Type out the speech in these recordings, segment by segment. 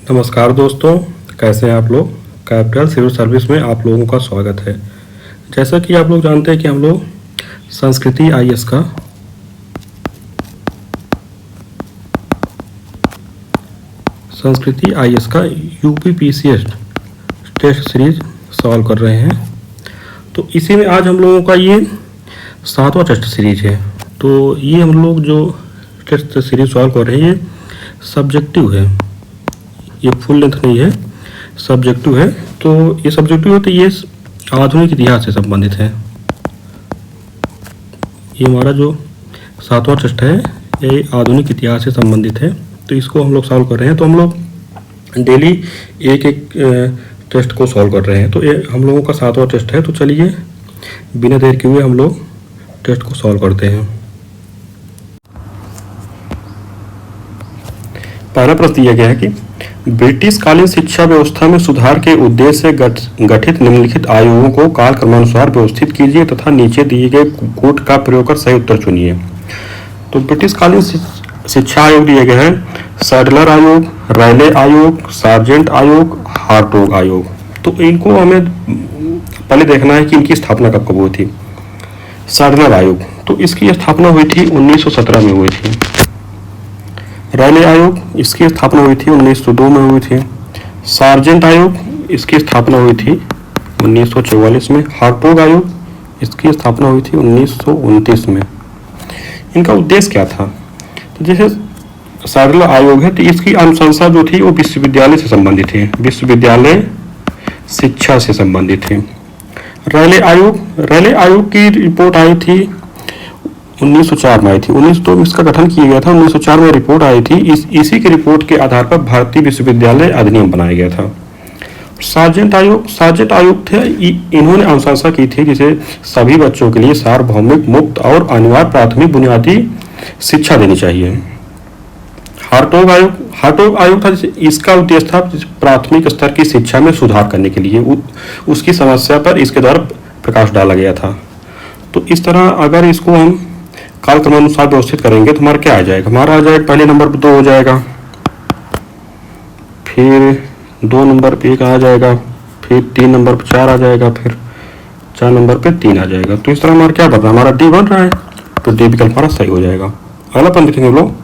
नमस्कार दोस्तों, कैसे हैं आप लोग। कैपिटल सिविल सर्विस में आप लोगों का स्वागत है। जैसा कि आप लोग जानते हैं कि हम लोग संस्कृति आईएएस का यूपीपीसीएस टेस्ट सीरीज सॉल्व कर रहे हैं। तो इसी में आज हम लोगों का ये 7वां टेस्ट सीरीज है। तो ये हम लोग जो टेस्ट सीरीज सॉल्व कर रहे हैं ये सब्जेक्टिव है, ये फुल लेंथ नहीं है, सब्जेक्टिव है। तो ये सब्जेक्टिव है तो ये आधुनिक इतिहास से संबंधित है। ये हमारा जो 7वां टेस्ट है ये आधुनिक इतिहास से संबंधित है। तो इसको हम लोग सॉल्व कर रहे हैं। तो हम लोग डेली एक एक टेस्ट को सॉल्व कर रहे हैं। तो ये हम लोगों का 7वां टेस्ट है। तो चलिए बिना देर के हुए हम लोग टेस्ट को सॉल्व करते हैं। पहला प्रश्न दिया गया है कि ब्रिटिश कालीन शिक्षा व्यवस्था में सुधार के उद्देश्य से गठित निम्नलिखित आयोगों को काल क्रमानुसार व्यवस्थित कीजिए तथा नीचे दिए गए कोड का प्रयोग कर सही उत्तर चुनिए। तो ब्रिटिश कालीन शिक्षा आयोग दिए गए हैं सैडलर आयोग, रैले आयोग, सार्जेंट आयोग, हार्टोग आयोग। तो इनको हमें पहले देखना है कि इनकी स्थापना कब हुई थी। सैडलर आयोग, तो इसकी स्थापना हुई थी 1917 में हुई थी। रैले आयोग, इसकी स्थापना हुई थी 1902 में हुई थी। सार्जेंट आयोग, इसकी स्थापना हुई थी 1944 में। हार्टोग आयोग, इसकी स्थापना हुई थी 1929 में। इनका उद्देश्य क्या था? तो जैसे सैडलर आयोग है तो इसकी अनुशंसा जो थी वो विश्वविद्यालय से संबंधित थी, विश्वविद्यालय शिक्षा से संबंधित थी। रैले आयोग की रिपोर्ट आई थी 1904 में आई थी। 1902 में इसका गठन किया गया था। 1904 में रिपोर्ट आई थी। इसी की रिपोर्ट के आधार पर भारतीय विश्वविद्यालय अधिनियम बनाया गया था। सार्जेंट आयोग थे, इन्होंने अनुशंसा की थी जिसे सभी बच्चों के लिए सार्वभौमिक, मुक्त और अनिवार्य प्राथमिक बुनियादी शिक्षा देनी चाहिए। हार्टोग आयोग था, इसका उद्देश्य था प्राथमिक स्तर की शिक्षा में सुधार करने के लिए उसकी समस्या पर इसके द्वारा प्रकाश डाला गया था। तो इस तरह अगर इसको हम काल क्रमानुसार व्यवस्थित करेंगे तो हमारा क्या आ जाएगा? हमारा आ जाएगा पहले नंबर पर 2 हो जाएगा, फिर 2 नंबर पे 1 आ जाएगा, फिर 3 नंबर पर 4 आ जाएगा, फिर 4 नंबर पे 3 आ जाएगा। तो इस तरह हमारा क्या बन रहा है? हमारा डी बन रहा है। तो डी विकल्प हमारा सही हो जाएगा। अगला प्रश्न देखेंगे लोग,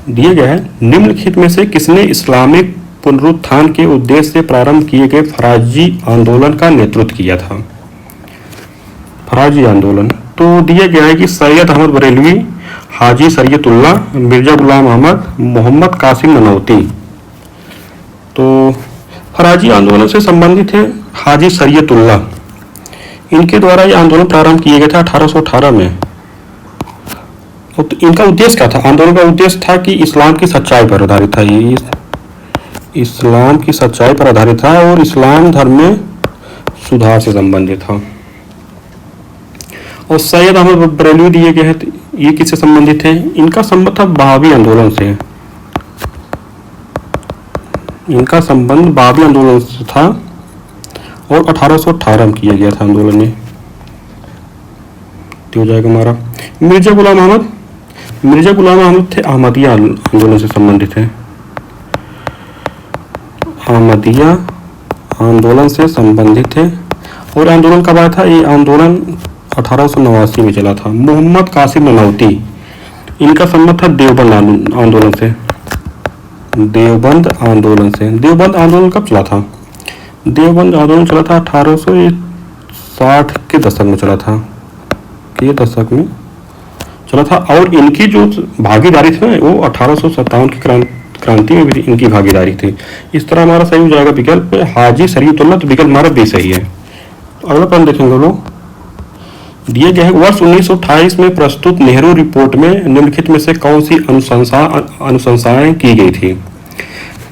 दिए गए है निम्नलिखित में से किसने इस्लामिक पुनरुत्थान के उद्देश्य से प्रारंभ किए गए फराजी आंदोलन का नेतृत्व किया था? फराजी आंदोलन, तो दिया गया है कि सैयद अहमद बरेलवी, हाजी शरीयतुल्लाह, मिर्जा गुलाम अहमद, मोहम्मद कासिम ननौती। तो फराजी आंदोलन से संबंधित है हाजी शरीयतुल्लाह। इनके द्वारा यह आंदोलन प्रारंभ किया गया था 1818 में। तो इनका उद्देश्य क्या था? आंदोलन का उद्देश्य था कि इस्लाम की सच्चाई पर आधारित था। ये इस्लाम की सच्चाई पर आधारित था और इस्लाम धर्म में सुधार से संबंधित था। और सैयद अहमद बरेलवी दिए गए हैं, ये किससे संबंधित है? इनका संबंध था बहावी आंदोलन से। इनका संबंध बहावी आंदोलन से था और 1818 में किया गया था आंदोलन ये। हो जाएगा हमारा मिर्जा गुलाम अहमद थे अहमदिया आंदोलन से संबंधित है। अहमदिया आंदोलन से संबंधित है। और आंदोलन कब आया था? ये आंदोलन 1889 में चला था। मोहम्मद कासिम ननौती, इनका संबंध था देवबंद आंदोलन से। देवबंद आंदोलन कब चला था? देवबंद आंदोलन चला था 1860 के दशक में चला था, और इनकी जो भागीदारी थी ना वो 1857 की क्रांति में भी इनकी भागीदारी थी। इस तरह हमारा सही हो जाएगा विकल्प हाजी शरीयतुल्लाह। तो विकल्प हमारा बी सही है। अगला प्रश्न देखेंगे लोग, दिए गए वर्ष 1928 में प्रस्तुत नेहरू रिपोर्ट में निम्नलिखित में से कौन सी अनुशंसाएं की गई थी?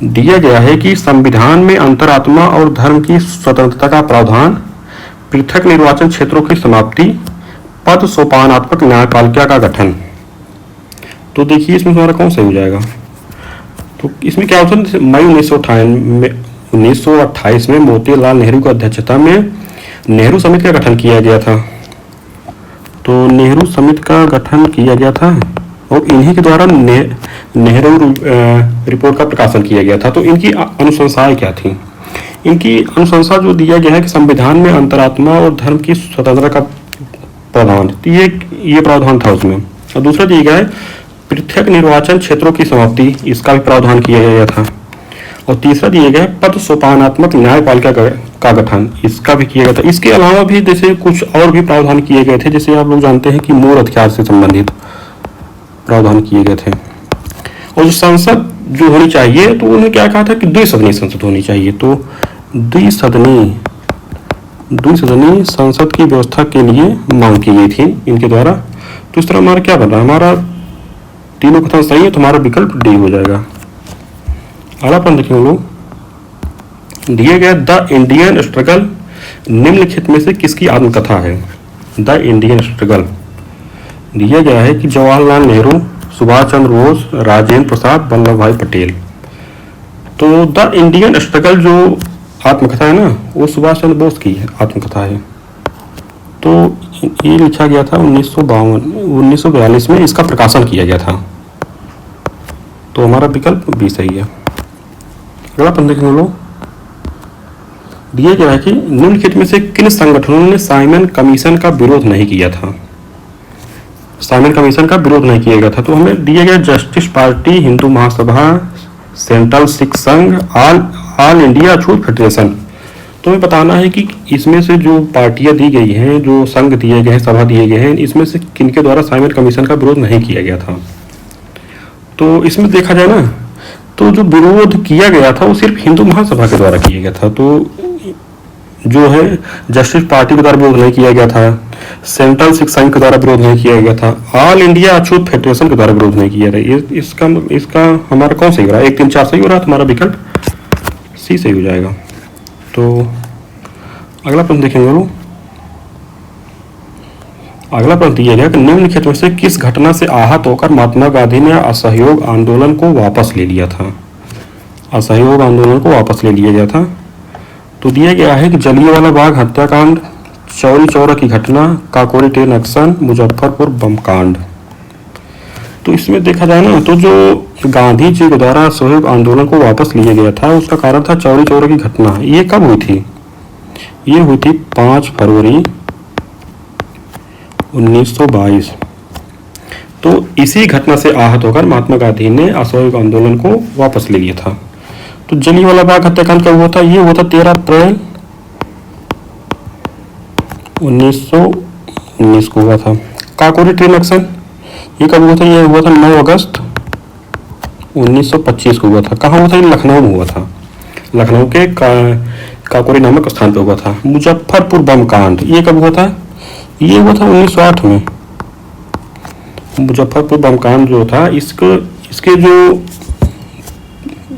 दिया गया है कि संविधान में अंतरात्मा और धर्म की स्वतंत्रता का प्रावधान, पृथक निर्वाचन क्षेत्रों की समाप्ति, पद सोपानात्मक न्यायपालिका का गठन। तो देखिए इसमें हमारा कौन सही हो जाएगा? तो इसमें क्या ऑप्शन? मई 1928 में मोतीलाल नेहरू की अध्यक्षता में नेहरू समिति का गठन किया गया था। तो नेहरू समिति का गठन किया गया था और इन्हीं के द्वारा नेहरू रिपोर्ट का प्रकाशन किया गया था। तो इनकी अनुशंसाएं क्या थी? इनकी अनुशंसा जो दिया गया है कि संविधान में अंतरात्मा और धर्म की स्वतंत्रता का प्रावधान, तो ये प्रावधान था उसमें। और दूसरा दिया गया है पृथक निर्वाचन क्षेत्रों की समाप्ति, इसका भी प्रावधान किया गया था। और तीसरा दिया गया है पद सोपानात्मक न्यायपालिका का गठन, इसका भी किया गया था। इसके अलावा भी जैसे कुछ और भी प्रावधान किए गए थे, जैसे आप लोग जानते हैं कि मूल अधिकार से संबंधित प्रावधान किए गए थे। और जो संसद जो होनी चाहिए, तो उन्होंने क्या कहा था कि द्विसदनीय संसद होनी चाहिए। तो द्विसदनीय संसद की व्यवस्था के लिए मांग की गई थी इनके द्वारा। तो इस तरह हमारा क्या बन रहा है, हमारा तीनों कथन सही है, तो हमारा विकल्प डी हो जाएगा। अगला प्रश्न देखिए हम लोग, दिए गए द इंडियन स्ट्रगल निम्नलिखित में से किसकी आत्मकथा है? द इंडियन स्ट्रगल दिया गया है कि जवाहरलाल नेहरू, सुभाष चंद्र बोस, राजेंद्र प्रसाद, वल्लभ भाई पटेल। तो द इंडियन स्ट्रगल जो आत्मकथा है ना, वो सुभाष चंद्र बोस की आत्मकथा है। तो ये लिखा गया था 1942 में इसका प्रकाशन किया गया था। तो हमारा विकल्प बी सही है। अगला प्रश्न देखेंगे हम लोग, दिया गया है कि निम्नलिखित में से किन संगठनों ने साइमन कमीशन का विरोध नहीं किया था? साइमन कमीशन का विरोध नहीं किया गया था। तो हमें दिया गया justice party, Hindu Mahasabha, central Sikh संघ, ऑल इंडिया अछूत फेडरेशन। तो हमें बताना है कि इसमें से जो पार्टियां दी गई हैं, जो संघ दिए गए हैं, सभा दिए गए हैं, इसमें से किनके द्वारा साइमन कमीशन का विरोध नहीं किया गया था? तो इसमें देखा जाए ना, तो जो विरोध किया गया था वो सिर्फ हिंदू महासभा के द्वारा किया गया था। तो जो है जस्टिस पार्टी के द्वारा विरोध नहीं किया गया था, सेंट्रल सिख संघ के द्वारा विरोध नहीं किया गया था, ऑल इंडिया अछूत फेडरेशन के द्वारा विरोध नहीं किया गया। इसका हमारा कौन सही हो रहा है? 1, 3, 4 सही हो रहा है, तो हमारा विकल्प सी सही हो जाएगा। तो अगला प्रश्न देखेंगे लोग, अगला प्रश्न दिया गया कि निम्नलिखित में से किस घटना से आहत होकर महात्मा गांधी ने असहयोग आंदोलन को वापस ले लिया था? असहयोग आंदोलन को वापस ले लिया गया था। तो दिया गया है कि जलियांवाला बाग हत्याकांड, चौरी चौरा की घटना, काकोरी ट्रेन एक्शन, मुजफ्फरपुर बम कांड। तो इसमें देखा जाए ना, तो जो गांधी जी के द्वारा असहयोग आंदोलन को वापस लिया गया था, उसका कारण था चौरी चौरा की घटना। ये कब हुई थी? ये हुई थी 5 फरवरी 1922। तो इसी घटना से आहत होकर महात्मा गांधी ने असहयोग आंदोलन को वापस ले लिया था। तो जलियांवाला बाग हत्याकांड कब हुआ था? ये हुआ था 13 अप्रैल 1919 को हुआ था। काकोरी ट्रेन एक्शन ये कब हुआ था? ये हुआ था 9 अगस्त 1925 को हुआ था। कहाँ हुआ था? ये लखनऊ में हुआ था। लखनऊ के काकोरी नामक स्थान पर हुआ था। मुजफ्फरपुर बम कांड ये कब हुआ था? ये हुआ था 1908 में। मुजफ्फरपुर बम कांड जो था, इसके जो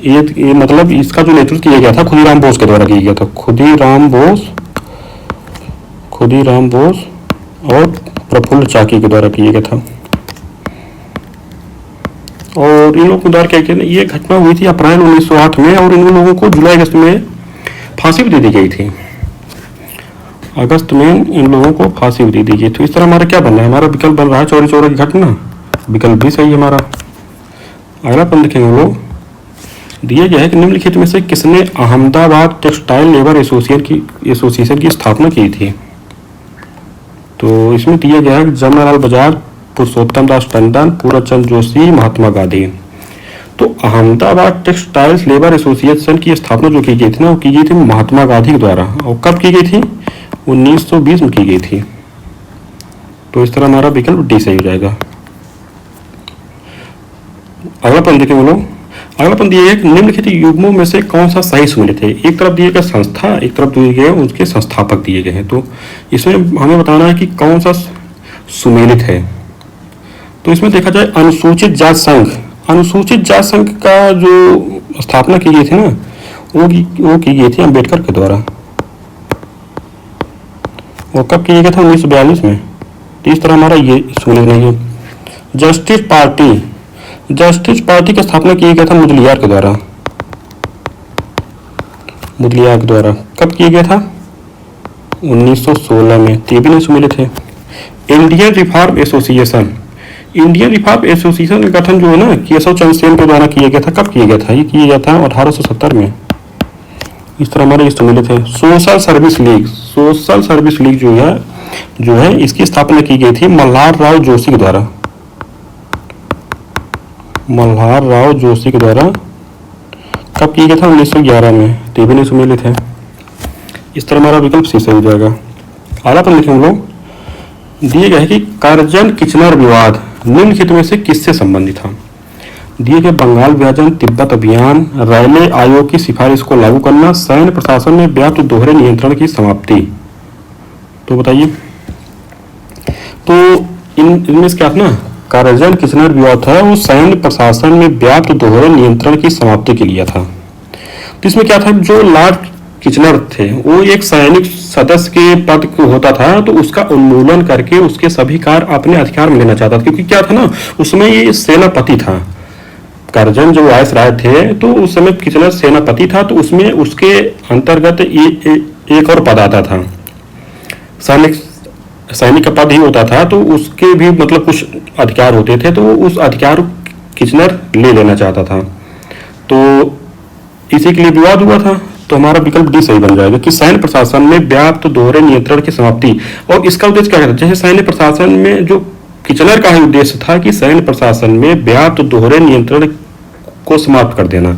ये मतलब इसका जो नेतृत्व किया गया था खुदीराम बोस के द्वारा किया गया था। खुदीराम बोस और प्रफुल्ल चाकी के द्वारा किया गया था। और इन लोगों के द्वारा क्या किया, ये घटना हुई थी अप्रैल 1908 में, और इन लोगों को जुलाई अगस्त में फांसी भी दे दी गई थी। अगस्त में इन लोगों को फांसी भी दे दी गई। तो इस तरह हमारा क्या बन रहा है? हमारा विकल्प बन रहा है चौरी चौरा की घटना। विकल्प भी सही है हमारा। अगला प्रश्न देखेंगे हम लोग, दिया गया है कि निम्नलिखित में से किसने अहमदाबाद टेक्सटाइल लेबर एसोसिएशन की स्थापना की थी? तो इसमें दिया गया है कि जमनालाल बजाज, पुरुषोत्तम दास टंडन, पूर्णचंद्र जोशी, महात्मा गांधी। तो अहमदाबाद टेक्सटाइल्स लेबर एसोसिएशन की स्थापना जो की गई थी ना, वो की गई थी महात्मा गांधी के द्वारा। और कब की गई थी? 1920 में की गई थी। तो इस तरह हमारा विकल्प डी सही हो जाएगा। अगला प्रश्न देखें हम लोग, अगला प्रश्न दिया है कि निम्नलिखित युग्मों में से कौन सा सही सुमेलित है? एक तरफ दिए गए संस्था, एक तरफ दिए गए उनके संस्थापक दिए गए हैं। तो इसमें हमें बताना है कि कौन सा सुमेलित है। तो इसमें देखा जाए अनुसूचित जाति संघ, अनुसूचित जाति संघ का जो स्थापना की गई थी ना, वो की गई थी अंबेडकर के द्वारा। वो कब किया गया था? 1942 में। तो इस तरह हमारा ये सुमेलित नहीं है। जस्टिस पार्टी की स्थापना की गया था मुदलियार के द्वारा। कब किया गया था? 1916 में। ये भी नहीं सुमेलित है। Indian reform association Indian reform association का गठन जो है ना केशव चंद्र सेन के द्वारा किया गया था। कब किया गया था? ये किया गया था 1870 में। इस तरह हमारे सम्मिलित है। Social service league, social service league जो है इसकी स्थापना की गई थी मल्हार राव जोशी के द्वारा। मल्हार राव जोशी के द्वारा कब किया गया था? 1911 में। तो ये भी नहीं सम्मिलित है। इस तरह हमारा विकल्प सी सही हो जाएगा। आला पर लिखे हम लोग दिए गए कि करजन किचनर विवाद निम्नलिखित में से किससे संबंधित था? दिए गए बंगाल विभाजन, तिब्बत अभियान, रैले आयोग की सिफारिश को लागू करना, सैन्य प्रशासन में व्याप्त दोहरे नियंत्रण की समाप्ति। तो बताइए। तो इनमें से क्या था ना, करजन किचनर विवाद था वो सैन्य प्रशासन में व्याप्त दोहरे नियंत्रण की समाप्ति के लिए था। तो इसमें क्या था, जो लॉर्ड किचनर थे वो एक सैनिक सदस्य के पद होता था, तो उसका उन्मूलन करके उसके सभी कार्य अपने अधिकार में लेना चाहता था। क्योंकि क्या था ना, उसमें ये सेनापति था। करजन जो वायस राय थे तो उस समय किचनर सेनापति था, तो उसमें उसके अंतर्गत एक और पद आता था, सैनिक का पद ही होता था। तो उसके भी मतलब कुछ अधिकार होते थे, तो उस अधिकार किचनर ले लेना चाहता था। तो इसी के लिए विवाद हुआ था। तो हमारा विकल्प डी सही बन जाएगा कि सैन्य प्रशासन में व्याप्त दोहरे नियंत्रण की समाप्ति। और इसका उद्देश्य क्या था? जैसे सैन्य प्रशासन में जो किचनर का ही उद्देश्य था कि सैन्य प्रशासन में व्याप्त दोहरे नियंत्रण को समाप्त कर देना,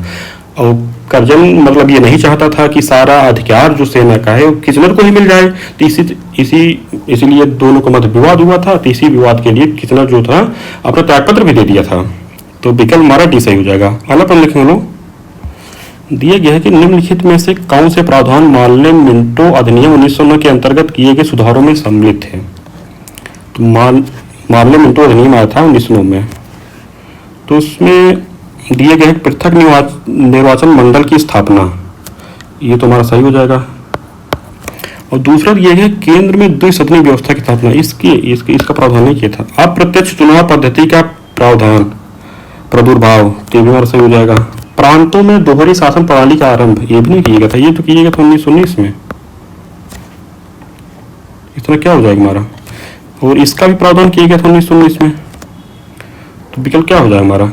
और करजन मतलब ये नहीं चाहता था कि सारा अधिकार जो सेना का है वो किचनर को ही मिल जाए। तो इसीलिए दोनों को मध्य विवाद हुआ था। तो इसी विवाद के लिए किचनर जो था अपना त्यागपत्र भी दे दिया था। तो विकल्प हमारा डी सही हो जाएगा। अगला पर लिखेंगे लोग दिए गया है कि निम्नलिखित में से कौन से प्रावधान मार्ले मिंटो अधिनियम 1909 के अंतर्गत किए गए सुधारों में सम्मिलित थे? तो मार्ले मिंटो अधिनियम आया था 1909 में। तो उसमें दिए गए पृथक निर्वाचन मंडल की स्थापना, ये तो हमारा सही हो जाएगा। और दूसरा दिया गया केंद्र में द्विसदनीय व्यवस्था की स्थापना, इसका प्रावधान नहीं किया था। अप्रत्यक्ष चुनाव पद्धति का प्रादुर्भाव, तो भी हमारा सही हो जाएगा। प्रांतों में दोहरी शासन प्रणाली का आरंभ, ये भी नहीं किया गया था। ये तो किया गया था 1919 में। इस तरह क्या हो जाएगा हमारा? और इसका भी प्रावधान किया गया था 1919 में। तो विकल्प क्या हो जाएगा हमारा?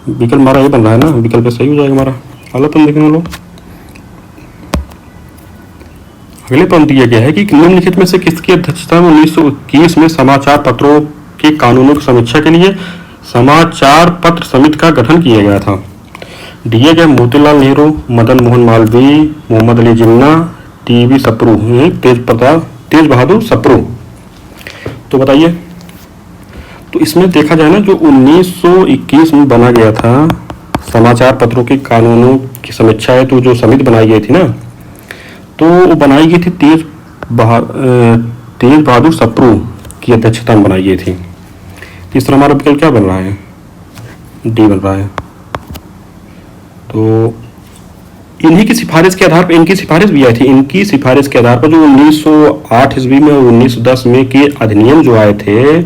विकल्प हमारा ये बन रहा है ना, विकल्प सही हो जाएगा हमारा। अगला पंक्ति देखने लो। अगले पंक्ति दिया गया है कि निम्नलिखित में से किसकी अध्यक्षता में 1921 में समाचार पत्रों के कानूनों की समीक्षा के लिए समाचार पत्र समिति का गठन किया गया था? दिए गए मोतीलाल नेहरू, मदन मोहन मालवीय, मोहम्मद अली जिन्ना, टीवी सप्रू, तेज बहादुर सप्रू। तो बताइए। तो इसमें देखा जाए ना, जो 1921 में बना गया था समाचार पत्रों के कानूनों की समीक्षा है, तो जो समिति बनाई गई थी ना, तो वो बनाई गई थी तेज बहादुर सप्रू की अध्यक्षता में बनाई गई थी। इस तरह हमारा विकल्प क्या बन रहा है? डी बन रहा है। तो इन्हीं की सिफारिश के आधार पर, इनकी सिफारिश भी आई थी, इनकी सिफारिश के आधार पर जो 1908 ईस्वी में और 1910 में के अधिनियम जो आए थे,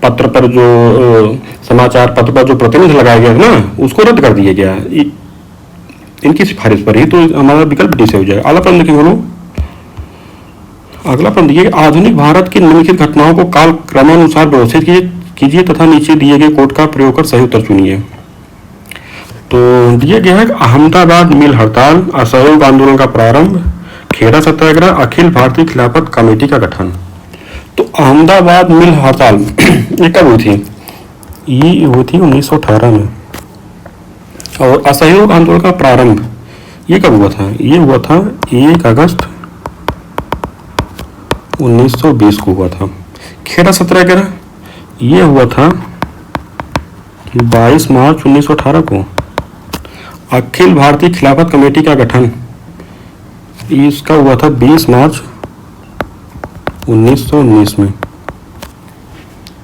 पत्र पर जो समाचार पत्र पर जो प्रतिबंध लगाया गया था ना, उसको रद्द कर दिया गया इनकी सिफारिश पर ही। तो हमारा विकल्प डी से हो जाएगा। अगला प्रश्न देखिए बोलो। अगला प्रश्न देखिए, आधुनिक भारत की निम्नलिखित घटनाओं को काल क्रमानुसार व्यवस्थित कीजिए तथा नीचे दिए गए कोड का प्रयोग कर सही उत्तर चुनिए। तो दिया गया है अहमदाबाद मिल हड़ताल, असहयोग आंदोलन का प्रारंभ, खेड़ा सत्याग्रह, अखिल भारतीय खिलाफत कमेटी का गठन। तो अहमदाबाद मिल हड़ताल ये कब हुई थी? ये हुई थी 1918 में। और असहयोग आंदोलन का प्रारंभ ये कब हुआ था? ये हुआ था 1 अगस्त 1920 को हुआ था। खेड़ा सत्याग्रह ये हुआ था 22 मार्च 1918 को। अखिल भारतीय खिलाफत कमेटी का गठन इसका हुआ था 20 मार्च 1919 में।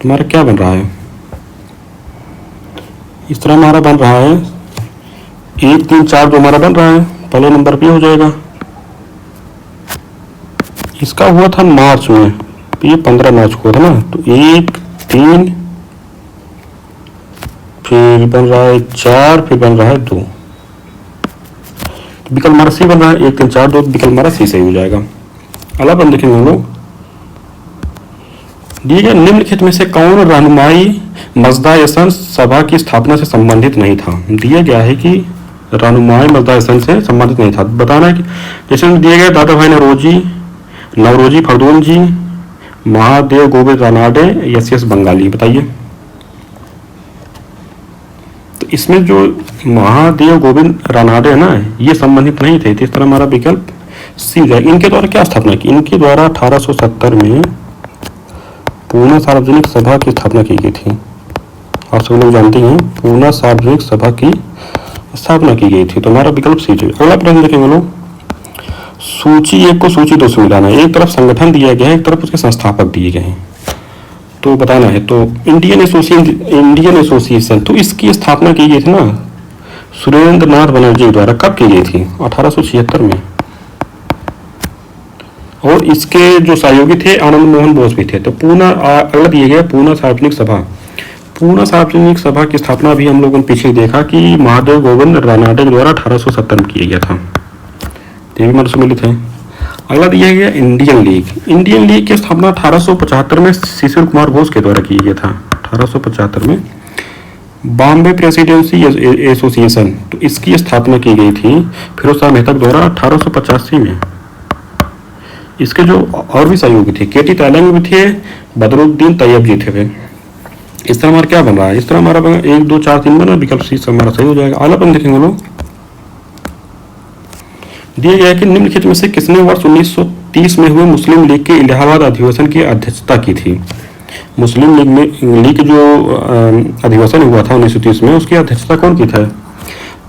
तुम्हारा क्या बन रहा है? इस तरह हमारा बन रहा है 1, 3, 4 जो हमारा बन रहा है, पहले नंबर पे हो जाएगा। इसका हुआ था मार्च में, ये 15 मार्च को था ना। तो 1, 3, फिर बन रहा है 4, फिर बन रहा है 2। तो विकल्प हमारा सी बन रहा है 1, 3, 4, 2। विकल्प हमारा सी सही हो जाएगा। अगला बन देखेंगे हम लोग। दिए गए निम्नलिखित में से कौन रहनुमाई मजदा-ए-सन सभा की स्थापना से संबंधित नहीं था? दिया गया है कि रहनुमाई मजदा-ए-सन से संबंधित नहीं था। बताना है कि जैसे दिए गए दादा भाई नवरोजी फरदून जी, महादेव गोविंद रानाडे, एस बंगाली। बताइए। तो इसमें जो महादेव गोविंद रानाडे है ना, ये संबंधित नहीं थे, तो इस तरह हमारा विकल्प सी हो जाएगा। इनके द्वारा क्या स्थापना की? इनके द्वारा 1870 में पूना सार्वजनिक सभा की स्थापना की गई थी। आप सब लोग जानते हैं पूना सार्वजनिक सभा की स्थापना की गई थी। तो हमारा विकल्प सी है। अगला प्रश्न देखेंगे लोग, सूची 1 को सूची 2 से मिलाना है। एक तरफ संगठन दिया गया है, एक तरफ उसके संस्थापक दिए गए हैं, तो बताना है। तो इंडियन एसोसिएशन, तो इसकी स्थापना की गई थी ना सुरेंद्र नाथ बनर्जी द्वारा। कब की गई थी? 1876 में। और इसके जो सहयोगी थे आनंद मोहन बोस भी थे। तो पूना अगला दिए गया पूना सार्वजनिक सभा। पूना सार्वजनिक सभा की स्थापना भी हम लोगों ने पीछे देखा कि महादेव गोविंद रानाडे द्वारा 1870 में किया गया था। ये भी हमारे सम्मिलित है। अगला दिया गया इंडियन लीग। इंडियन लीग की स्थापना 1875 में शिशिर कुमार घोष के द्वारा किया गया था। 1875 में बॉम्बे प्रेसिडेंसी एसोसिएशन, तो इसकी स्थापना की गई थी फिरोज शाह मेहता द्वारा 1885 में। इसके जो और भी सहयोगी थे, केटी तैलंग भी थे, बदरुद्दीन तैयब जी थे वे। इस तरह हमारा क्या बन रहा है? इस तरह हमारा 1 2 4 3 बना, विकल्प सी हमारा सही हो जाएगा। अगला अपन देखेंगे लोग, दिया गया कि निम्नलिखित में से किसने वर्ष 1930 में हुए मुस्लिम लीग के इलाहाबाद अधिवेशन की अध्यक्षता की थी? मुस्लिम लीग जो अधिवेशन हुआ था 1930 में, उसकी अध्यक्षता कौन की था?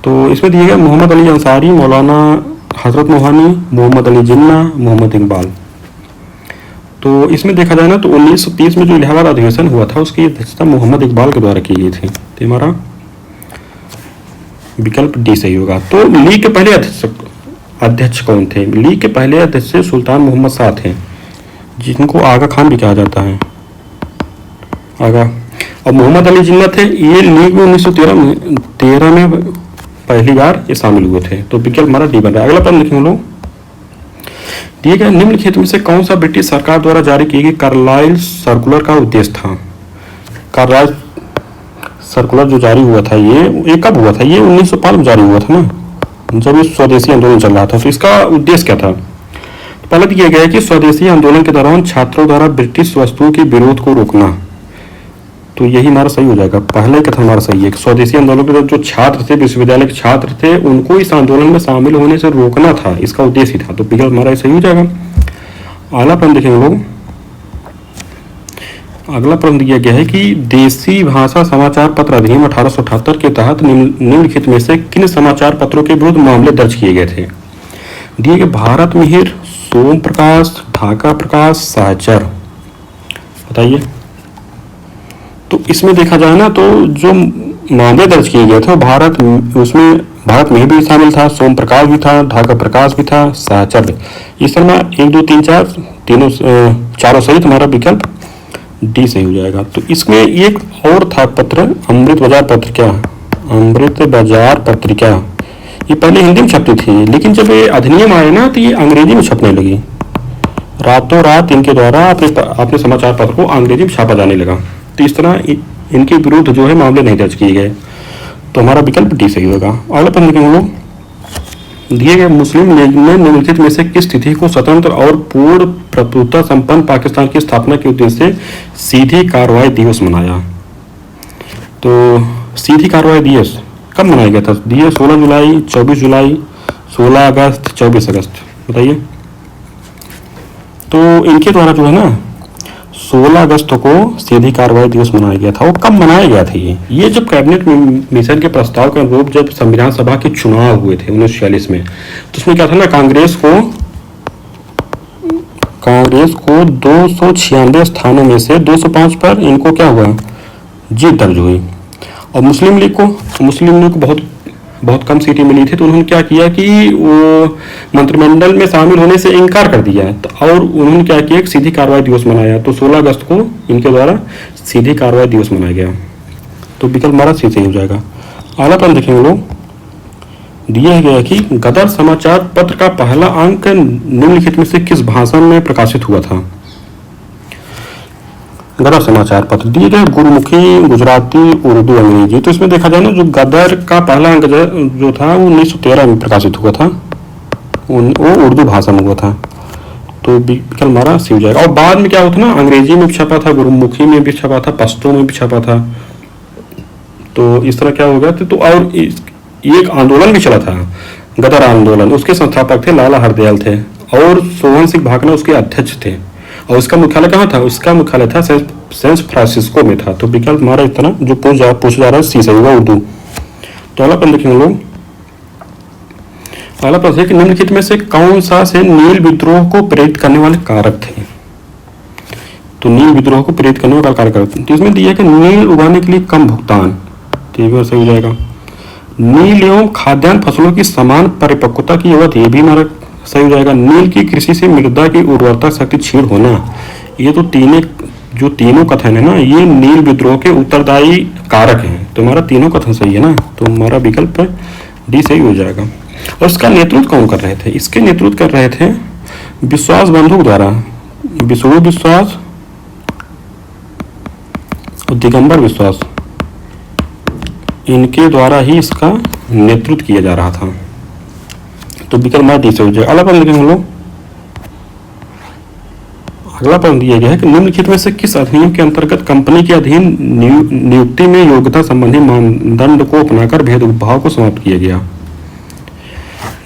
तो इसमें दिए गए मोहम्मद अली अंसारी, मौलाना हजरत मोहानी, मोहम्मद अली जिन्ना, मोहम्मद इकबाल। तो इसमें देखा जाए ना तो 1930 में जो इलाहाबाद अधिवेशन हुआ था उसकी अध्यक्षता मोहम्मद इकबाल के द्वारा की गई थी। तो हमारा विकल्प डी सही होगा। तो लीग के पहले अध्यक्ष कौन थे? लीग के पहले अध्यक्ष सुल्तान मोहम्मद शाह थे, जिनको आगा खान भी कहा जाता है, आगा। और मोहम्मद अली जिन्ना थे। ये लीग में 1913 में पहली बार ये शामिल हुए थे। तो विकल्प हमारा डी बन रहा है। अगला प्रश्न देखेंगे लोग, दिए गए निम्नलिखित में से कौन सा ब्रिटिश सरकार द्वारा जारी की गई कार्लाइल सर्कुलर का उद्देश्य था? कार्लाइल सर्कुलर जो जारी हुआ था ये कब हुआ था? ये 1905 में जारी हुआ था ना, जब इस स्वदेशी आंदोलन चल रहा था। तो इसका उद्देश्य क्या था? पहले दिया गया है कि स्वदेशी आंदोलन के दौरान छात्रों द्वारा ब्रिटिश वस्तुओं के विरोध को रोकना। तो यही हमारा सही हो जाएगा। पहले कथन हमारा सही है कि स्वदेशी आंदोलन के जो छात्र थे, विश्वविद्यालय के छात्र थे, उनको इस आंदोलन में शामिल होने से रोकना था, इसका उद्देश्य ही था। तो विकल्प हमारा सही हो जाएगा। अगला प्रश्न देखेंगे लोग, अगला प्रश्न दिया गया है कि देसी भाषा समाचार पत्र अधिनियम 1878 के तहत निम्नलिखित में से किन समाचार पत्रों के विरुद्ध मामले दर्ज किए गए थे? दिए गए भारत मिहिर, सोम प्रकाश, ढाका प्रकाश, सहचर। बताइए। तो इसमें देखा जाए ना तो जो मामले दर्ज किए गए थे उसमें भारत मिहिर भी शामिल था, सोम प्रकाश भी था, ढाका प्रकाश भी था, सहचर भी। इस तरह 1 2 3 4 तीनों चारों सहित हमारा विकल्प डी सही हो जाएगा। तो इसमें एक और था पत्र, अमृत बाजार पत्रिका। अमृत बाजार पत्रिका ये पहले हिंदी में छपती थी, लेकिन जब ये अधिनियम आए ना तो ये अंग्रेजी में छपने लगी। रातों रात इनके द्वारा अपने समाचार पत्र को अंग्रेजी में छापा जाने लगा। तो इस तरह इनके विरुद्ध जो है मामले नहीं दर्ज किए गए। तो हमारा विकल्प डी सही होगा। अगला प्रश्न देखेंगे लोग, दिए गए मुस्लिम लीग ने निम्नलिखित में से किस तिथि को स्वतंत्र और पूर्ण प्रभुत्व संपन्न पाकिस्तान की स्थापना के उद्देश्य से सीधी कार्रवाई दिवस मनाया? तो सीधी कार्रवाई दिवस कब मनाया गया था? दिए 16 जुलाई, 24 जुलाई, 16 अगस्त, 24 अगस्त। बताइए। तो इनके द्वारा जो है ना 16 अगस्त को सीधी कार्रवाई दिवस मनाया गया था। वो कब मनाया गया था? ये जब कैबिनेट मिशन के प्रस्ताव के अनुरूप जब संविधान सभा के चुनाव हुए थे 1946 में, तो उसमें क्या था ना, कांग्रेस को 296 स्थानों में से 205 पर इनको क्या हुआ, जीत दर्ज हुई। और मुस्लिम लीग को बहुत कम सीटें मिली थी। तो उन्होंने क्या किया कि वो मंत्रिमंडल में शामिल होने से इनकार कर दिया। तो और उन्होंने क्या किया, एक सीधी कार्रवाई दिवस मनाया। तो 16 अगस्त को इनके द्वारा सीधी कार्रवाई दिवस मनाया गया। तो विकल्प हमारा सी सही हो जाएगा। अगला प्रश्न देखेंगे लोग, दिया गया कि गदर समाचार पत्र का पहला अंक निम्नलिखित में से किस भाषा में प्रकाशित हुआ था? गदर समाचार पत्र दिए गए गुरुमुखी, गुजराती, उर्दू, अंग्रेजी। तो इसमें देखा जाए ना, जो गदर का पहला अंक जो था वो 1913 में प्रकाशित हुआ था, वो उर्दू भाषा में हुआ था। तो विकल्प हमारा सी हो जाएगा। और बाद में क्या होता ना, अंग्रेजी में भी छपा था, गुरुमुखी में भी छपा था, पश्तो में भी छपा था। तो इस तरह क्या हो गया तो और एक आंदोलन भी चला था, गदर आंदोलन। उसके संस्थापक थे लाला हरदयाल थे, और सोहन सिंह भाकना उसके अध्यक्ष थे। और उसका मुख्यालय कहाँ था? उसका मुख्यालय था सैन फ्रांसिस्को में था। तो विकल्प हमारा इस तरह जो पूछा जा रहा है सी सही होगा, उर्दू। तो अगला प्रश्न देखेंगे लोग। अगला प्रश्न है कि निम्नलिखित में से कौन सा से नील विद्रोह को प्रेरित करने वाले कारक थे? तो नील विद्रोह को प्रेरित करने वाला कारक, तो इसमें दिया है कि नील उगाने के लिए कम भुगतान, तो सही हो जाएगा। नील एवं खाद्यान्न फसलों की समान परिपक्वता की अवधि, ये भी हमारा सही हो जाएगा। नील की कृषि से मृदा की उर्वरता शक्ति क्षीण होना, ये तो तीनों कथन है ना, ये नील विद्रोह के उत्तरदायी कारक हैं। तो हमारा तीनों कथन सही है ना, तो हमारा विकल्प डी सही हो जाएगा। और इसका नेतृत्व कौन कर रहे थे? इसके नेतृत्व कर रहे थे विश्वास बंधु द्वारा, विष्णु विश्वास और दिगंबर विश्वास, इनके द्वारा ही इसका नेतृत्व किया जा रहा था। तो विकल्प हमारा डी से हो जाएगा। अगला प्रश्न देखेंगे हम लोग। अगला प्रश्न दिया गया है कि निम्नलिखित में से किस अधिनियम के अंतर्गत कंपनी के अधीन नियुक्ति में योग्यता संबंधी मानदंड को अपनाकर भेदभाव को समाप्त किया गया?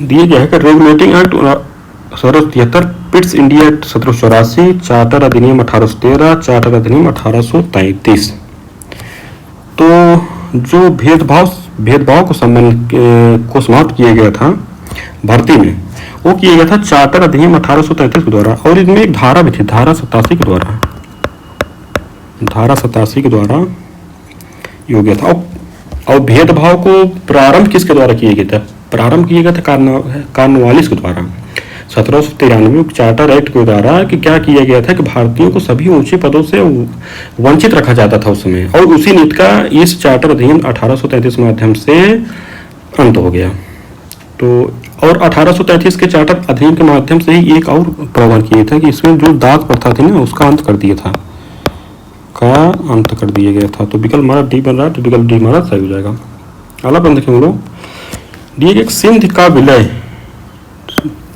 दिया गया है कि regulating act 1773, Pitt's India act 1784, charter अधिनियम 1813, चार्टर अधिनियम 1833। तो जो भेदभाव को समाप्त किया गया था भर्ती में, वो किया गया था चार्टर अधिनियम 1833 के द्वारा। और इसमें एक धारा भी थी, धारा 87 के द्वारा हो गया था। और भेदभाव को प्रारंभ किसके द्वारा किया गया था? प्रारंभ किया गया था कॉर्नवालिस के द्वारा 1793 चार्टर एक्ट के द्वारा। कि क्या किया गया था कि भारतीयों को सभी ऊंचे पदों से वंचित रखा जाता था उस समय, और उसी नीति का इस चार्टर अधिनियम 1833 के माध्यम से अंत हो गया। तो और 1833 के चार्टर अधिनियम के माध्यम से ही एक और प्रावधान किया था कि इसमें जो दास प्रथा थी ना, उसका अंत कर दिया था। तो विकल्प हमारा डी बन रहा है, तो विकल्प डी हमारा सही हो जाएगा। अगला प्रश्न देखेंगे लोग। दिए गए सिंध का विलय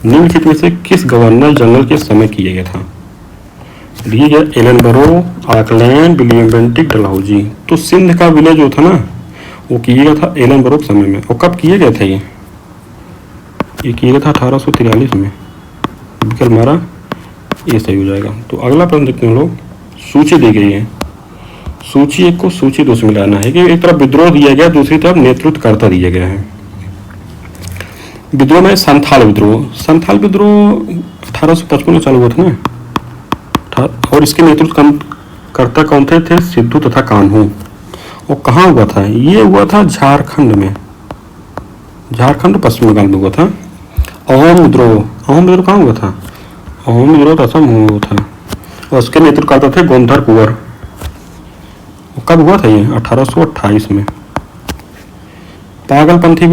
निम्नलिखित में से किस गवर्नर जनरल के समय किया गया था? दिए गए Ellenborough, Auckland, William Bentinck, Dalhousie. तो सिंध का विलय जो था ना, वो किया गया था एलनबरो के समय में। और कब किया गया था? ये किया गया था 1843 में। विकल्प हमारा ये सही हो जाएगा। तो अगला प्रश्न देखते हैं लोग। सूची दी गई है, सूची एक को सूची दो से मिलाना है कि एक तरफ विद्रोह दिया गया, दूसरी तरफ नेतृत्वकर्ता दिया गया है। विद्रोह में संथाल विद्रोह 1855 में चालू हुआ था ना, और इसके नेतृत्वकर्ता कौन थे? सिद्धू तथा कान्हू। और कहाँ हुआ था? ये हुआ था झारखंड में, झारखंड पश्चिम बंगाल में हुआ था। अहोम विद्रोह कहाँ हुआ था? अहोम विद्रोह असम में हुआ था, और उसके नेतृत्वकर्ता थे गोंधर कुंवर। कब हुआ था ये? 1828 में। पागलपंथी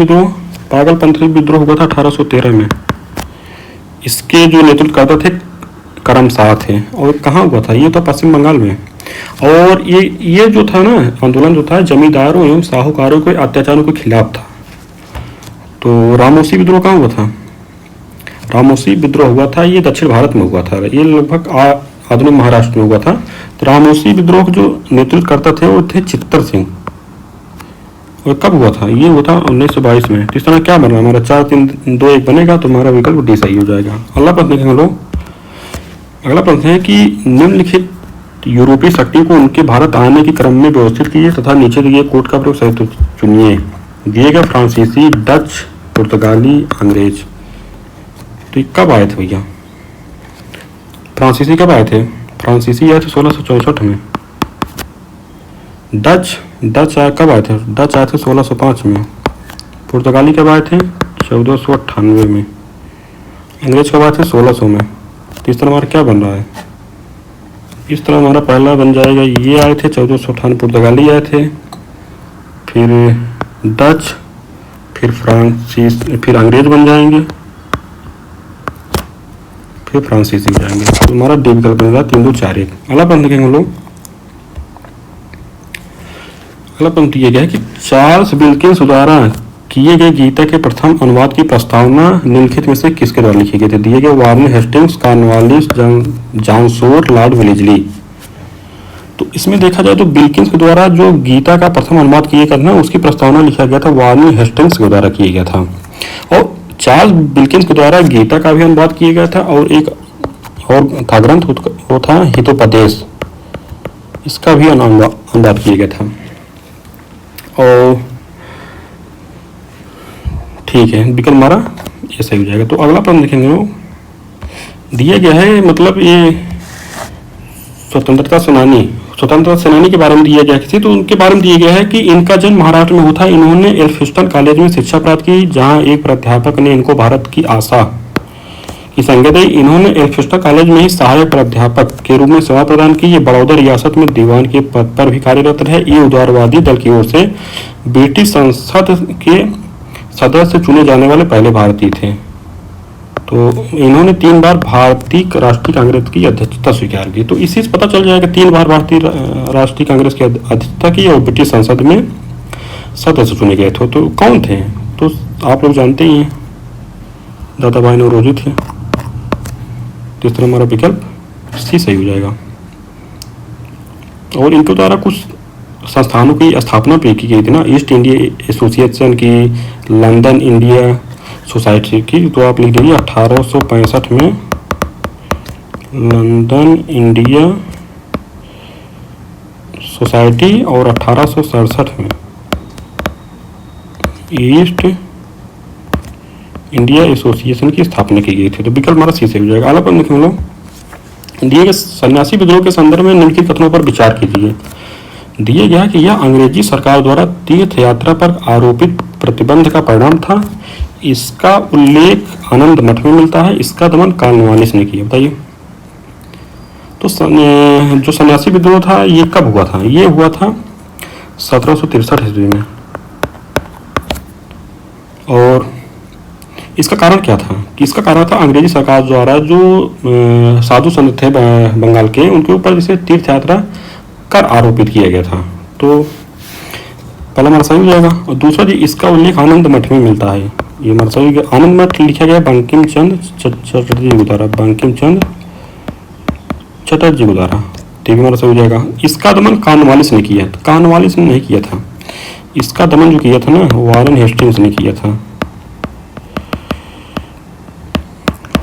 विद्रोह हुआ था 1813 में। इसके जो नेतृत्वकर्ता थे करमशाह थे। और कहाँ हुआ था? ये तो पश्चिम बंगाल में। और ये जो था ना आंदोलन जो था, जमींदारों एवं साहूकारों के अत्याचारों के खिलाफ था। तो रामोसी विद्रोह कहाँ हुआ था? रामोसी विद्रोह हुआ था, ये दक्षिण भारत में हुआ था, ये लगभग आधुनिक महाराष्ट्र में हुआ था। तो रामोसी विद्रोह के जो नेतृत्वकर्ता थे वो थे चित्तर सिंह। और कब हुआ था? ये हुआ था 1922 में। तो इस तरह क्या बना हमारा 4, 3, 2, 1 बनेगा, तो हमारा विकल्प डी सही हो जाएगा। अगला प्रश्न देखेंगे लोग। अगला प्रश्न है कि निम्नलिखित यूरोपीय शक्ति को उनके भारत आने के क्रम में व्यवस्थित कीजिए तथा नीचे दिए कोड का प्रयोग सही चुनिए। दिए गए फ्रांसीसी, डच, पुर्तगाली, अंग्रेज। तो ये कब आए थे भैया? फ्रांसीसी कब आए थे? फ्रांसीसी आए थे 1664 में। डच कब आए थे? डच आए थे 1605 में। पुर्तगाली कब आए थे? 1498 में। अंग्रेज कब आए थे? 1600 में। तो इस तरह हमारा क्या बन रहा है? इस तरह हमारा पहला बन जाएगा, ये आए थे 1498, पुर्तगाली आए थे, फिर डच, फिर अंग्रेज बन जाएंगे, फिर फ्रांसीसी हो जाएंगे। तो हमारा डी विकल्प बनेगा 3, 2, 4, 1। अगला प्रश्न देखेंगे हम लोग। अगला पंक्ति ये है कि चार्ल्स विल्किंस द्वारा किए गए गीता के प्रथम अनुवाद की प्रस्तावना निम्नलिखित में से किसके द्वारा लिखे गए थे? दिए गए Warren Hastings, Cornwallis, John Shore, Lord Wellesley. तो इसमें देखा जाए तो विल्किंस के द्वारा जो गीता का प्रथम अनुवाद किया गया था उसकी प्रस्तावना लिखा गया था वार्न हेस्टिंग्स के द्वारा किया गया था, और चार्ल्स विल्किंस के द्वारा गीता का भी अनुवाद किया गया था, और एक और था ग्रंथ वो था हितोपदेश, इसका भी अनुवाद किया गया था। और ठीक है, विकल्प हमारा ये सही हो जाएगा। तो अगला प्रश्न देखेंगे, वो दिया गया है, मतलब ये स्वतंत्रता सेनानी के बारे में दिया गया किसी, तो उनके बारे में दिया गया है कि इनका जन्म महाराष्ट्र में हुआ था। इन्होंने एल्फिस्टन कॉलेज में शिक्षा प्राप्त की, जहां एक प्राध्यापक ने इनको भारत की आशा की संज्ञा दी। इन्होंने एल्फिस्टन कॉलेज में ही सहायक प्राध्यापक के रूप में सेवा प्रदान की। ये बड़ौदा रियासत में दीवान के पद पर भी कार्यरत रहे। ये उदारवादी दल की ओर से ब्रिटिश संसद के सदस्य चुने जाने वाले पहले भारतीय थे। तो इन्होंने 3 बार भारतीय राष्ट्रीय कांग्रेस की अध्यक्षता स्वीकार की। तो इसी से पता चल जाएगा 3 बार भारतीय राष्ट्रीय कांग्रेस की अध्यक्षता की और ब्रिटिश संसद में सदस्य चुने गए थे। तो कौन थे? तो आप लोग जानते ही हैं, दादाभाई नौरोजी थे। तो इस तरह हमारा विकल्प सी सही हो जाएगा। और इनके द्वारा कुछ संस्थानों की स्थापना भी की गई थी ना, ईस्ट इंडिया एसोसिएशन की, लंदन इंडिया सोसाइटी की। तो आप लिख दीजिए 1865 में लंदन इंडिया सोसाइटी, और 1867 में ईस्ट इंडिया एसोसिएशन की स्थापना की गई थी। तो विकल्प हमारा सी से हो जाएगा। अगला प्रश्न देखें हम लोग, दिए गए सन्यासी विद्रोह के संदर्भ में निम्नलिखित कथनों पर विचार कीजिए। दिए गया कि यह अंग्रेजी सरकार द्वारा तीर्थ यात्रा पर आरोपित प्रतिबंध का परिणाम था। इसका उल्लेख आनंद मठ में मिलता है। इसका दमन कॉर्नवालिस ने किया। बताइए। तो जो सन्यासी विद्रोह था ये कब हुआ था? ये हुआ था 1763 ईस्वी में। और इसका कारण क्या था? कि इसका कारण था अंग्रेजी सरकार द्वारा जो साधु संत थे बंगाल के, उनके ऊपर जैसे तीर्थ यात्रा कर आरोपित किया गया था। तो पहला हमारा सही हो जाएगा। और दूसरा जी, इसका उल्लेख आनंद मठ में मिलता है। ये हमारा सही, आनंद मठ लिखा गया बंकिम चंद्र चटर्जी के द्वारा, बंकिम चंद्र चटर्जी के द्वारा। तो हमारा सही हो जाएगा। इसका दमन कॉर्नवालिस ने किया, कॉर्नवालिस ने नहीं किया था। इसका दमन जो किया था ना, वारेन हेस्टिंग्स ने किया था।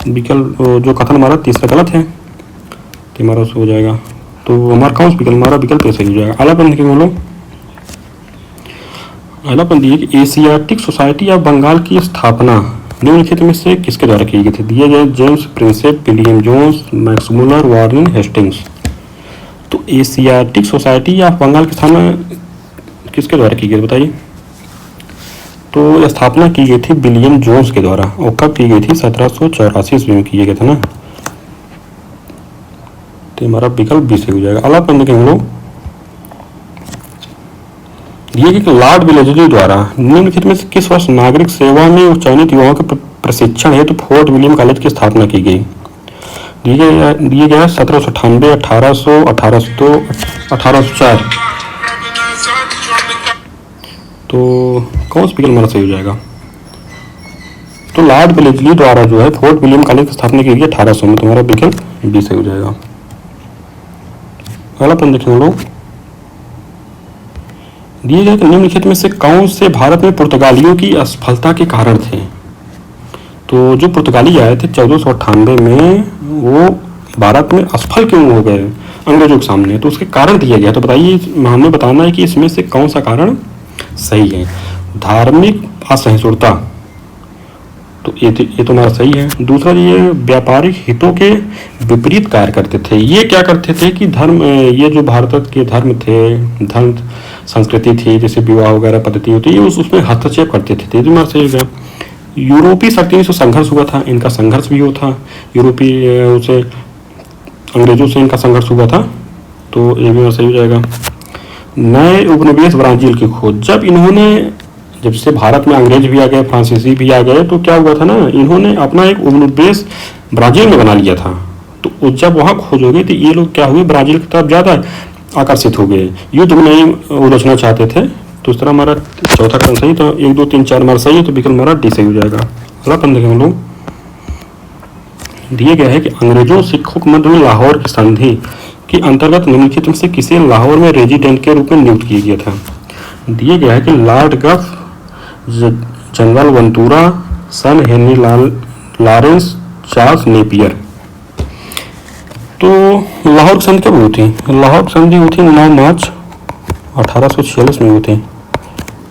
विकल्प जो कथन हमारा तीसरा गलत है, तो हमारा हो जाएगा। तो हमारा कौन सा विकल्प? हमारा विकल्प सही हो जाएगा। अगला प्रश्न बोलो। अगला प्रश्न दिए कि एशियाटिक सोसाइटी ऑफ बंगाल की स्थापना निम्नलिखित में से किसके द्वारा की गई थी? दिए गए James Prinsep, William Jones, Max Muller, Warren Hastings. तो एशियाटिक सोसाइटी ऑफ बंगाल की स्थापना किसके द्वारा की गई बताइए? तो स्थापना की गई थी विलियम जोन्स के द्वारा। और कब की गई थी? 1784 ईस्वी में किया गया था ना। तो हमारा विकल्प भी सही हो जाएगा। अगला प्रश्न देखेंगे हम लोग, ये कि लॉर्ड वेलेस्ली द्वारा निम्नलिखित में से किस वर्ष नागरिक सेवा में चयनित युवाओं के प्रशिक्षण हेतु फोर्ट विलियम कॉलेज की स्थापना की गई? दिए गया 1798, 1800, 1802, 1804। तो कौन सा विकल्प हमारा सही हो जाएगा? तो लॉर्ड वेलेस्ली द्वारा जो है फोर्ट विलियम कॉलेज की स्थापना की गई 1800 में। तुम्हारा विकल्प बी सही हो जाएगा। अगला प्रश्न देखेंगे हम लोग, दिए गए निम्नलिखित में से कौन से भारत में पुर्तगालियों की असफलता के कारण थे? तो जो पुर्तगाली आए थे 1498 में, वो भारत में असफल क्यों हो गए अंग्रेजों के सामने? तो उसके कारण दिया गया। तो बताइए, हमें बताना है कि इसमें से कौन सा कारण सही है। धार्मिक असहिष्णुता, तो ये तो हमारा सही है। दूसरा, ये व्यापारिक हितों के विपरीत कार्य करते थे। ये क्या करते थे कि धर्म, ये जो भारत के धर्म थे, धर्म संस्कृति थी, जैसे विवाह वगैरह पद्धति होती है, उसमें हस्तक्षेप करते थे। तो हमारा सही है। यूरोपीय शक्तियों से संघर्ष हुआ था, इनका संघर्ष भी हुआ था। यूरोपीय उसे अंग्रेजों से इनका संघर्ष हुआ था। तो ये भी सही हो जाएगा। नए उपनिवेश ब्राजील की खोज, जब से भारत में अंग्रेज भी आ गए, फ्रांसीसी भी आ गए, तो क्या हुआ था ना, इन्होंने अपना एक उपनिवेश ब्राजील में बना लिया था। तो जब वहाँ खोज हो गई तो ये लोग क्या हुए, ब्राजील की तरफ ज़्यादा आकर्षित हो गए, युद्ध में नहीं उलझना चाहते थे। तो इस तरह हमारा चौथा कथन सही, तो 1 2 3 4 हमारा सही है, तो विकल्प हमारा डी सही हो जाएगा। अगला प्रश्न देखें हम लोग। दिए गया है कि अंग्रेजों सिखों के मध्य में लाहौर की संधि के अंतर्गत निम्नलिखित में से किसे लाहौर में रेजिडेंट के रूप में नियुक्त किया गया था। दिए गया है कि लॉर्ड गफ, जनरल वंतूरा, सन हेनरी लॉरेंस, चार्ल्स नेपियर। तो लाहौर की संधि कब हुई थी? लाहौर की संधि हुई थी 9 मार्च 1846 में हुई थी।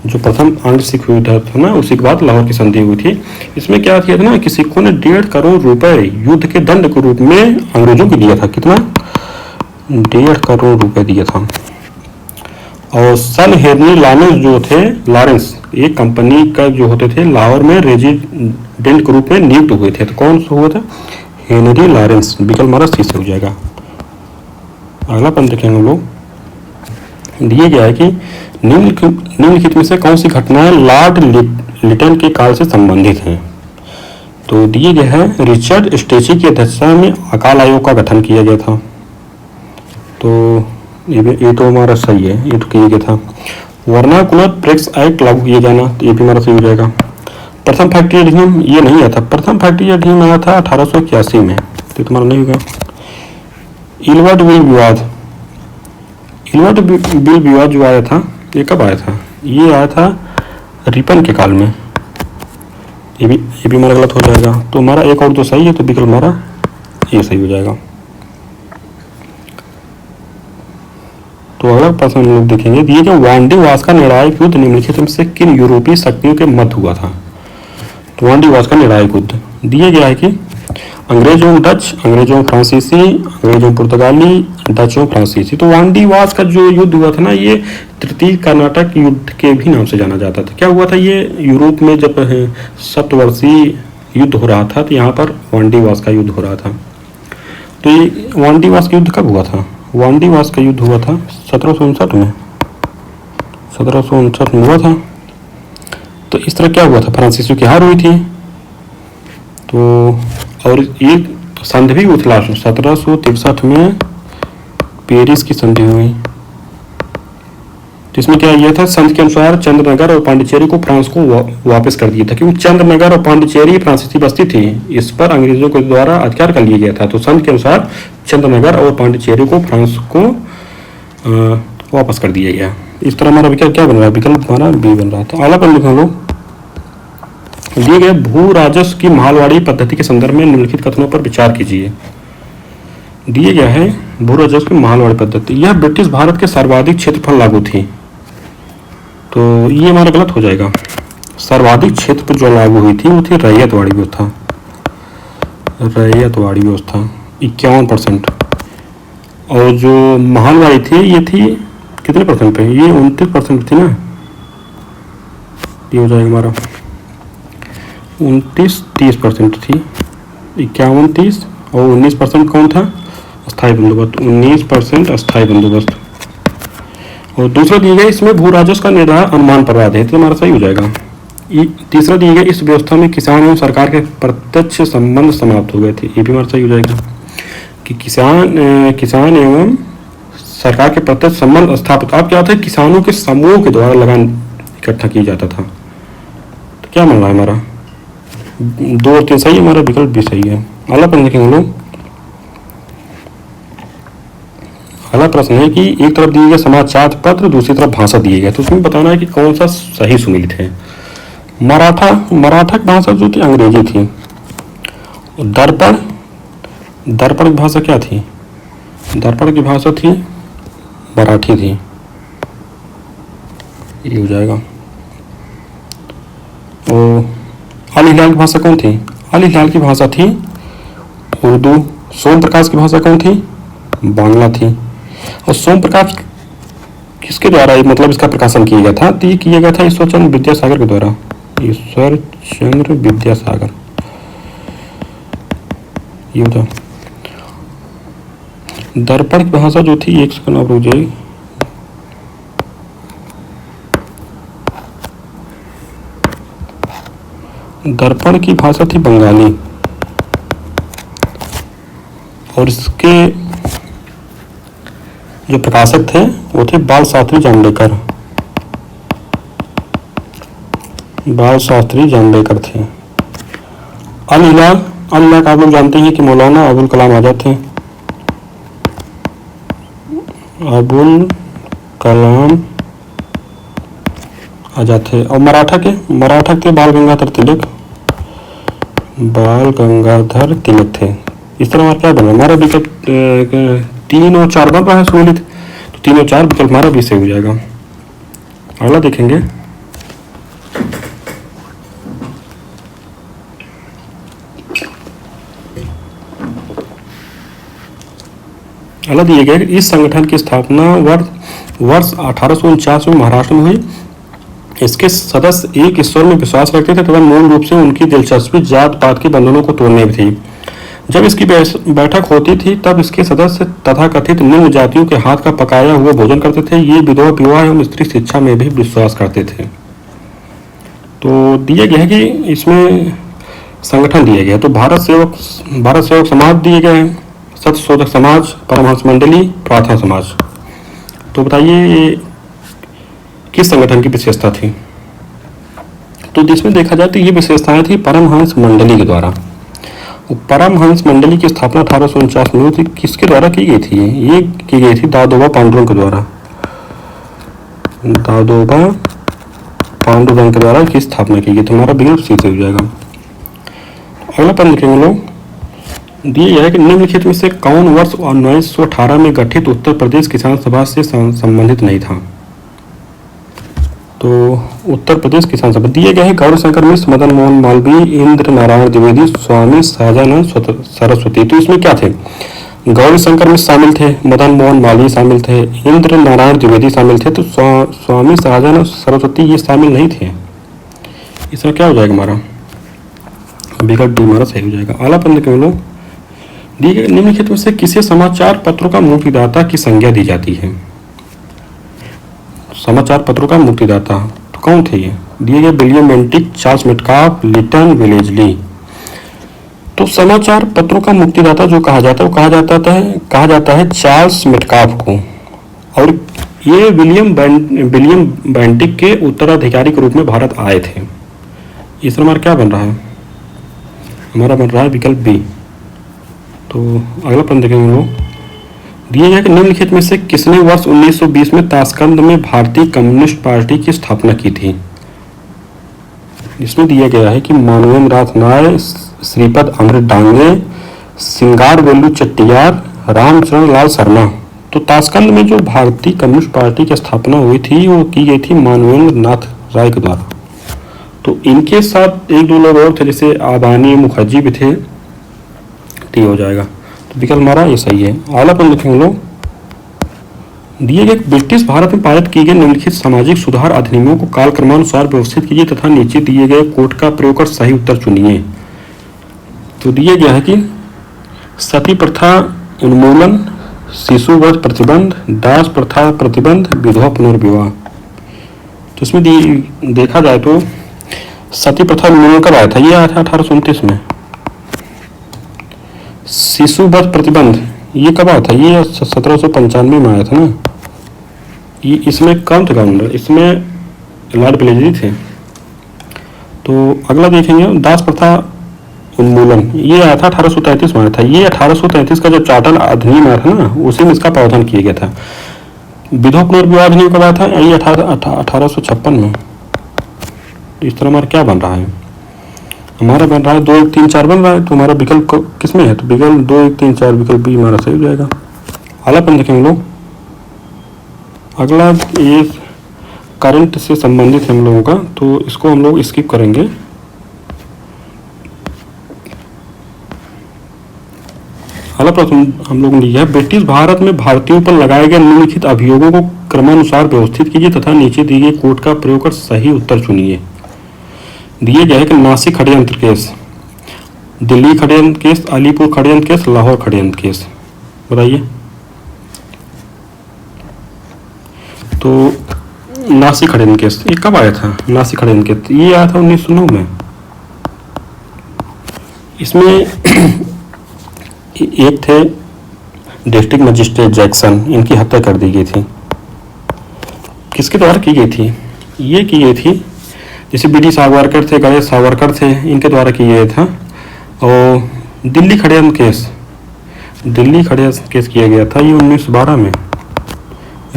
जो प्रथम आंग्ल सिख युद्ध था ना, उसी के बाद लाहौर की संधि हुई थी। इसमें क्या किया था ना कि सिखों ने 1.5 करोड़ रुपए युद्ध के दंड के रूप में अंग्रेजों को दिया था। कितना? 1.5 करोड़ रुपए दिया था। और सन हेनरी लॉरेंस जो थे, लॉरेंस एक कंपनी का जो होते थे, लाहौर में रेजिडेंट के रूप में नियुक्त हुए थे। तो कौन सा हुआ था? Henry Lawrence. विकल्प हमारा सी से हो जाएगा। अगला प्रश्न देखेंगे हम लोग। दिए गया है कि निम्नलिखित में से कौन सी घटनाएं लॉर्ड लिटन के काल से संबंधित हैं। तो दिए गए हैं रिचर्ड स्टेची की अध्यक्षता में अकाल आयोग का गठन किया गया था। तो ये तो हमारा सही है, ये तो किया गया था। वर्नाकुलर प्रेस एक्ट लागू किया जाना, तो ये भी हमारा सही हो जाएगा। प्रथम फैक्ट्री अधिनियम ये नहीं आया था, प्रथम फैक्ट्री अधिनियम आया था 1881 में, तो तुम्हारा नहीं होगा। इलवर्ड बिल विवाद, इलवर्ड बिल विवाद जो आया था ये कब आया था? ये आया था रिपन के काल में। ये भी हमारा गलत हो जाएगा। तो हमारा एक और तो सही है, तो विकल्प हमारा ये सही हो जाएगा। तो अगला प्रश्न हम लोग देखेंगे। दिए गए वांडी वास का निर्णायक युद्ध निम्नलिखित में से किन यूरोपीय शक्तियों के मध्य हुआ था। तो वांडी वास का निर्णायक युद्ध दिया गया है कि अंग्रेजों डच, अंग्रेजों फ्रांसीसी, अंग्रेजों पुर्तगाली, डचों फ्रांसीसी। तो वांडी वास का जो युद्ध हुआ था ना, ये तृतीय कर्नाटक युद्ध के भी नाम से जाना जाता था। क्या हुआ था? ये यूरोप में जब सप्तवर्षीय युद्ध हो रहा था, तो यहाँ पर वांडी वास का युद्ध हो रहा था। तो ये वांडी वास का युद्ध कब हुआ था? वांडी वास का युद्ध हुआ था 1759 में, 1759 में हुआ था। तो इस तरह क्या हुआ था? फ्रांसीसियों की हार हुई थी। तो और एक संधि भी हुई थी लास्ट 1763 में, पेरिस की संधि हुई। जिसमें क्या किया था? संधि के अनुसार चंद्रनगर और पांडिचेरी को फ्रांस को वापस कर दिया था, क्योंकि चंद्रनगर और पांडिचेरी फ्रांसीसी बस्ती थी, इस पर अंग्रेजों के द्वारा अधिकार कर लिया गया था। तो संधि के अनुसार चंद्रनगर और पांडिचेरी को फ्रांस को वापस कर दिया गया। इस तरह हमारा विकल्प क्या बन रहा है? विकल्प हमारा बी बन रहा था। अगला प्रश्न लिखो लोग। दिए गए भू राजस्व की मालवाड़ी पद्धति के संदर्भ में निम्नलिखित कथनों पर विचार कीजिए। दिए गया है भू राजस्व की मालवाड़ी पद्धति, यह ब्रिटिश भारत के सर्वाधिक क्षेत्रफल लागू थी। तो ये हमारा गलत हो जाएगा। सर्वाधिक क्षेत्र पर जो लागू हुई थी वो थी रैयतवाड़ी व्यवस्था, रैयतवाड़ी व्यवस्था 51%। और जो मालवाड़ी थी ये थी कितने परसेंट पे? ये 29% थी ना। ये हो जाएगा हमारा 29-30% थी। 51-30 और 19% कौन था? अस्थायी बंदोबस्त। 19% अस्थायी बंदोबस्त। और दूसरा दिया गया इसमें भू राजस्व का निर्धारण अनुमान पर आधारित है, तो हमारा सही हो जाएगा। तीसरा दिया गया इस व्यवस्था में किसान एवं सरकार के प्रत्यक्ष संबंध समाप्त हो गए थे, ये भी हमारा सही हो जाएगा कि किसान एवं सरकार के प्रत्यक्ष संबंध स्थापित। अब क्या होता है? किसानों के समूह के द्वारा लगान इकट्ठा किया जाता था। तो क्या मिल रहा है हमारा? 2 और 3 सही, हमारा विकल्प भी सही है। अगला प्रश्न देखेंगे हम लोग। अगला प्रश्न है कि एक तरफ दिए गए समाचार पत्र, दूसरी तरफ भाषा दिए गए, तो उसमें बताना है कि कौन सा सही सुमेलित है। मराठा की भाषा जो थी अंग्रेजी थी। दर्पण की भाषा क्या थी? दर्पण की भाषा थी मराठी थी, ये हो जाएगा। और अल हिलाल की भाषा कौन थी? अल हिलाल की भाषा थी उर्दू। सोम प्रकाश की भाषा कौन थी? बांग्ला थी। और सोम प्रकाश किसके द्वारा मतलब इसका प्रकाशन किया गया था? तो ये किया गया था ईश्वर चंद्र विद्यासागर के द्वारा। ईश्वर चंद्र विद्यासागर, ये होता। दर्पण की भाषा जो थी, एक सेकंड आप रुक जाइए। दर्पण की भाषा थी बंगाली। और इसके जो प्रकाशक थे वो थे बाल शास्त्री जांबेकर। बाल शास्त्री जांबेकर थे। अल हिलाल, अल हिलाल आप लोग जानते हैं कि मौलाना अबुल कलाम आजाद थे। अबुल कलाम आजाद थे। और मराठा थे बाल गंगाधर तिलक। बाल गंगाधर तिलक थे। इस तरह हमारा क्या बना, हमारा विकल्प 3 और 4 बन रहा है सुमित, तो 3 और 4 विकल्प हमारा भी सही हो जाएगा। अगला देखेंगे, अगला दिए गए इस संगठन की स्थापना वर्ष 1849 में महाराष्ट्र में हुई। इसके सदस्य एक ईश्वर में विश्वास रखते थे तथा मूल रूप से उनकी दिलचस्पी जात पात के बंधनों को तोड़ने में थी। जब इसकी बैठक होती थी तब इसके सदस्य तथाकथित निम्न जातियों के हाथ का पकाया हुआ भोजन करते थे। ये विधवा विवाह एवं स्त्री शिक्षा में भी विश्वास करते थे। तो दिए गए कि इसमें संगठन दिए गए, तो भारत सेवक समाज दिए गए हैं, सत्य शोधक समाज, परमहंस मंडली, प्रार्थना समाज। तो बताइए ये किस संगठन की विशेषता थी? तो जिसमें देखा जाए तो ये विशेषताएं थी परमहंस मंडली के द्वारा। परमहंस मंडली की स्थापना 1849 में हुई थी। किसके द्वारा की गई थी? ये की गई थी दादोबा पांडुरंग के द्वारा। दादोबा पांडुरंग के द्वारा की स्थापना की गई। तो हमारा विकल्प सी हो जाएगा। अगला प्रश्न देखेंगे लोग, दिए गया है कि निम्नलिखित में से कौन वर्ष 1918 में गठित उत्तर प्रदेश किसान सभा से संबंधित नहीं था? तो उत्तर प्रदेश किसान सभा दिए गए हैं गौरीशंकर मिश्र, मदन मोहन मालवीय, इंद्र नारायण द्विवेदी, स्वामी सहजानंद सरस्वती। तो इसमें क्या थे? गौरीशंकर मिश्र शामिल थे, मदन मोहन मालवीय शामिल थे, इंद्र नारायण द्विवेदी शामिल थे। तो स्वामी सहजानंद सरस्वती ये शामिल नहीं थे। इसमें क्या हो जाएगा हमारा विकल्प डी हमारा सही हो जाएगा। अगला प्रश्न के लोग, दिए गए निम्नलिखित में से किसी समाचार पत्रों का मुक्तिदाता की संज्ञा दी जाती है? समाचार पत्रों का मुक्तिदाता तो कौन थे ये? दिए गए William Bentinck, Charles Metcalfe, Lytton Wellesley. तो समाचार पत्रों का मुक्तिदाता जो कहा जाता है वो कहा जाता है चार्ल्स मेटकाफ को। और ये विलियम बेंटिक के उत्तराधिकारी के रूप में भारत आए थे। इस हमारा क्या बन रहा है? हमारा बन रहा है विकल्प बी। तो अगला प्रश्न देखेंगे हम लोग, दिए गए कि निम्नलिखित में से किसने वर्ष 1920 में ताशकंद में भारतीय कम्युनिस्ट पार्टी की स्थापना की थी? इसमें दिया गया है कि मानवेंद्र नाथ नाय, श्रीपद अमृत डांगे, सिंगार वेलू चट्टियार, रामचरण लाल शर्मा। तो ताशकंद में जो भारतीय कम्युनिस्ट पार्टी की स्थापना हुई थी वो की गई थी मानवेंद्र नाथ राय के द्वारा। तो इनके साथ एक दो लोग और थे, जैसे आबानी मुखर्जी भी थे। ठीक हो जाएगा। तो विकल्प हमारा ये सही है। अगला प्रश्न लिखेंगे लोग, दिए गए ब्रिटिश भारत में पारित किए गए निम्नलिखित सामाजिक सुधार अधिनियमों को कालक्रमानुसार व्यवस्थित कीजिए तथा नीचे दिए गए कोड का प्रयोग कर सही उत्तर चुनिए। तो दिया गया है कि सती प्रथा उन्मूलन, शिशुवध प्रतिबंध, दास प्रथा प्रतिबंध, विधवा पुनर्विवाह। तो इसमें देखा जाए तो सती प्रथा उन्मूलन कब आया था? ये आया था 1829 में। शिशुवध प्रतिबंध ये कब आया था? ये 1795 में आया था ना। ये इसमें कौन थे गवर्नर? इसमें लॉर्ड वेलेस्ली थे। तो अगला देखेंगे दास प्रथा उन्मूलन, ये आया था 1833 में आया था। ये 1833 का जब चार्टर अधिनियम आया था ना उसी में इसका प्रावधान किया गया था। विधवा पुनर्विवाह अधिनियम कब आया था? ये 1856 में। तो इस तरह हमारा क्या बन रहा है? हमारा बन रहा है 2 1 3 4 बन रहा है। तो हमारा विकल्प किसमें है? तो विकल्प 2 1 3 4 विकल्प भी हमारा सही हो जाएगा। अगला अपन देखेंगे लोग, अगला ये करंट से संबंधित है हम लोगों का, तो इसको हम लोग स्किप करेंगे। अगला प्रश्न हम लोगों ने लिया है, ब्रिटिश भारत में भारतीयों पर लगाए गए निम्नलिखित अभियोगों को क्रमानुसार व्यवस्थित कीजिए तथा नीचे दिए गए कोड का प्रयोग कर सही उत्तर चुनिए। दिए गए कि नासिक षड्यंत्र केस, दिल्ली षड्यंत्र केस, अलीपुर षड्यंत्र केस, लाहौर षड्यंत्र केस। बताइए। तो नासिक षड्यंत्र केस ये कब आया था? नासिक षड्यंत्र केस ये आया था 1909 में। इसमें एक थे डिस्ट्रिक्ट मजिस्ट्रेट जैक्सन, इनकी हत्या कर दी गई थी। किसके द्वारा की गई थी? ये की गई थी, जैसे बी डी सावरकर थे, गणेश सावरकर थे, इनके द्वारा किया गया था। और दिल्ली षड्यंत्र केस किया गया था, ये 1912 में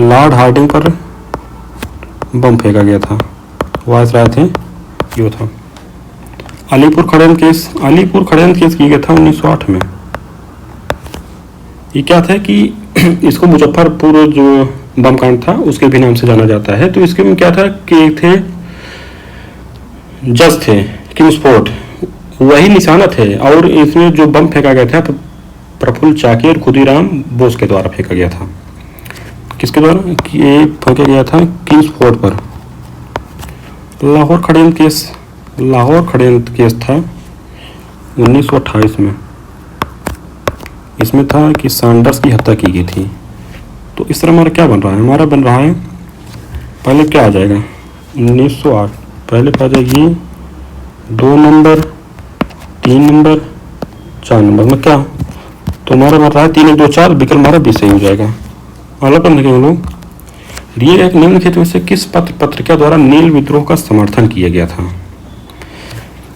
लॉर्ड हार्डिंग पर बम फेंका गया था, वायसराय थे, ये था। अलीपुर षड्यंत्र केस किया गया था 1908 में। ये क्या था कि इसको मुजफ्फरपुर जो बम कांड था उसके भी नाम से जाना जाता है। तो इसके में क्या था कि थे जज थे किंग्सफोर्ड, वही निशाना थे, और इसमें जो बम फेंका गया था प्रफुल्ल चाकी और खुदीराम बोस के द्वारा फेंका गया था। किसके द्वारा ये फेंका गया था? किंग्सफोर्ड पर। लाहौर षड्यंत्र केस था 1928 में। इसमें था कि सैंडर्स की हत्या की गई थी। तो इस तरह हमारा क्या बन रहा है? हमारा बन रहा है, पहले क्या आ जाएगा? 1908 पहले आ जाएगी 2 नंबर, 3 नंबर, 4 नंबर में क्या? तो हमारा बन रहा है 3 1 2 4, विकल्प हमारा बी सही हो जाएगा। अगला प्रश्न देखेंगे हम लोग, दिए गए निम्नलिखित में से किस पत्रिका द्वारा नील विद्रोह का समर्थन किया गया था?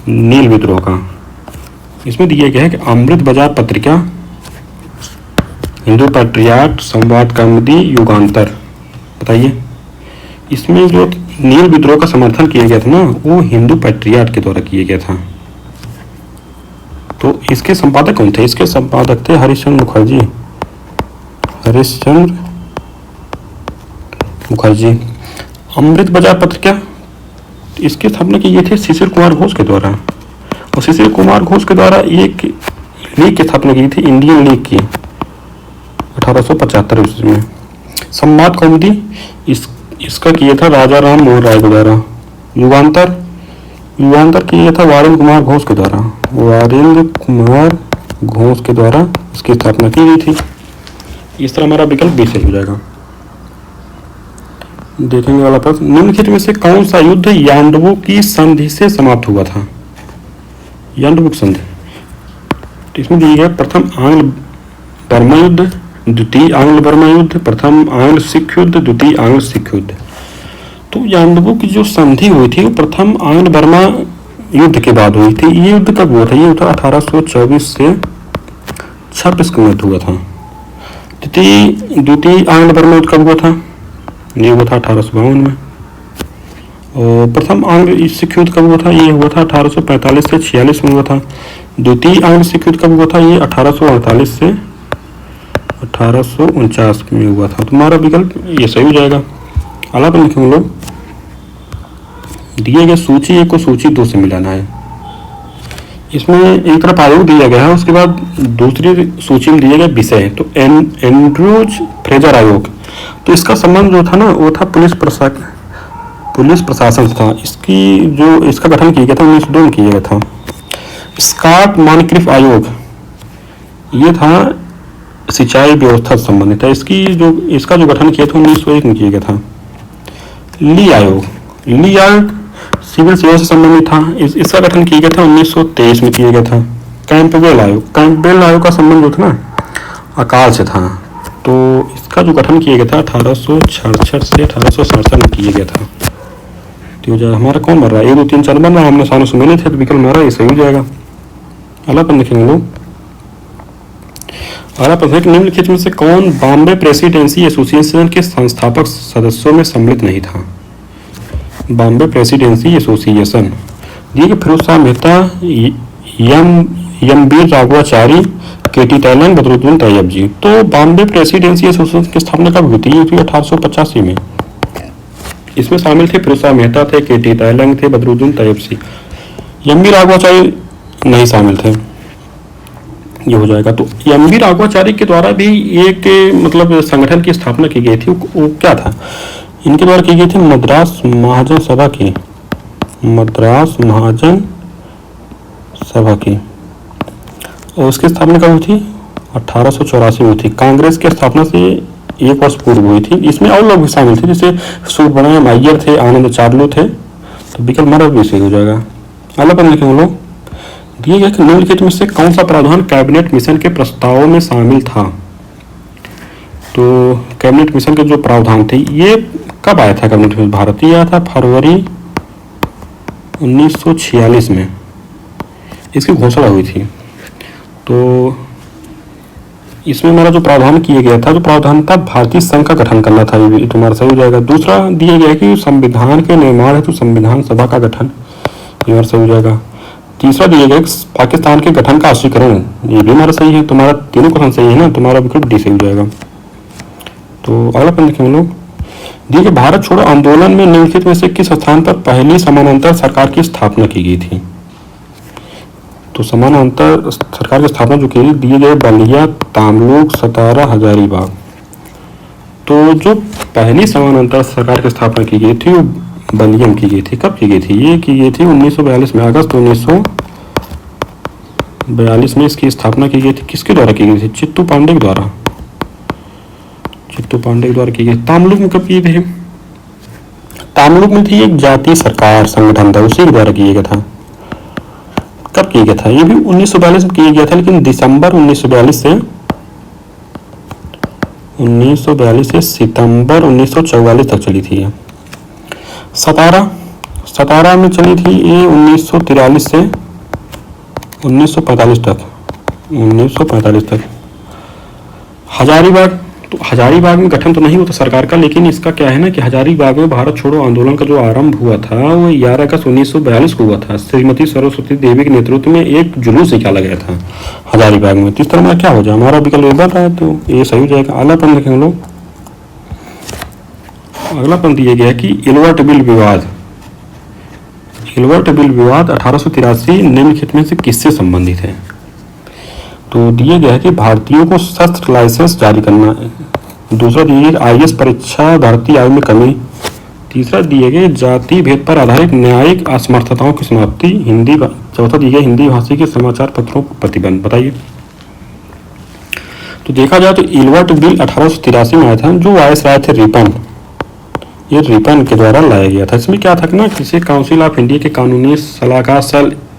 नील विद्रोह का इसमें दिया गया है कि अमृत बाजार पत्रिका, हिंदू पैट्रियट, संवाद कौमुदी, युगांतर। बताइए, इसमें जो नील विद्रोह का समर्थन किया गया था ना, वो हिंदू पैट्रियट के द्वारा किया गया था। तो इसके संपादक कौन थे? इसके संपादक थे हरिश्चंद्र मुखर्जी। अमृत बाजार पत्रिका, इसकी स्थापना की गई थी शिशिर कुमार घोष के द्वारा, और शिशिर कुमार घोष के द्वारा एक लीग की स्थापना की थी, इंडियन लीग की, 1875 ईस्वी में। संवाद कौमुदी, इसका किया था राजा राम मोहन राय के द्वारा। युगांतर किया था वारेंद्र कुमार घोष के द्वारा इसकी स्थापना की गई थी। इस तरह हमारा विकल्प बी सही हो जाएगा। देखेंगे वाला प्रश्न, निम्नलिखित में से कौन सा युद्ध यांडबू की संधि से समाप्त हुआ था? यांडबू की संधि, इसमें दिए गए प्रथम आंग्ल बर्मा युद्ध, द्वितीय आंग्ल बर्मा युद्ध, प्रथम आंग्ल सिख युद्ध, द्वितीय आंग्ल सिख युद्ध। तो यांडबू की जो संधि हुई थी वो प्रथम आंग्ल बर्मा युद्ध के बाद हुई थी। ये युद्ध कब हुआ था? ये हुआ 1824 से 26 का युद्ध हुआ था। द्वितीय आंग्ल बर्मा युद्ध कब हुआ था? ये हुआ था 1852 में। और प्रथम आंग्ल सिख युद्ध कब हुआ था? ये हुआ था 1845 से 46 में हुआ था। द्वितीय आंग्ल सिख युद्ध कब हुआ था? ये 1848 से 1849 में हुआ था। तुम्हारा विकल्प ये सही हो जाएगा। अगला पर लिखेंगे लोग, दिए गए सूची 1 को सूची 2 से मिलाना है। इसमें एक तरफ आयोग दिया गया है, उसके बाद दूसरी सूची में दिए गए विषय। तो एंड्रूज फ्रेजर आयोग, तो इसका संबंध जो था ना वो था पुलिस प्रशासन था। इसका गठन किया गया था 1902 में किया गया था। स्कॉट मॉनक्रिफ आयोग, ये था सिंचाई व्यवस्था से संबंधित है। इसका जो गठन किया था 1901 में किया गया था। ली आयोग सिविल सेवा से संबंधित था। इसका गठन किया गया था 1923 में किया गया था। कैंपबेल आयोग का संबंध जो था ना अकाल से था, तो इसका जो गठन किया गया था 1866 से 1867 में किया गया था। तो जो हमारा कौन बन रहा है? 1 2 3 4 बन रहा है, हमने सामने से मिले थे, तो विकल्प हमारा ये सही हो जाएगा। अगला पर देखेंगे लोग, अगला प्रश्न है कि निम्नलिखित में से कौन बॉम्बे प्रेसिडेंसी एसोसिएशन के संस्थापक सदस्यों में सम्मिलित नहीं था? बॉम्बे प्रेसिडेंसी एसोसिएशन, दिए गए फिरोज शाह मेहता, एम बी राघवाचारी, केटी तैलंग, बदरुद्दीन तैयब जी। तो बॉम्बे प्रेसिडेंसी एसोसिएशन की स्थापना कब हुई थी? ये हुई 1885 में। इसमें शामिल थे फिरोज शाह मेहता थे, केटी तैलंग थे, बदरुद्दीन तैयब जी। एम बी राघवाचारी नहीं शामिल थे, ये हो जाएगा। तो एम बी राघवाचारी के द्वारा भी एक मतलब संगठन की स्थापना की गई थी। वो क्या था? इनके द्वारा की गई थी मद्रास महाजन सभा की, और उसकी स्थापना कब हुई थी? 1884 में हुई थी। कांग्रेस की स्थापना से 1 वर्ष पूर्व हुई थी। इसमें और लोग भी शामिल थे, जैसे सुब्रमण्यम अय्यर थे, आनंद चार्लू थे। तो विकल्प हमारा भी सही हो जाएगा। अगला पर लिखेंगे हम लोग, दिए गए निम्नलिखित में से कौन सा प्रावधान कैबिनेट मिशन के प्रस्तावों में शामिल था? तो कैबिनेट मिशन के जो प्रावधान थे ये कब आया था कैबिनेट मिशन? भारत ही आया था फरवरी 1946 में इसकी घोषणा हुई थी। तो इसमें हमारा जो प्रावधान किया गया था, जो प्रावधान था भारतीय संघ का गठन करना था, ये भी तुम्हारा सही हो जाएगा। दूसरा दिया गया कि संविधान के निर्माण हेतु संविधान सभा का गठन, ये हमारा सही हो जाएगा। तीसरा दिया गया पाकिस्तान के गठन का आश्चर्यकरण, ये भी हमारा सही है। तुम्हारा तीनों क्वेश्चन सही है ना, तुम्हारा विकल्प डी सही हो जाएगा। तो अगला प्रश्न देखें हम लोग। देखिए भारत छोड़ो आंदोलन में निम्नलिखित में से किस स्थान पर पहली समानांतर सरकार की स्थापना की गई थी? तो समानांतर सरकार की स्थापना जो की दिए गए बलिया, तामलुक, सतारा, हजारीबाग। तो जो पहली समानांतर सरकार की स्थापना की गई थी वो बलिया में की गई थी। कब की गई थी? ये की गई थी 1942 में, अगस्त 1942 में इसकी स्थापना की गई थी। किसके द्वारा की गई थी? चित्तू पांडे के द्वारा, चित्तू पांडे के द्वारा की गई। तामलुक में कब की थी? तामलुक में थी एक जातीय सरकार संगठन था, उसी के द्वारा किया गया था। कब किया गया था? ये भी 1942 में किया गया था, लेकिन दिसंबर 1942 से सितंबर 1944 तक चली थी। सतारा में चली थी ये 1943 से 1945 तक। हजारीबाग, तो हजारीबाग में गठन तो नहीं होता सरकार का, लेकिन इसका क्या है ना कि हजारीबाग में भारत छोड़ो आंदोलन का जो आरंभ हुआ था वो 11 अगस्त 1942 को हुआ था। श्रीमती सरस्वती देवी के नेतृत्व में एक जुलूस निकाला गया था हजारीबाग में। तो इस तरह हमारा क्या हो जाए? हमारा विकल्प बन रहा है, तो ये सही हो जाएगा। अगला प्रश्न देखेंगे लोग। अगला प्रश्न दिया गया है कि इलवर्ट बिल विवाद 1883 निम्नलिखित में से किससे संबंधित है? तो दिया गया है कि भारतीयों को शस्त्र लाइसेंस जारी करना। दूसरा दिया गया IAS परीक्षा भर्ती आयु में कमी। तीसरा दिए गए जाति भेद पर आधारित न्यायिक असमर्थताओं की समाप्ति। चौथा दिया गया हिंदी भाषी के समाचार पत्रों पर प्रतिबंध। बताइए। तो देखा जाए तो इलवर्ट बिल 1883 में आया था, जो वायसराय थे रिपन, ये रिपन के द्वारा लाया गया था। इसमें क्या था ना, किसी काउंसिल ऑफ इंडिया के कानूनी सलाहकार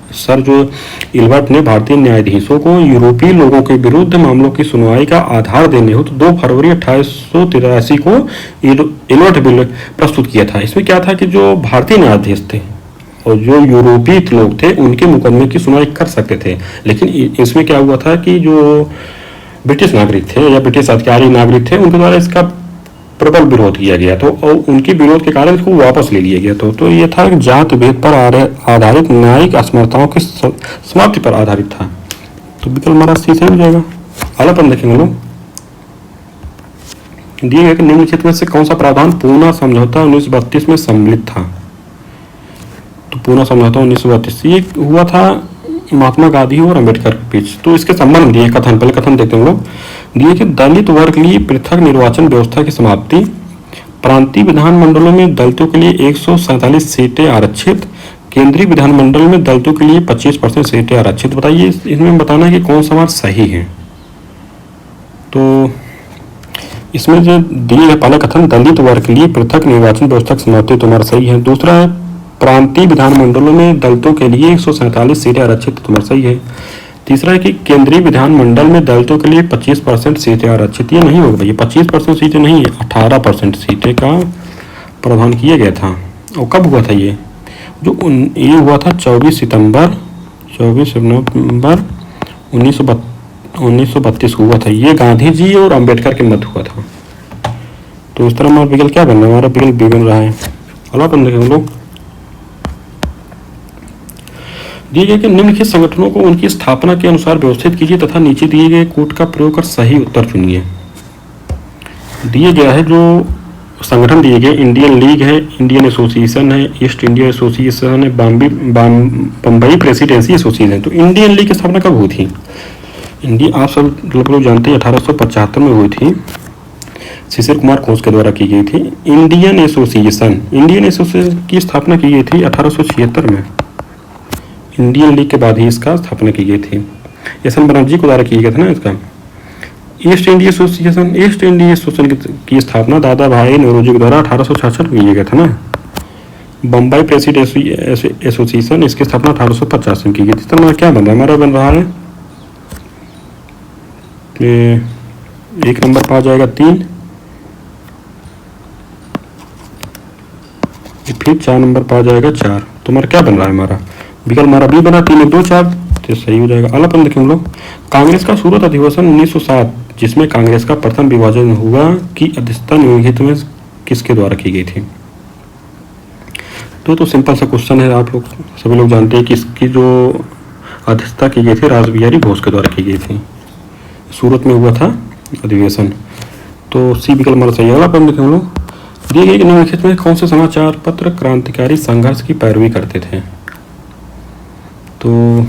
सर जो इलवर्ट ने भारतीय न्यायाधीशों को यूरोपीय लोगों के विरुद्ध मामलों की सुनवाई का आधार देने हो तो 2 फरवरी 1883 को इलवर्ट बिल प्रस्तुत किया था। इसमें क्या था कि जो भारतीय न्यायाधीश थे और जो यूरोपीय लोग थे उनके मुकदमे की सुनवाई कर सकते थे, लेकिन इसमें क्या हुआ था कि जो ब्रिटिश नागरिक थे या ब्रिटिश अधिकारी नागरिक थे उनके द्वारा इसका प्रबल विरोध किया गया, तो और उनके विरोध के कारण इसको वापस ले लिया गया। तो ये था जात भेद पर आधारित न्यायिक असमर्थताओं की समाप्ति पर आधारित था। तो विकल्प हमारा सी सही हो जाएगा। अगला प्रश्न देखेंगे लोग। दिए गए कि निम्नलिखित में से कौन सा प्रावधान पूना समझौता 1932 में सम्मिलित था? तो पूना समझौता 1932 ये हुआ था महात्मा गांधी और अम्बेडकर के बीच। तो इसके संबंध में दिए कथन, पहले कथन देखते हैं हम लोग। दिए कि दलित वर्ग के लिए पृथक निर्वाचन व्यवस्था की समाप्ति, प्रांतीय विधानमंडलों में दलितों के लिए 147 सीटें आरक्षित, केंद्रीय विधानमंडल में दलितों के लिए 25% सीटें आरक्षित। बताइए इसमें बताना है कि कौन सा हमारा सही है। तो इसमें जो दिए गए पहला कथन दलित वर्ग के लिए पृथक निर्वाचन व्यवस्था की समाप्ति तुम्हारा सही है। दूसरा है प्रांतीय विधानमंडलों में दलितों के लिए 147 सीटें आरक्षित, तुम्हारा सही है। तीसरा है कि केंद्रीय विधानमंडल में दलितों के लिए 25% सीटें आरक्षित, ये नहीं होगा भैया, 25% सीटें नहीं है, 18% सीटें का प्रावधान किया गया था। और कब हुआ था ये हुआ था 24 नवंबर 1932 को हुआ था। ये गांधी जी और अम्बेडकर के मध्य हुआ था। तो इस तरह हमारा विकल्प क्या बन रहा है? हमारा विकल्प बी बन रहा है। अगला प्रश्न देखें हम लोग। दिए गए कि निम्नलिखित संगठनों को उनकी स्थापना के अनुसार व्यवस्थित कीजिए तथा नीचे दिए गए कोड का प्रयोग कर सही उत्तर चुनिए। दिए गया है जो संगठन दिए गए, इंडियन लीग है, इंडियन एसोसिएशन है, ईस्ट इंडिया एसोसिएशन है, बम्बई प्रेसिडेंसी एसोसिएशन। तो इंडियन लीग की स्थापना कब हुई थी? आप सब लोग जानते हैं 1875 में हुई थी, शिशिर कुमार घोष के द्वारा की गई थी। इंडियन एसोसिएशन की स्थापना की गई थी 1876 में। इंडियन लीग के बाद ही इसका स्थापना की गई थी। एस.एन. बनर्जी को द्वारा किया गया था ना इसका। ईस्ट इंडिया एसोसिएशन की स्थापना दादा भाई नौरोजी के द्वारा 1866 में किया गया था ना। बम्बई प्रेसिडेंसी एसोसिएशन, इसकी स्थापना 1850 में की गई थी। तो हमारा क्या बन रहा है? हमारा बन रहा है एक नंबर पर आ जाएगा 3, फिर 4 नंबर पर आ जाएगा 4। तो हमारा क्या बन रहा है, हमारा विकल्प हमारा बी बना, 3 1 2 4, तो सही हो जाएगा। अगला प्रश्न देखें हम लोग, कांग्रेस का सूरत अधिवेशन 1907 जिसमें कांग्रेस का प्रथम विभाजन हुआ की अध्यक्षता निम्नलिखित में किसके द्वारा की गई थी। तो सिंपल सा क्वेश्चन है, आप लोग सभी लोग जानते हैं कि इसकी जो अध्यक्षता की गई थी रासबिहारी घोष के द्वारा की गई थी। सूरत में हुआ था अधिवेशन, तो सी विकल्प हमारा सही है। अगला प्रश्न देखें हम लोग, दिए गए निम्नलिखित में कौन से समाचार पत्र क्रांतिकारी संघर्ष की पैरवी करते थे। तो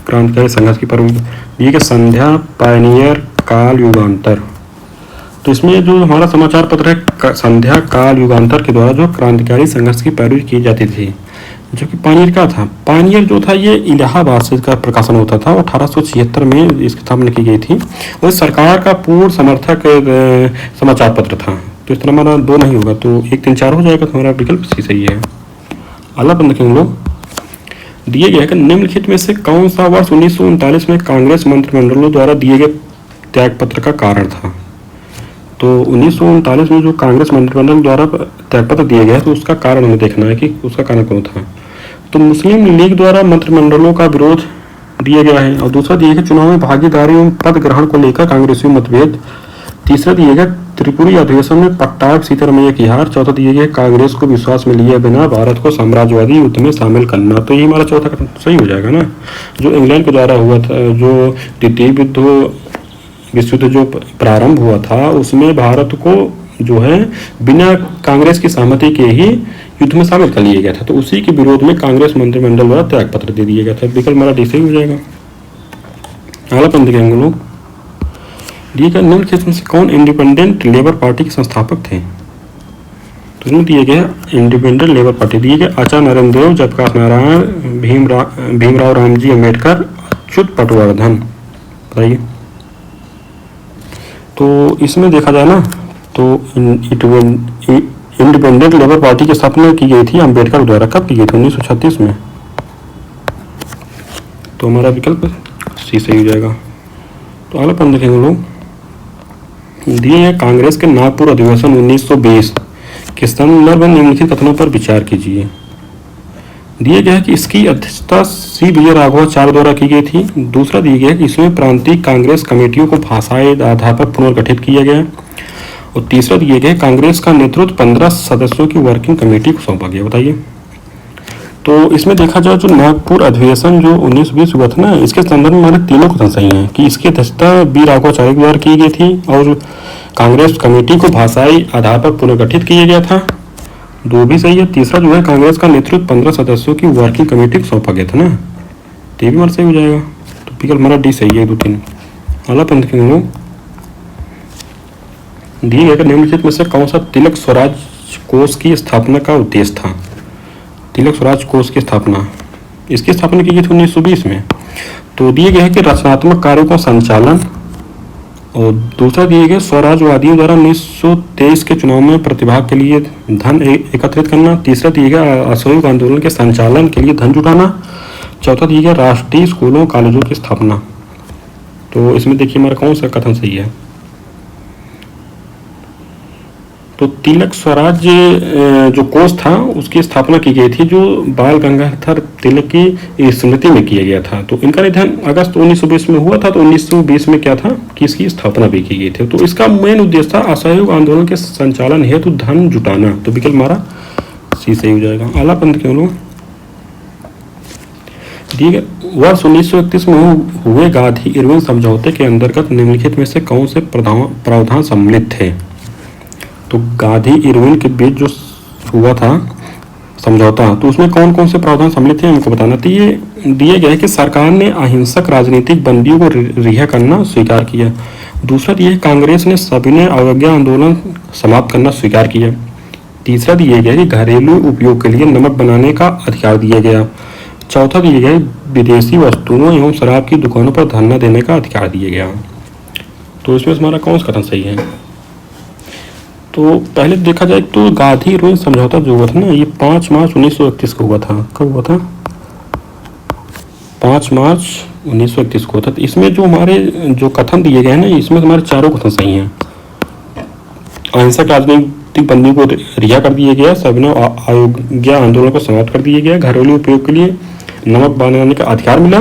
क्रांतिकारी संघर्ष की पैरवी दिए गए संध्या, पायनियर, काल, युगांतर। तो इसमें जो हमारा समाचार पत्र है संध्या, काल, युगांतर के द्वारा जो क्रांतिकारी संघर्ष की पैरवी की जाती थी, जो कि पायनियर का था। पायनियर जो था ये इलाहाबाद से इसका प्रकाशन होता था, 1876 में इसकी स्थापना की गई थी और सरकार का पूर्ण समर्थक समाचार पत्र था। तो इस तरह हमारा 2 नहीं होगा, तो 1 3 4 हो जाएगा, तो हमारा विकल्प सी सही है। अगला प्रश्न देखेंगे हम लोग, दिए गए कि निम्नलिखित में से कौन सा वर्ष 1939 में कांग्रेस मंत्रिमंडलों द्वारा दिए गए त्यागपत्र का कारण था। तो 1939 में जो कांग्रेस मंत्रिमंडल द्वारा त्यागपत्र दिए गए, तो उसका कारण हमें देखना है कि उसका कारण कौन था। तो मुस्लिम लीग द्वारा मंत्रिमंडलों का विरोध दिया गया है, और दूसरा दिया गया चुनाव में भागीदारी एवं पद ग्रहण को लेकर कांग्रेसियों मतभेद। तीसरा दिया गया त्रिपुरी अधिवेशन में पट्टाभ सीतारमैया की हार। चौथा दिया गया कांग्रेस को विश्वास में लिए बिना भारत को साम्राज्यवादी युद्ध में शामिल करना। तो ये हमारा चौथा कथन सही हो जाएगा ना, जो इंग्लैंड के द्वारा हुआ था, जो द्वितीय विश्व युद्ध जो प्रारंभ हुआ था उसमें भारत को जो है बिना कांग्रेस की सहमति के ही युद्ध में शामिल कर लिया गया था। तो उसी के विरोध में कांग्रेस मंत्रिमंडल द्वारा त्यागपत्र दे दिया गया था। विकल्प हमारा डी सही हो जाएगा। अगला प्रश्न देखेंगे हम लोग, दिए गए निम्नलिखित में से कौन इंडिपेंडेंट लेबर पार्टी के संस्थापक थे। तो इसमें दिए गए इंडिपेंडेंट लेबर पार्टी दिए गए आचार्य नरेंद्र देव, जयप्रकाश नारायण, भीमराव रामजी अम्बेडकर, अच्युत पटवर्धन। बताइए। तो इसमें देखा जाए ना, तो इंडिपेंडेंट लेबर पार्टी की स्थापना की गई थी अम्बेडकर द्वारा। कब की गई थी? 1936 में। तो हमारा विकल्प सी सही हो जाएगा। तो अगला प्रश्न देखेंगे लोग, दिए हैं कांग्रेस के नागपुर अधिवेशन 1920 के संदर्भ में निम्नलिखित कथनों पर विचार कीजिए। दिए गया है कि इसकी अध्यक्षता सी विजय राघवाचार्य द्वारा की गई थी। दूसरा दिया गया है कि इसमें प्रांतीय कांग्रेस कमेटियों को भाषाई आधार पर पुनर्गठित किया गया। और तीसरा दिया गया कांग्रेस का नेतृत्व 15 सदस्यों की वर्किंग कमेटी को सौंपा गया। बताइए। तो इसमें देखा जाए जो नागपुर अधिवेशन जो 1920 हुआ था ना, इसके संदर्भ में हमारे तीनों कथन सही हैं कि इसकी अध्यक्षता बी राघवाचार्य द्वारा की गई थी और कांग्रेस कमेटी को भाषाई आधार पर पुनर्गठित किया गया था। 2 भी सही है। तीसरा जो है कांग्रेस का नेतृत्व 15 सदस्यों की वर्किंग कमेटी को सौंपा गया था ना, तो भी हमारा सही हो जाएगा। तो विकल्प हमारा डी सही है। 2 3। अगला प्रश्न के लोग, दिए गए निम्नलिखित में से कौन सा तिलक स्वराज कोष की स्थापना का उद्देश्य था। तिलक स्वराज कोष की स्थापना, इसकी स्थापना की गई थी 1920 में। तो दिए गए कि रचनात्मक कार्यों का संचालन, और दूसरा दिए गए स्वराजवादियों द्वारा 1923 के चुनाव में प्रतिभाग के लिए धन एकत्रित करना। तीसरा दिए गया असहयोग आंदोलन के संचालन के लिए धन जुटाना। चौथा दिए गया राष्ट्रीय स्कूलों कॉलेजों की स्थापना। तो इसमें देखिए हमारा कौन सा कथन सही है। तो तिलक स्वराज जो कोष था उसकी स्थापना की गई थी, जो बाल गंगाधर तिलक की स्मृति में किया गया था। तो इनका निधन अगस्त 1920 में हुआ था। तो 1920 में क्या था कि इसकी स्थापना भी की गई थी। तो इसका मेन उद्देश्य था असहयोग आंदोलन के संचालन हेतु धन जुटाना। तो विकल्प हमारा सी सही हो जाएगा। आला पंथ क्यों लोग, दिए गए वर्ष 1931 में हुए गांधी इरविन समझौते के अंतर्गत निम्नलिखित में से कौन से प्रावधान सम्मिलित थे। तो गांधी इरविन के बीच जो हुआ था समझौता, तो उसमें कौन कौन से प्रावधान सम्मिलित थे हमको बताना। तो ये दिए गए कि सरकार ने अहिंसक राजनीतिक बंदियों को रिहा करना स्वीकार किया। दूसरा दिए कांग्रेस ने सविनय अवज्ञा आंदोलन समाप्त करना स्वीकार किया। तीसरा दिए गया कि घरेलू उपयोग के लिए नमक बनाने का अधिकार दिया गया। चौथा दिए गए विदेशी वस्तुओं एवं शराब की दुकानों पर धरना देने का अधिकार दिया गया। तो इसमें हमारा कौन सा कथन सही है। तो पहले देखा जाए तो गांधी इरविन समझौता जो हुआ था ना, ये 5 मार्च 1931 को हुआ था। कब हुआ था? 5 मार्च 1931 को था। तो इसमें जो हमारे जो कथन दिए गए हैं ना, इसमें हमारे चारों कथन सही हैं। अहिंसक राजनीतिक बंदियों को रिहा कर दिया गया, सविनय अयोग्य आंदोलन को समाप्त कर दिया गया, घरेलू उपयोग के लिए नमक बनाने का अधिकार मिला,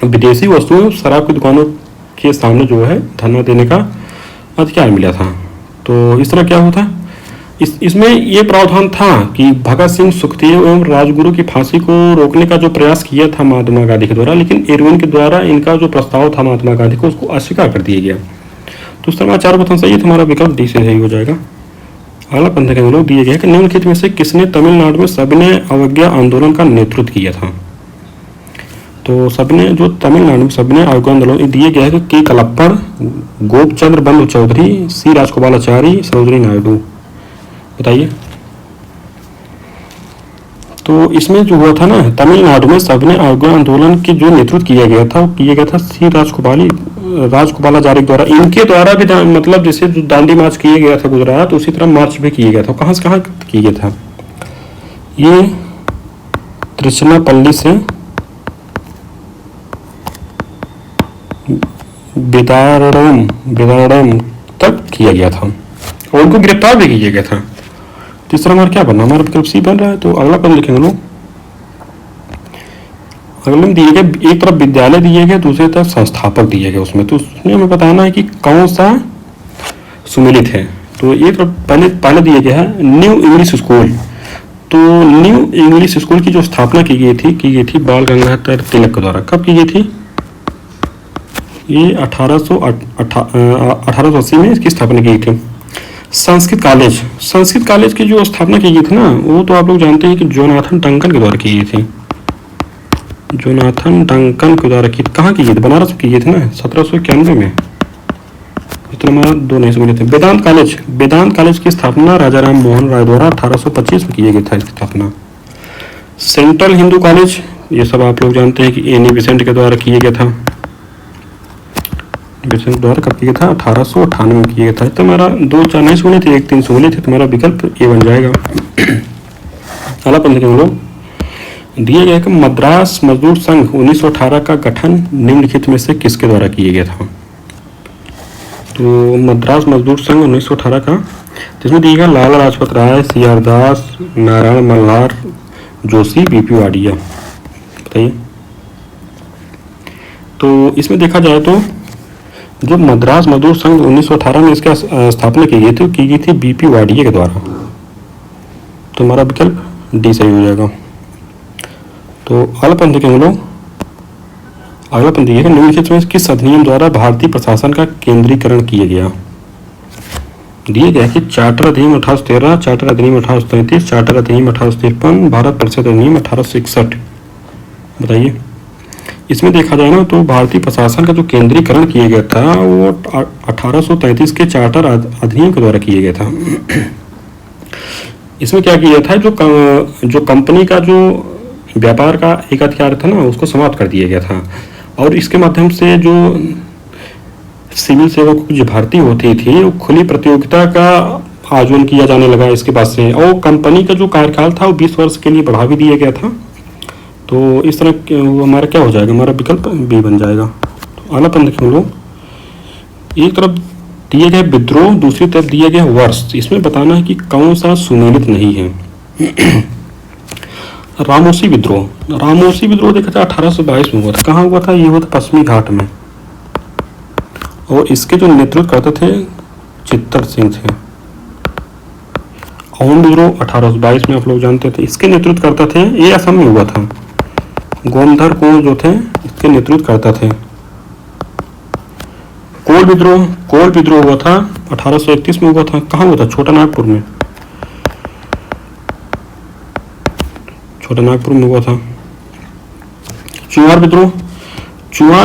विदेशी वस्तुओं शराब की दुकानों के सामने जो है धरना देने का अधिकार मिला था। तो इस तरह क्या होता, इसमें ये प्रावधान था कि भगत सिंह, सुखदेव एवं राजगुरु की फांसी को रोकने का जो प्रयास किया था महात्मा गांधी के द्वारा, लेकिन इरविन के द्वारा इनका जो प्रस्ताव था महात्मा गांधी को, उसको अस्वीकार कर दिया गया। तो उस तरह चार कथन सही है, हमारा विकल्प डी से सही हो जाएगा। अगला पंद्रह के लोग दिए गए कि निम्नलिखित में से किसने तमिलनाडु में सविनय अवज्ञा आंदोलन का नेतृत्व किया था। तो सविनय जो तमिलनाडु में सविनय अवज्ञा आंदोलन दिए गए हैं कि कलप्पर, गोपचंद्र बंधु चौधरी, सी राजगोपालाचारी, सरोजिनी नायडू। बताइए। तो इसमें जो हुआ था ना, तमिलनाडु में सविनय अवज्ञा आंदोलन की जो नेतृत्व किया गया था वो किया गया था सी राजगोपालाचारी द्वारा। इनके द्वारा भी मतलब जैसे जो दांडी मार्च किया गया था गुजरात, उसी तरह मार्च भी किया गया था। कहाँ से कहाँ किया गया था, ये त्रिचनापल्ली से बेदारम तक किया गया था और उनको गिरफ्तार भी किया गया था। तीसरा हमारा क्या बनना, हमारा विकल्प सी बन रहा है। तो अगला पद लिखेंगे लोग। अगले में दिए गए, एक तरफ विद्यालय दिए गए, दूसरी तरफ संस्थापक दिए गए। उसमें तो उसमें हमें बताना है कि कौन सा सुमेलित है। तो एक तरफ पहले दिया गया है न्यू इंग्लिश स्कूल। तो न्यू इंग्लिश स्कूल की जो स्थापना की गई थी बाल गंगाधर तिलक के द्वारा। कब की गई थी, ये 1880 में इसकी स्थापना की गई थी। संस्कृत कॉलेज की जो स्थापना की गई थी ना, वो तो आप लोग जानते हैं कि जोनाथन डंकन के द्वारा की गई थी। जोनाथन डंकन के द्वारा की, कहाँ की गई थी, बनारस में की गई थी ना 1791 में। इतना हमारा दो नहीं समझे थे। वेदांत कॉलेज की स्थापना राजा राम मोहन राय द्वारा 1825 में किया गया था इसकी स्थापना। सेंट्रल हिंदू कॉलेज, ये सब आप लोग जानते हैं कि एनी बेसेंट के द्वारा किया गया था। द्वारा कब किया था, 1898 में किया था। तो हमारा 2 4 नहीं सुने थे, 1 3 सुने थे। तुम्हारा विकल्प ए बन जाएगा। अगला पंद्रह के लोग दिए गए कि मद्रास मजदूर संघ 1918 का गठन निम्नलिखित में से किसके द्वारा किया गया था। तो मद्रास मजदूर संघ 1918 का, जिसमें दिया गया लाला लाजपत राय, सी आर दास, नारायण मल्हार जोशी, बीपी वाडिया। बताइए। तो इसमें देखा जाए तो जो मद्रास मजदूर संघ 1918 में इसका स्थापना की गई थी बीपी वाडिया के द्वारा। तो हमारा विकल्प डी सही हो जाएगा। तो अगला पंथ के लोग, अगला पंथ है निम्नलिखित में किस अधिनियम द्वारा भारतीय प्रशासन का केंद्रीकरण किया गया। दिए गया कि चार्टर अधिनियम 1813, चार्टर अधिनियम 1833, चार्टर अधिनियम 1853, भारत परिषद अधिनियम 1861। बताइए। इसमें देखा जाए ना तो भारतीय प्रशासन का जो केंद्रीकरण किया गया था वो 1833 के चार्टर अधिनियम के द्वारा किया गया था। इसमें क्या किया था, जो कंपनी का जो व्यापार का एक अधिकार था ना, उसको समाप्त कर दिया गया था। और इसके माध्यम से जो सिविल सेवकों की जो भर्ती होती थी वो खुली प्रतियोगिता का आयोजन किया जाने लगा इसके बाद से। और कंपनी का जो कार्यकाल था वो 20 वर्ष के लिए बढ़ा भी दिया गया था। तो इस तरह हमारा क्या हो जाएगा, हमारा विकल्प बी बन जाएगा। तो अगला पंद्रह हम लोग, एक तरफ दिए गए विद्रोह, दूसरी तरफ दिए गए वर्ष। इसमें बताना है कि कौन सा सुमेलित नहीं है। रामोसी विद्रोह देखा था 1822 में हुआ था। कहाँ हुआ था, ये हुआ था पश्चिमी घाट में। और इसके जो नेतृत्व करते थे चित्तर सिंह थे। अहोम विद्रोह 1822 में आप लोग जानते थे, इसके नेतृत्व करते थे, ये असम में हुआ था। गोमधर कुंवर जो थे इसके नेतृत्व करते थे। कोल विद्रोह हुआ था 1831 में हुआ था। कहाँ हुआ था, छोटा नागपुर में हुआ था। चुवार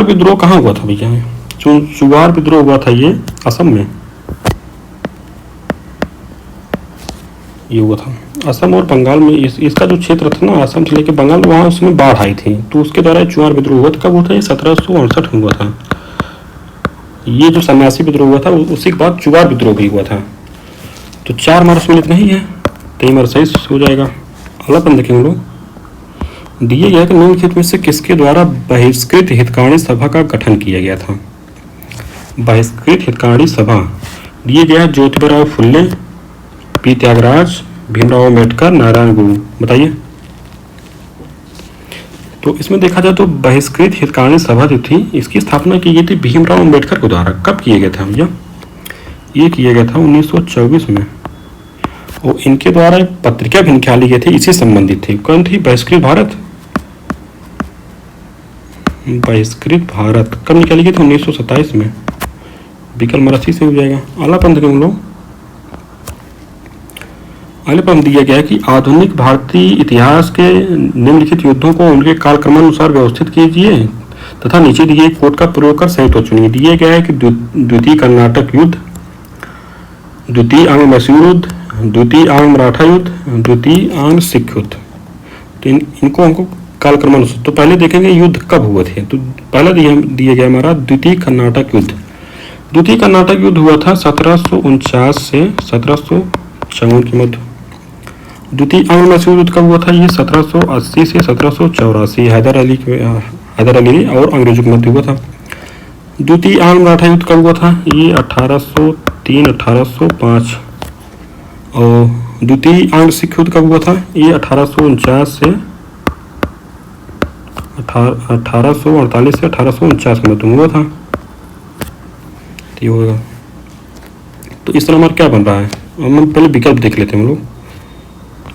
विद्रोह कहाँ हुआ था भैया, चुवार विद्रोह हुआ था ये असम में, ये हुआ था असम और बंगाल में। इसका जो क्षेत्र था ना, असम से लेकर बंगाल, वहाँ उसमें बाढ़ आई थी, तो उसके द्वारा चुवार विद्रोह हुआ था। कब हुआ था, ये 1768 में हुआ था। ये जो सन्यासी विद्रोह हुआ था उसी के बाद चुवार विद्रोह भी हुआ था। तो 4 हमारा सम्मिलित नहीं है, तो हमारा सही हो जाएगा। अगला अपन देखेंगे लोग, दिए गया कि निम्नलिखित में से किसके द्वारा बहिष्कृत हितकांडी सभा का गठन किया गया था। बहिष्कृत हितकांडी सभा दिए गया ज्योतिबा फुल्ले, पी त्यागराज, भीमराव अम्बेडकर, नारायण गुरु। बताइए। तो इसमें देखा जाए तो बहिष्कृत हितकांडी सभा जो थी इसकी स्थापना की गई थी भीमराव अम्बेडकर के द्वारा। कब किया गया था भैया? ये किया गया था 1924 में। और इनके द्वारा एक पत्रिका भी निकाली गई थी इसी संबंधित थी। कौन थी? बहिष्कृत भारत। बहिष्कृत भारत कब निकाली गई थी? 1927 में। विकल्प मराठी से हो जाएगा। अगला प्रश्न देखें हम लोग। अगले प्रश्न दिया गया है कि आधुनिक भारतीय इतिहास के निम्नलिखित युद्धों को उनके कालक्रमानुसार व्यवस्थित कीजिए तथा नीचे दिए कोड का प्रयोग कर सही उत्तर चुनिए। दिया गया है कि द्वितीय कर्नाटक युद्ध, द्वितीय आंग्ल मैसूर युद्ध, द्वितीय आंग्ल मराठा युद्ध, द्वितीय आंग्ल सिख युद्ध। तो इनको हमको कालक्रमानुसार। तो पहले देखेंगे युद्ध कब हुए थे। तो पहला दिया गया हमारा द्वितीय कर्नाटक युद्ध। द्वितीय कर्नाटक युद्ध हुआ था 1749 से 1754 के मध्य। द्वितीय आंग्ल मैसूर युद्ध कब हुआ था? ये 1780 से 1784 हैदर अली और अंग्रेजों के मध्य हुआ था। द्वितीय आंग्ल मराठा युद्ध कब हुआ था? ये 1803-1805। और द्वितीय आंग्ल सिख युद्ध कब हुआ था? ये 1849 से 1848 से 1849 के मध्य हुआ था। ये होगा। तो इस तरह हमारा क्या बन रहा है? हम पहले विकल्प देख लेते हैं हम लोग।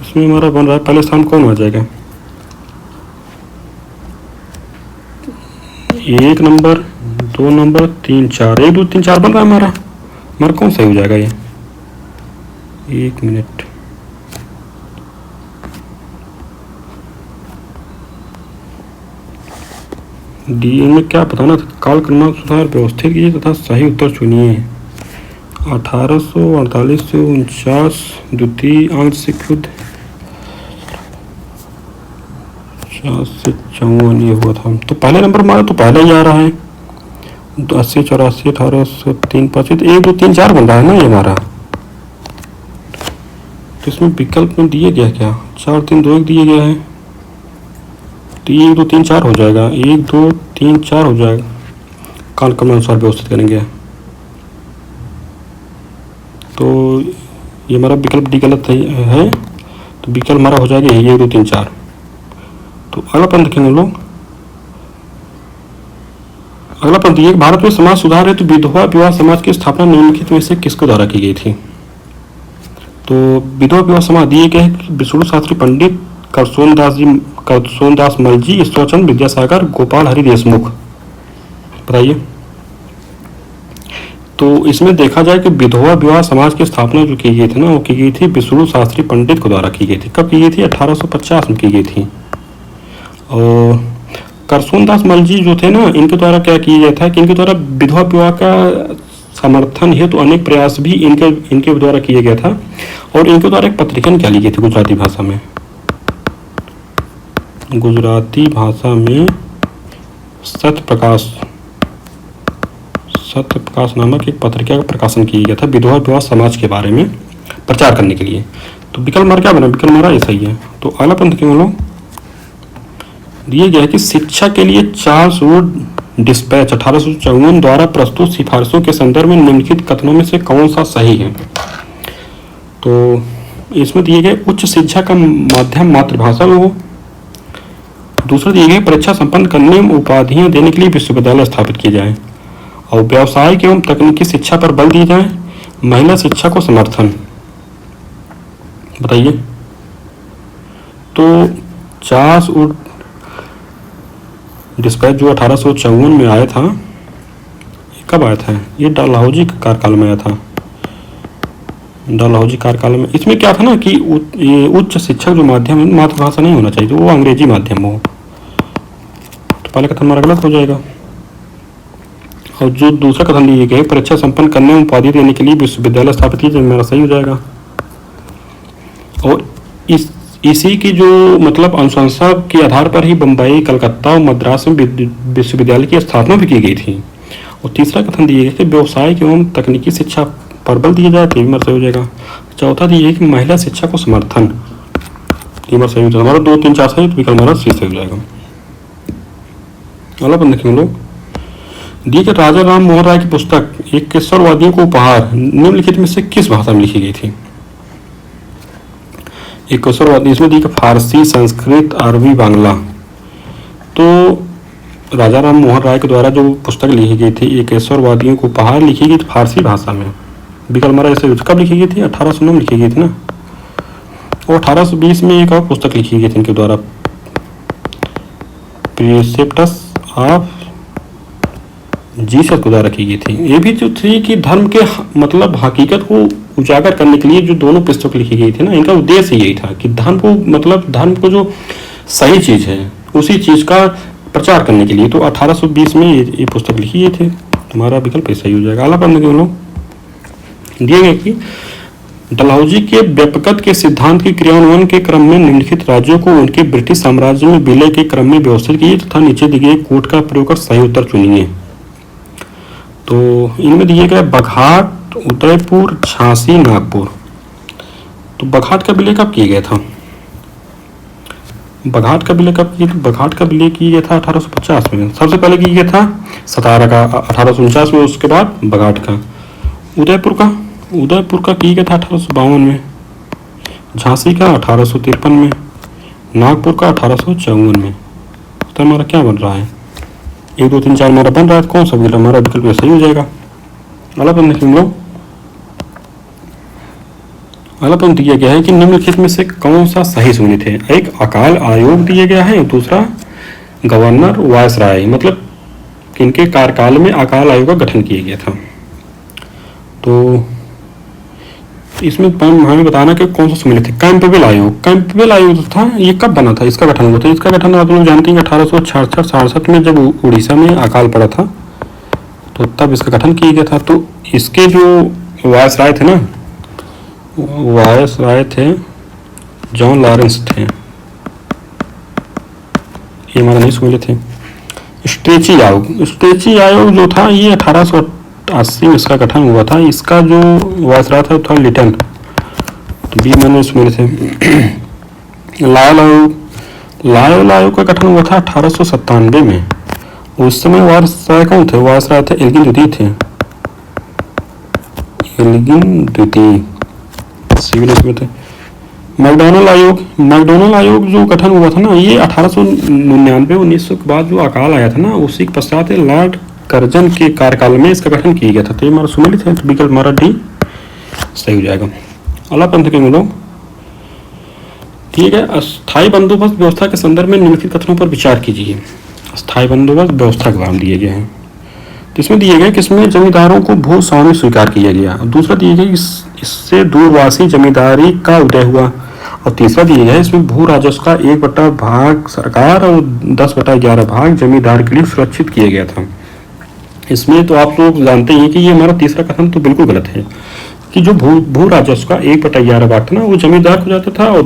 इसमें हमारा बन रहा है पहले स्थान कौन आ जाएगा? 1 नंबर, 2 नंबर, 3, 4। 1, 2, 3, 4 बन रहा है हमारा कौन सही हो जाएगा ये? 1 मिनट। डी में क्या बताना था? काल क्रमानुसार व्यवस्थित कीजिए तथा सही उत्तर चुनिए। 1848 से 49 द्वितीय आंग्ल सिख युद्ध, 50 से 54 ये हुआ था। तो पहले नंबर हमारा तो पहले ही आ रहा है। 80, 84, 1803, 5। 1, 2, 3, 4 बन रहा है ना ये हमारा। तो इसमें विकल्प में दिए गया क्या? 4, 3, 2, 1 दिए गया है। तो 1, 2, 3, 4 हो जाएगा। 1, 2, 3, 4 हो जाएगा। काल क्रमानुसार व्यवस्थित करेंगे। तो ये हमारा विकल्प डी गलत है। तो विकल्प हमारा हो जाएगा 1, 2, 3, 4। तो अगला प्रश्न देखेंगे हम लोग। अगला प्रश्न दिए भारत में समाज सुधार हेतु विधवा विवाह समाज की स्थापना निम्नलिखित में से किसके द्वारा की गई थी? तो विधवा विवाह समाज दिए गए विष्णु शास्त्री पंडित, करसोनदास मलजी, ईश्वरचंद्र विद्यासागर, गोपाल हरि देशमुख। बताइए। तो इसमें देखा जाए कि विधवा विवाह समाज की स्थापना जो की गई थी ना वो की गई थी विष्णु शास्त्री पंडित के द्वारा की गई थी। कब की गई थी? 1850 में की गई थी। और करसोनदास मलजी जो थे ना इनके द्वारा क्या किया गया था कि इनके द्वारा विधवा विवाह का समर्थन हेतु तो अनेक प्रयास भी इनके द्वारा किया गया था। और इनके द्वारा एक पत्रिका निकाली गई थी गुजराती भाषा में सत्य प्रकाश नामक एक पत्रिका का प्रकाशन किया गया था विधवा विवाह समाज के बारे में प्रचार करने के लिए। तो विकल्प हमारा क्या बना? विकल्प हमारा ऐसा ही है। तो अगला प्रश्न देखेंगे हम लोग। दिए गया है कि शिक्षा के लिए चार्ल्स वुड डिस्पैच 1854 द्वारा प्रस्तुत सिफारिशों के संदर्भ में निम्नलिखित कथनों में से कौन सा सही है? तो इसमें दिए गए उच्च शिक्षा का माध्यम मातृभाषा में हो। दूसरा दिए गए परीक्षा संपन्न करने में उपाधियां देने के लिए विश्वविद्यालय स्थापित किए जाए। और व्यावसायिक एवं तकनीकी शिक्षा पर बल दिया जाए। महिला शिक्षा को समर्थन। बताइए। तो चार्ल्स वुड डिस्पैच जो 1854 में आया था, ये कब आया था? ये डलहौजी कार्यकाल में आया था। डलहौजी कार्यकाल में इसमें क्या था ना कि ये उच्च शिक्षा जो माध्यम है मातृभाषा नहीं होना चाहिए, तो वो अंग्रेजी माध्यम हो। तो पहले कथन हमारा गलत हो जाएगा। और जो दूसरा कथन लिए गए परीक्षा संपन्न करने में उपाधि देने के लिए विश्वविद्यालय स्थापित किए, मेरा सही हो जाएगा। और इसी की जो मतलब अनुशंसा के आधार पर ही बम्बई, कलकत्ता और मद्रास में विश्वविद्यालय की स्थापना भी की गई थी। और तीसरा कथन दिए गए कि व्यावसायिक एवं तकनीकी शिक्षा पर बल दिया जाए, तो भी मेरा सही हो जाएगा। चौथा दिए कि महिला शिक्षा को समर्थन। तीन बार सही हो जाएगा हमारा, 2 3 4 सही, तो विकल्प हमारा सी सही हो जाएगा। अगला अपन देखेंगे लोग, दी कि राजा राम मोहन राय की पुस्तक एक किशोरवादियों को उपहार निम्नलिखित में से किस भाषा में लिखी गई थी? एक किशोरवादी, इसमें दी कि फारसी, संस्कृत, अरबी, बांग्ला। तो राजा राम मोहन राय के द्वारा जो पुस्तक लिखी गई थी एक किशोरवादियों को उपहार, लिखी गई थी फारसी भाषा में। विकल्प हमारा ऐसे कब लिखी गई थी? 1809 में लिखी गई थी ना। और 1820 में एक और पुस्तक लिखी गई थी इनके द्वारा, प्रिसेप्टस ऑफ जीसस के द्वारा की गई थी। ये भी जो थी कि धर्म के मतलब हकीकत को उजागर करने के लिए जो दोनों पुस्तक लिखी गई थी ना, इनका उद्देश्य यही था कि धर्म को मतलब धर्म को जो सही चीज है उसी चीज का प्रचार करने के लिए। तो 1820 में ये पुस्तक लिखी गई थी। तुम्हारा विकल्प सही हो जाएगा। अगला पढ़ने के लोग दिए गए कि डलहौजी के व्यापकत के सिद्धांत के क्रियान्वयन के क्रम में निम्नलिखित राज्यों को उनके ब्रिटिश साम्राज्य में विलय के क्रम में व्यवस्थित कीजिए तथा नीचे दिए गए कोड का प्रयोग कर सही उत्तर चुनिए। तो इनमें दिए गए बघाट, उदयपुर, झांसी, नागपुर। तो बघाट का विलय कब किया गया था? बघाट का विलय कब किया? बघाट का विलय किया गया था 1850 में। सबसे पहले किया गया था सतारा का 1849 में, उसके बाद बघाट का। उदयपुर का किया गया था 1852 में, झांसी का 1853 में, नागपुर का 1854 में। तो हमारा क्या बन रहा है? 1 2 3 4 हमारा बन रहा है। कौन सा विकल्प? हमारा विकल्प सही हो जाएगा। अलापन देखें लोग, अलापन दिया गया है कि निम्नलिखित में से कौन सा सही सुनित है? एक अकाल आयोग दिया गया है, दूसरा गवर्नर वायसराय, मतलब इनके कार्यकाल में अकाल आयोग का गठन किया गया था। तो इसमें हमें बताना कि कौन सा सम्मिलित है। कैंपबेल आयोग जो था ये कब बना था? इसका गठन हुआ था। इसका गठन आप लोग जानते हैं 1866-67 में जब उड़ीसा में अकाल पड़ा था तो तब इसका गठन किया गया था। तो इसके जो वायसराय थे ना, वायसराय थे जॉन लॉरेंस थे, ये हमारा नहीं सम्मिलित थे। स्ट्रेची आयोग जो था ये 1880 में इसका गठन हुआ था। इसका जो वायसराय था लिटन, तो बी मैंने सम्मिलित थे। लायल आयोग का गठन हुआ था 1897 में। उस समय वायसराय कौन थे? वायसराय थे एल्गिन द्वितीय थे, एल्गिन द्वितीय सिविल में थे। मैकडोनल आयोग जो गठन हुआ था ना ये 1899 1900 के बाद जो अकाल आया था ना उसी के पश्चात लॉर्ड कर्जन के कार्यकाल में इसका गठन किया गया था। तो ये हमारा सम्मिलित है, तो विकल्प हमारा डी सही हो जाएगा। अल्लाह पंथ के लोग ठीक है। अस्थायी बंदोबस्त व्यवस्था के संदर्भ में निम्नलिखित कथनों पर विचार कीजिए। अस्थायी बंदोबस्त व्यवस्था के बारे में दिए गए हैं। तो इसमें दिए गए कि इसमें जमींदारों को भू स्वामी स्वीकार किया गया। दूसरा दिए गए इससे दूरवासी जमींदारी का उदय हुआ। और तीसरा दिया गया इसमें भू राजस्व का 1/8 भाग सरकार और 10/11 भाग जमींदार के लिए सुरक्षित किया गया था। इसमें तो आप लोग जानते हैं कि ये हमारा तीसरा कथन तो बिल्कुल गलत है कि जो भू राजस्व का 1/11 भाग था ना वो जमींदार को जाता था और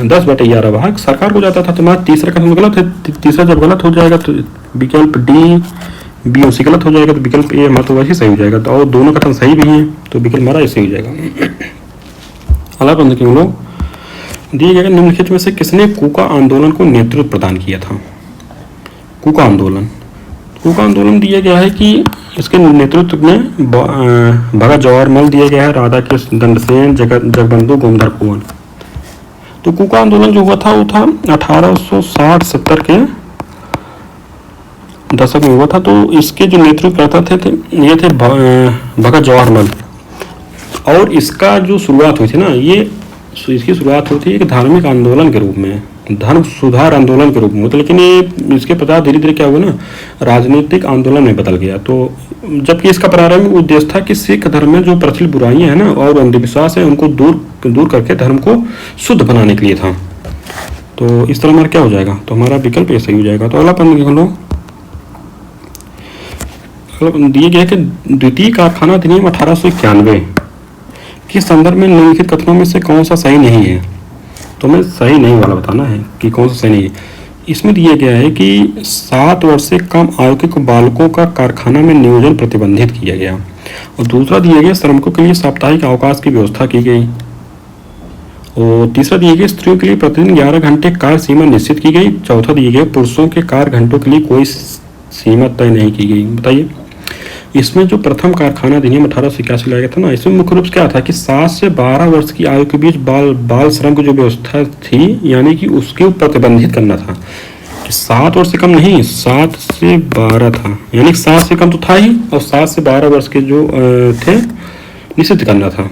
10/11 भाग सरकार को जाता था। तो हमारा तीसरा कथन गलत है। तीसरा जब गलत हो जाएगा तो विकल्प डी बी सी गलत हो जाएगा, तो विकल्प ए हमारा तो वैसे सही हो जाएगा। तो और दोनों कथन सही भी हैं तो विकल्प हमारा ऐसे हो जाएगा। अल्लाह बंद के लोग दिए गए निम्नलिखित में से किसने कूका आंदोलन को नेतृत्व प्रदान किया था? कूका आंदोलन दिया गया है कि इसके नेतृत्व में भगत जवाहरलाल दिया गया है, राधा कृष्ण दंडसेन, जगबंधु गोमधर कुंवर। तो कूका आंदोलन जो हुआ था वो था 1860-70 के दशक में हुआ था। तो इसके जो नेतृत्व करता थे ये थे भगत जवाहरलाल। और इसका जो शुरुआत हुई थी ना इसकी शुरुआत होती है कि धार्मिक आंदोलन के रूप में, धर्म सुधार आंदोलन के रूप में होता, लेकिन ये इसके प्रचार धीरे धीरे क्या हुआ ना राजनीतिक आंदोलन में बदल गया। तो जबकि इसका प्रारंभिक उद्देश्य था कि सिख धर्म में जो प्रचलित बुराइयां हैं ना और अंधविश्वास है उनको दूर करके धर्म को शुद्ध बनाने के लिए था। तो इस तरह हमारा क्या हो जाएगा? तो हमारा विकल्प ऐसा ही हो जाएगा। तो अगला पढ़ने के लोग दिए गए कि द्वितीय कारखाना अधिनियम 1891 के संदर्भ में निम्नलिखित कथनों में से कौन सा सही नहीं है? तो हमें सही नहीं वाला बताना है कि कौन सा सही नहीं है। इसमें दिया गया है कि 7 वर्ष से कम आयु के बालकों का कारखाना में नियोजन प्रतिबंधित किया गया। और दूसरा दिया गया श्रमिकों के लिए साप्ताहिक अवकाश की व्यवस्था की गई। और तीसरा दिए गए स्त्रियों के लिए प्रतिदिन 11 घंटे कार्य सीमा निश्चित की गई। चौथा दिए गए पुरुषों के कार्य घंटों के लिए कोई सीमा तय नहीं की गई। बताइए, इसमें जो प्रथम कारखाना अधिनियम 1881 लाया गया था ना, इसमें मुख्य रूप से क्या था कि 7 से 12 वर्ष की आयु के बीच बाल श्रम की जो व्यवस्था थी, यानी कि उसके ऊपर प्रतिबंधित करना था कि 7 वर्ष से कम नहीं, 7 से 12 था, यानी 7 से कम तो था ही, और 7 से 12 वर्ष के जो थे निश्चित करना था।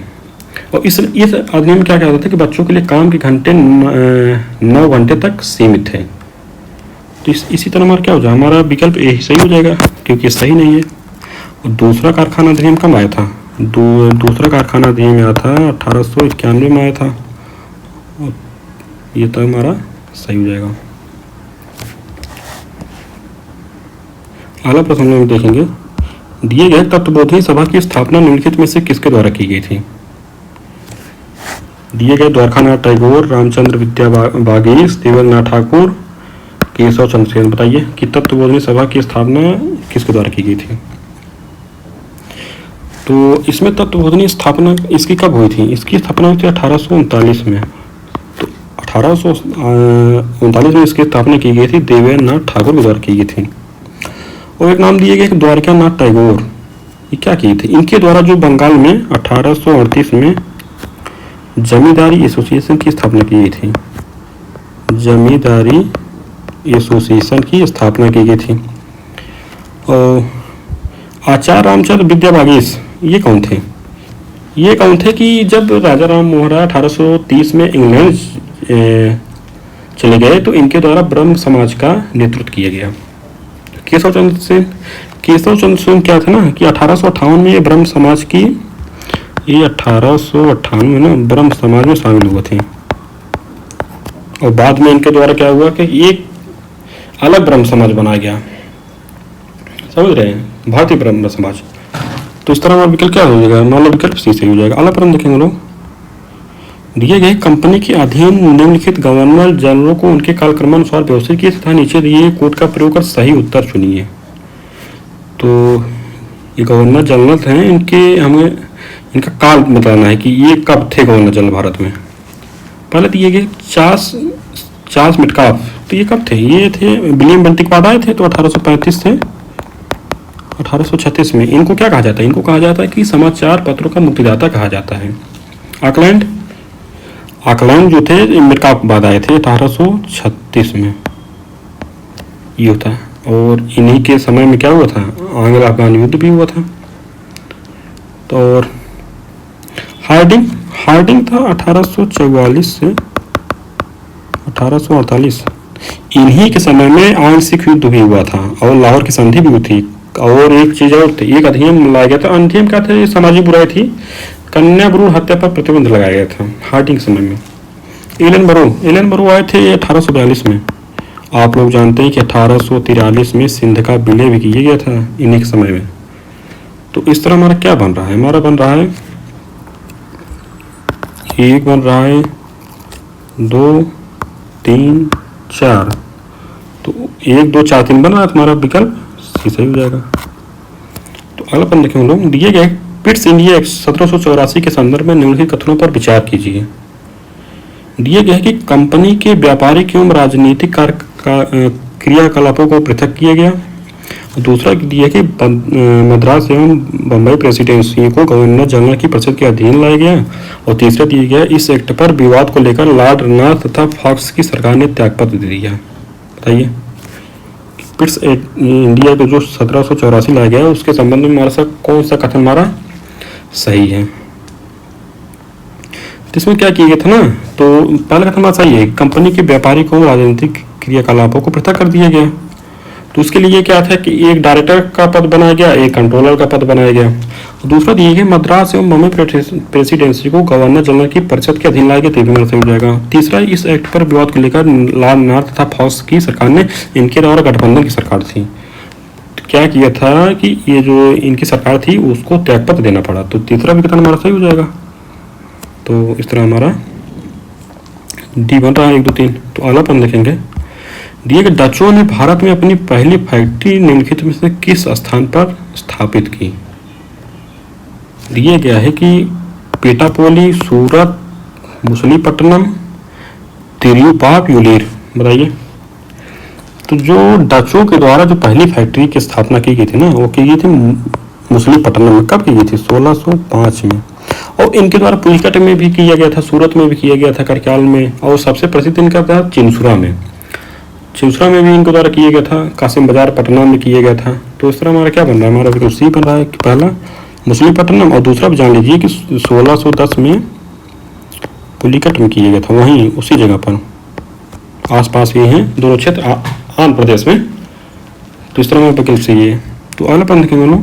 और इस अधिनियम में क्या कहता था कि बच्चों के लिए काम के घंटे 9 घंटे तक सीमित थे। तो इसी तरह हमारा क्या हो जाए, हमारा विकल्प ए सही हो जाएगा, क्योंकि सही नहीं है। और दूसरा कारखाना अधिनियम कब आया था? दूसरा कारखाना अधिनियम आया था 1891 में आया था, और ये तो हमारा सही हो जाएगा। अगला प्रश्न में देखेंगे, दिए गए तत्वबोधिनी सभा की स्थापना निम्नलिखित में से किसके द्वारा की गई थी? दिए गए द्वारकानाथ टैगोर, रामचंद्र विद्या बागीश, देवेंद्रनाथ ठाकुर, केशव चंद्र सेन। बताइए कि तत्वबोधिनी सभा की स्थापना किसके द्वारा की गई थी? तो इसमें तत्वबोधिनी स्थापना इसकी कब हुई थी? इसकी स्थापना हुई थी 1839 में। तो 1839 में इसकी स्थापना की गई थी, देवेंद्रनाथ ठाकुर के द्वारा की गई थी। और एक नाम दिए गए द्वारकानाथ टैगोर, ये क्या किए थे? इनके द्वारा जो बंगाल में 1838 में जमींदारी एसोसिएशन की स्थापना की गई थी, जमींदारी एसोसिएशन की स्थापना की गई थी। और आचार्य रामचंद्र विद्या बागीश, ये कौन थे? ये कौन थे कि जब राजा राम मोहन राय 1830 में इंग्लैंड चले गए तो इनके द्वारा ब्रह्म समाज का नेतृत्व किया गया। केशव चंद्र सेन क्या थे ना कि 1858 में ये ब्रह्म समाज की, ये 1858 में ना ब्रह्म समाज में शामिल हुए थे। और बाद में इनके द्वारा क्या हुआ कि एक अलग ब्रह्म समाज बनाया गया, समझ रहे हैं, भारतीय ब्रह्म समाज। तो इस तरह हमारा विकल्प क्या हो जाएगा? मान लो विकल्प सी सही हो जाएगा। अगला प्रश्न देखेंगे लोग, दिए गए कंपनी के अधीन निम्नलिखित गवर्नर जनरलों को उनके कालक्रमानुसार व्यवस्थित किए तथा नीचे दिए कोड का प्रयोग कर सही उत्तर चुनिए। तो ये गवर्नर जनरल हैं, हमें इनका काल बताना है कि ये कब थे गवर्नर जनरल भारत में। पहले दिए गए चार्ल्स मेटकाफ, तो ये कब थे? ये थे विलियम बेंटिक बाद आए थे, तो 1835 से 1836 में। इनको क्या कहा जाता है? इनको कहा जाता है कि समाचार पत्रों का मुक्तिदाता कहा जाता है। आकलैंड जो थे मेटकाफ बाद आए थे 1836 में, ये होता है। और इन्हीं के समय में क्या हुआ था? आंग्ल अफगान युद्ध भी हुआ था। तो और हार्डिंग था 1844 से 1848, इन्हीं के समय में आंशिक युद्ध भी हुआ था और लाहौर की संधि भी हुई थी। और एक चीज और थी, एक अधिनियम लाया गया था। अधिनियम क्या था? सामाजिक बुराई थी, कन्या भ्रूण हत्या पर प्रतिबंध लगाया गया था हार्डिंग के समय में। एलन बरो आए थे 1842 में। आप लोग जानते हैं कि 1843 में सिंध का विलय भी किया गया था इन्हीं के समय में। तो इस तरह हमारा क्या बन रहा है? हमारा बन रहा है 1 बन रहा है 2 3 4, तो 1 2 4 3 बन रहा है, तुम्हारा विकल्प सी सही हो जाएगा। तो अगला अपन देखें हम लोग, दिए गए पिट्स इंडिया एक्ट 1784 के संदर्भ में निम्नलिखित कथनों पर विचार कीजिए। दिए गए कि कंपनी के व्यापारिक एवं राजनीतिक क्रियाकलापों को पृथक किया गया। दूसरा दिया कि मद्रास एवं बम्बई प्रेसिडेंसी को गवर्नर जनरल की परिषद के अधीन लाया गया। और तीसरा दिया गया इस एक्ट पर विवाद को लेकर लॉर्ड रनौत तथा फॉक्स की सरकार ने त्यागपत्र दे दिया। बताइए, पिट्स इंडिया को जो 1784 लाया गया उसके संबंध में हमारा कौन सा कथन हमारा सही है? तो इसमें क्या किया गया था ना, तो पहला कथन हमारा सही है, कंपनी के व्यापारिक और राजनीतिक क्रियाकलापों को पृथक कर दिया गया। तो उसके लिए क्या था कि एक डायरेक्टर का पद बनाया गया, एक कंट्रोलर का पद बनाया गया। दूसरा दिए गए मद्रास एवं बम्बई प्रेसिडेंसी को गवर्नर जनरल की परिषद के अधीन लाया गया, तो भी हमारा सही हो जाएगा। तीसरा, इस एक्ट पर विवाद को लेकर लॉर्ड नॉर्थ तथा फॉक्स की सरकार ने, इनके द्वारा गठबंधन की सरकार थी, तो क्या किया था कि ये जो इनकी सरकार थी उसको त्यागपत्र देना पड़ा। तो तीसरा भी कथन हमारा सही हो जाएगा। तो इस तरह हमारा डी बन रहा है 1 2 3। तो अगला अपन देखेंगे, दिए गए डचों ने भारत में अपनी पहली फैक्ट्री निम्नलिखित में से किस स्थान पर स्थापित की? दिया गया है कि पेटापोली, सूरत, मुसलीपट्टनम, तिरुपापुलिर। बताइए। तो जो डचों के द्वारा जो पहली फैक्ट्री की स्थापना की गई थी ना, वो की गई थी मुसलीपट्टनम में। कब की गई थी? 1605 में। और इनके द्वारा पुलिकट में भी किया गया था, सूरत में भी किया गया था, करक्याल में, और सबसे प्रसिद्ध इनका था चिंसुरा में। चिंसुरा में भी इनके द्वारा किया गया था, कासिम बाजार पटना में किया गया था। तो इस तरह हमारा क्या बन रहा है? हमारा बिल्कुल सी बन रहा है कि पहला मुसलीपट्टनम, और दूसरा भी जान लीजिए कि 1610 में पुलिकट में किया गया था, वहीं उसी जगह पर आसपास ये हैं दोनों क्षेत्र आंध्र प्रदेश में। तो इस तरह में विकल्प सही है। तो अगला प्रश्न के बोलो,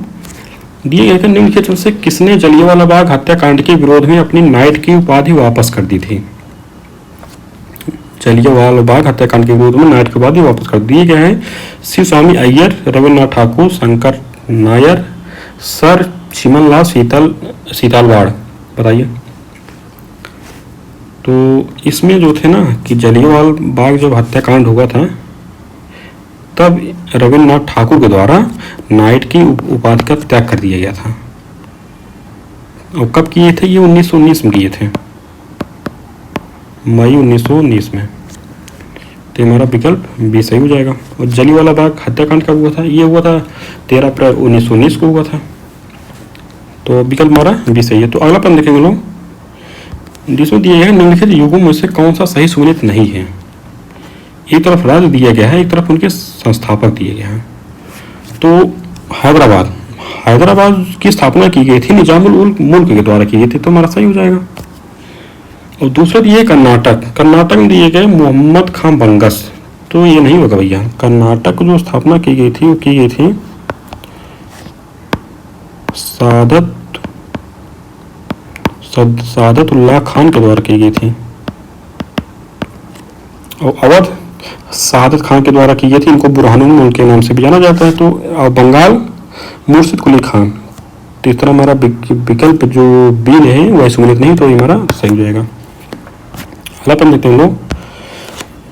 दिए गए निम्नलिखित में से किसने जलियांवाला बाग हत्याकांड के विरोध में अपनी नाइट की उपाधि वापस कर दी थी? जलियांवाला बाग हत्याकांड के विरोध में नाइट की उपाधि वापस कर दिए गए हैं शिव स्वामी अय्यर, रविन्द्रनाथ ठाकुर, शंकर नायर, सर चिमनलाल सीतालवाड़। बताइए। तो इसमें जो थे ना कि जलियांवाला बाग जब हत्याकांड हुआ था तब रविन्द्रनाथ ठाकुर के द्वारा नाइट की उपाधि का त्याग कर दिया गया था। और कब किए थे? ये 1919 में किए थे, मई 1919 में। तो हमारा विकल्प बी सही हो जाएगा। और जलियांवाला बाग हत्याकांड कब हुआ था? ये हुआ था 13 अप्रैल 1919 को हुआ था। तो विकल्प हमारा बी सही है। तो अगला प्रश्न देखेंगे लोग, जिसमें दिए गए निम्नलिखित युगों में से कौन सा सही सुमेलित नहीं है? एक तरफ राज्य दिया गया है, एक तरफ उनके संस्थापक दिए गए हैं। तो हैदराबाद की स्थापना की गई थी निजामुल मुल्क के द्वारा की गई थी, तो हमारा सही हो जाएगा। और दूसरा दिए कर्नाटक में दिए गए मोहम्मद खान बंगस, तो ये नहीं होगा भैया। कर्नाटक जो स्थापना की गई थी वो की गई थी सादतुल्लाह खान के द्वारा की गई थी। और अवध सादत खान के द्वारा की गई थी, इनको बुरहानुल मुल्क के नाम से भी जाना जाता है। तो बंगाल मुर्शिद कुली खान। तो इस तरह हमारा विकल्प जो बी है वह सुमेलित नहीं, तो हमारा सही हो जाएगा। अगला प्रश्न देखते हैं लोग,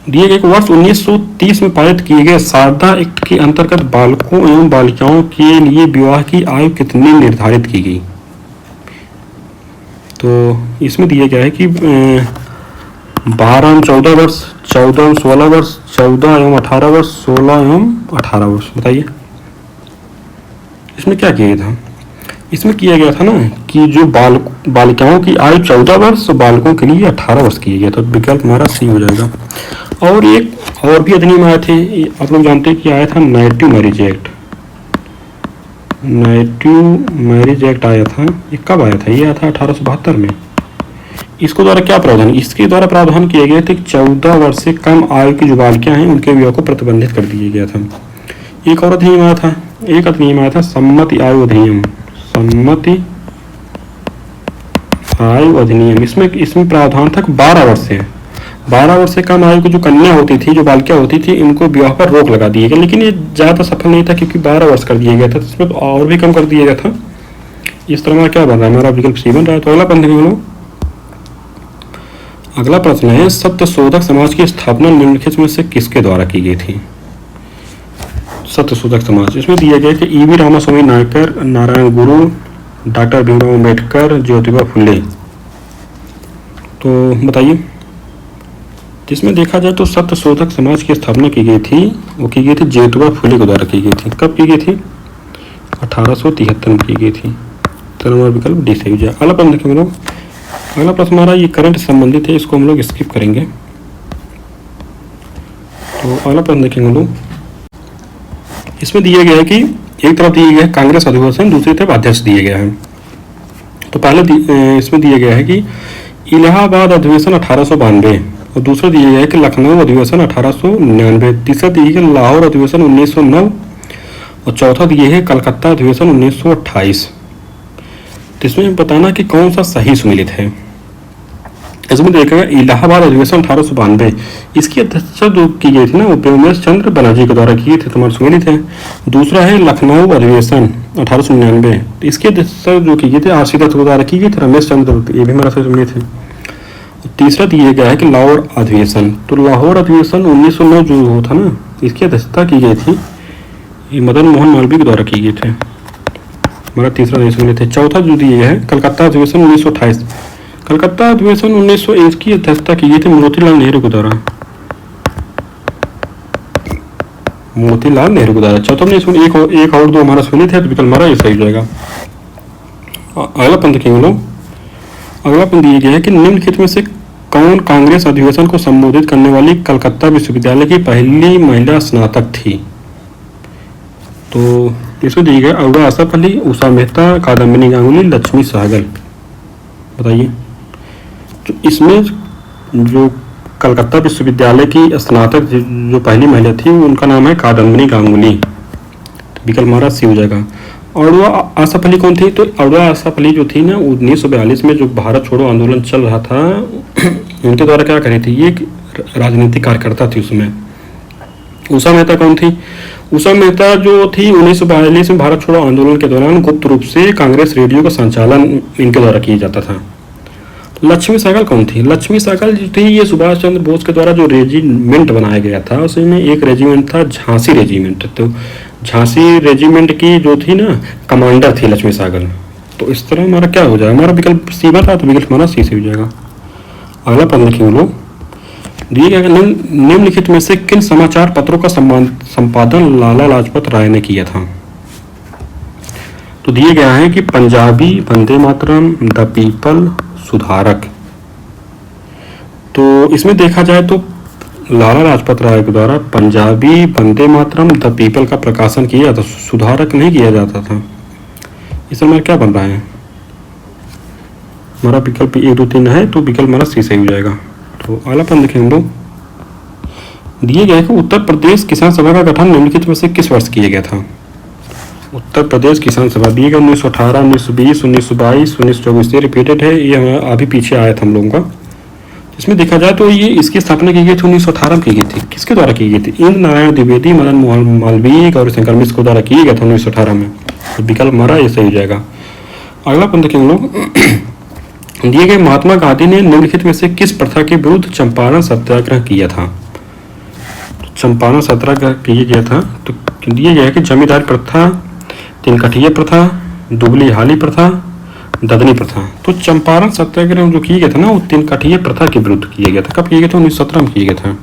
दिए गए वर्ष 1930 में पारित किए गए शारदा एक्ट के अंतर्गत बालकों एवं बालिकाओं के लिए विवाह की आयु कितनी निर्धारित की गई? तो इसमें दिया गया है कि 12 एवं 14 वर्ष, 14 एवं 16 वर्ष, 14 एवं 18 वर्ष, 16 एवं 18 वर्ष। बताइए। इसमें क्या किया गया था? इसमें किया गया था ना कि जो बालिकाओं की आयु 14 वर्ष, बालकों के लिए 18 वर्ष किया गया। तो विकल्प हमारा सी हो जाएगा। और एक और भी अधिनियम आए थे, आप लोग जानते हैं कि आया था native marriage act. Native marriage act आया था, ये कब आया था? ये आया था 1872 में। इसको द्वारा क्या प्रावधान? इसके द्वारा प्रावधान किए गए थे कि 14 वर्ष से कम आयु की जो बालिकाएं हैं उनके विवाह को प्रतिबंधित कर दिया गया था। एक और अधिनियम आया था, सम्मति आयु अधिनियम। सम्मति आयु अधिनियम, इसमें प्रावधान था 12 वर्ष से 12 वर्ष से कम आयु की जो कन्या होती थी, जो बालिका होती थी, इनको विवाह पर रोक लगा दिया गया। लेकिन ये ज़्यादा सफल नहीं था क्योंकि 12 वर्ष कर दिया गया था, इसमें तो और भी कम कर दिया गया था। इस तरह हमारा क्या बन रहा है? हमारा विकल्प सी बन रहा है। तो अगला प्रश्न बोलो, अगला प्रश्न है सत्यशोधक समाज की स्थापना निम्नलिखित में से किसके द्वारा की गई थी? सत्यशोधक समाज, इसमें दिया गया कि ईवी रामास्वामी नायकर, नारायण गुरु, डॉक्टर भीमराव अम्बेडकर, ज्योतिबा फुले। तो बताइए। जिसमें देखा जाए तो सत्यशोधक समाज की स्थापना की गई थी, वो की गई थी ज्योतिबा फुले के द्वारा की गई थी। कब की गई थी? 1873 में की गई थी। तो हमारा विकल्प डी सही हो जाए। अगला प्रश्न देखेंगे लोग, अगला प्रश्न हमारा ये करंट संबंधित है, इसको हम लोग स्किप करेंगे। तो अगला प्रश्न देखेंगे लोग, इसमें दिया गया है कि एक तरफ दिया गया है कांग्रेस अधिवेशन, दूसरी तरफ अध्यक्ष दिया गया है। तो पहले इसमें दिया गया है कि इलाहाबाद अधिवेशन 1892, और दूसरा दिया गया है कि लखनऊ अधिवेशन 1899, तीसरा दिया गया लाहौर अधिवेशन 1909, और चौथा दिया है कलकत्ता अधिवेशन 1928। तो इसमें बताना कि कौन सा सही सुमेलित है। इसमें देखेगा इलाहाबाद अधिवेशन 1892, इसकी अध्यक्षता जो की गई थी ना वो प्रेमेश चंद्र बनर्जी के द्वारा की गई थी, तुम्हारे सुमेलित है। दूसरा है लखनऊ अधिवेशन 1899, इसकी अध्यक्षता जो की गई थी आर.सी. दत्त के द्वारा की गई थी, रमेश चंद्र, ये भी हमारा सही सुमेलित है। तीसरा दिया गया है कि लाहौर अधिवेशन, तो लाहौर अधिवेशन 1909 जो था ना, इसकी अध्यक्षता की गई थी ये मदन मोहन मालवीय के द्वारा की गई थी, हमारा तीसरा नहीं सुमेलित है। चौथा जो दिया है कलकत्ता अधिवेशन 1928, कलकत्ता अधिवेशन 1901 की अध्यक्षता की गई थी मोतीलाल नेहरू के द्वारा। मोतीलाल नेहरू के द्वारा। अच्छा, तो हमने इसमें एक और दो हमारा सुने थे, तो विकल्प हमारा ये सही हो जाएगा। अगला पंथ देखेंगे लोग। अगला पंथ ये गया है कि निम्नलिखित में से कौन कांग्रेस अधिवेशन को संबोधित करने वाली कलकत्ता विश्वविद्यालय की पहली महिला स्नातक थी। तो इसमें दिए गए अरुणा आसफ अली, उषा मेहता, कादम्बिनी गांगुली, लक्ष्मी सहगल। बताइए। तो इसमें जो कलकत्ता विश्वविद्यालय की स्नातक जो पहली महिला थी उनका नाम है कादम्बिनी गांगुली। विकल्प हमारा सी हो जाएगा। अरुणा आसफ अली कौन थी? तो अरुणा आसफ अली जो थी ना, 1942 में जो भारत छोड़ो आंदोलन चल रहा था उनके द्वारा क्या करी थी, ये राजनीतिक कार्यकर्ता थी उसमें। उषा मेहता कौन थी? उषा मेहता जो थी 1942 में भारत छोड़ो आंदोलन के दौरान गुप्त रूप से कांग्रेस रेडियो का संचालन इनके द्वारा किया जाता था। लक्ष्मी सहगल कौन थी? लक्ष्मी सहगल जो थी ये सुभाष चंद्र बोस के द्वारा जो रेजिमेंट बनाया गया था उसमें एक रेजिमेंट था झांसी रेजिमेंट। तो झांसी रेजिमेंट की जो थी ना कमांडर थी लक्ष्मी सहगल। तो इस तरह हमारा क्या हो जाएगा, हमारा विकल्प सी था, तो विकल्प हमारा सी से हो जाएगा। अगला प्रश्न लिखेंगे लोग। दिए गए निम्नलिखित में से किन समाचार पत्रों का संपादन लाला लाजपत राय ने किया था? तो दिए गया है कि पंजाबी, वंदे मातरम, द पीपल, सुधारक। तो इसमें देखा जाए तो लाला लाजपत राय के द्वारा पंजाबी, वंदे मातरम, द पीपल का प्रकाशन किया था, सुधारक नहीं किया जाता था। इसमें हमारा क्या बन रहा है, हमारा विकल्प 1 2 3 है, तो विकल्प हमारा सी सही हो जाएगा। तो अगला प्रश्न देखेंगे हम लोग। दिए गए कि उत्तर प्रदेश किसान सभा का गठन निम्नलिखित में से किस वर्ष किया गया था? उत्तर प्रदेश किसान सभा दिए गए 1918, 1920, 1922, 1924। ये रिपीटेड है, ये अभी पीछे आया था हम लोगों का। इसमें देखा जाए तो ये इसकी स्थापना की गई थी 1918 में की गई थी। किसके द्वारा की गई थी? इंद्र नारायण द्विवेदी, मदन मोहन मालवीय और शंकर मिश्र के द्वारा किया गया था 1918 में। तो विकल्प हमारा ये सही हो जाएगा। अगला प्रश्न देखेंगे हम लोग। दिए गए महात्मा गांधी ने निम्नलिखित में से किस प्रथा के विरुद्ध चंपारण सत्याग्रह किया था? चंपारण सत्याग्रह किया गया था तो दिए गया कि जमींदारी प्रथा, तिनकठिया प्रथा, दुबली हाली प्रथा, ददनी प्रथा। तो चंपारण सत्याग्रह जो किया गया था ना वो तिनकठिया प्रथा के विरुद्ध किया गया था। कब किया गया था? 1917 में किया गया था।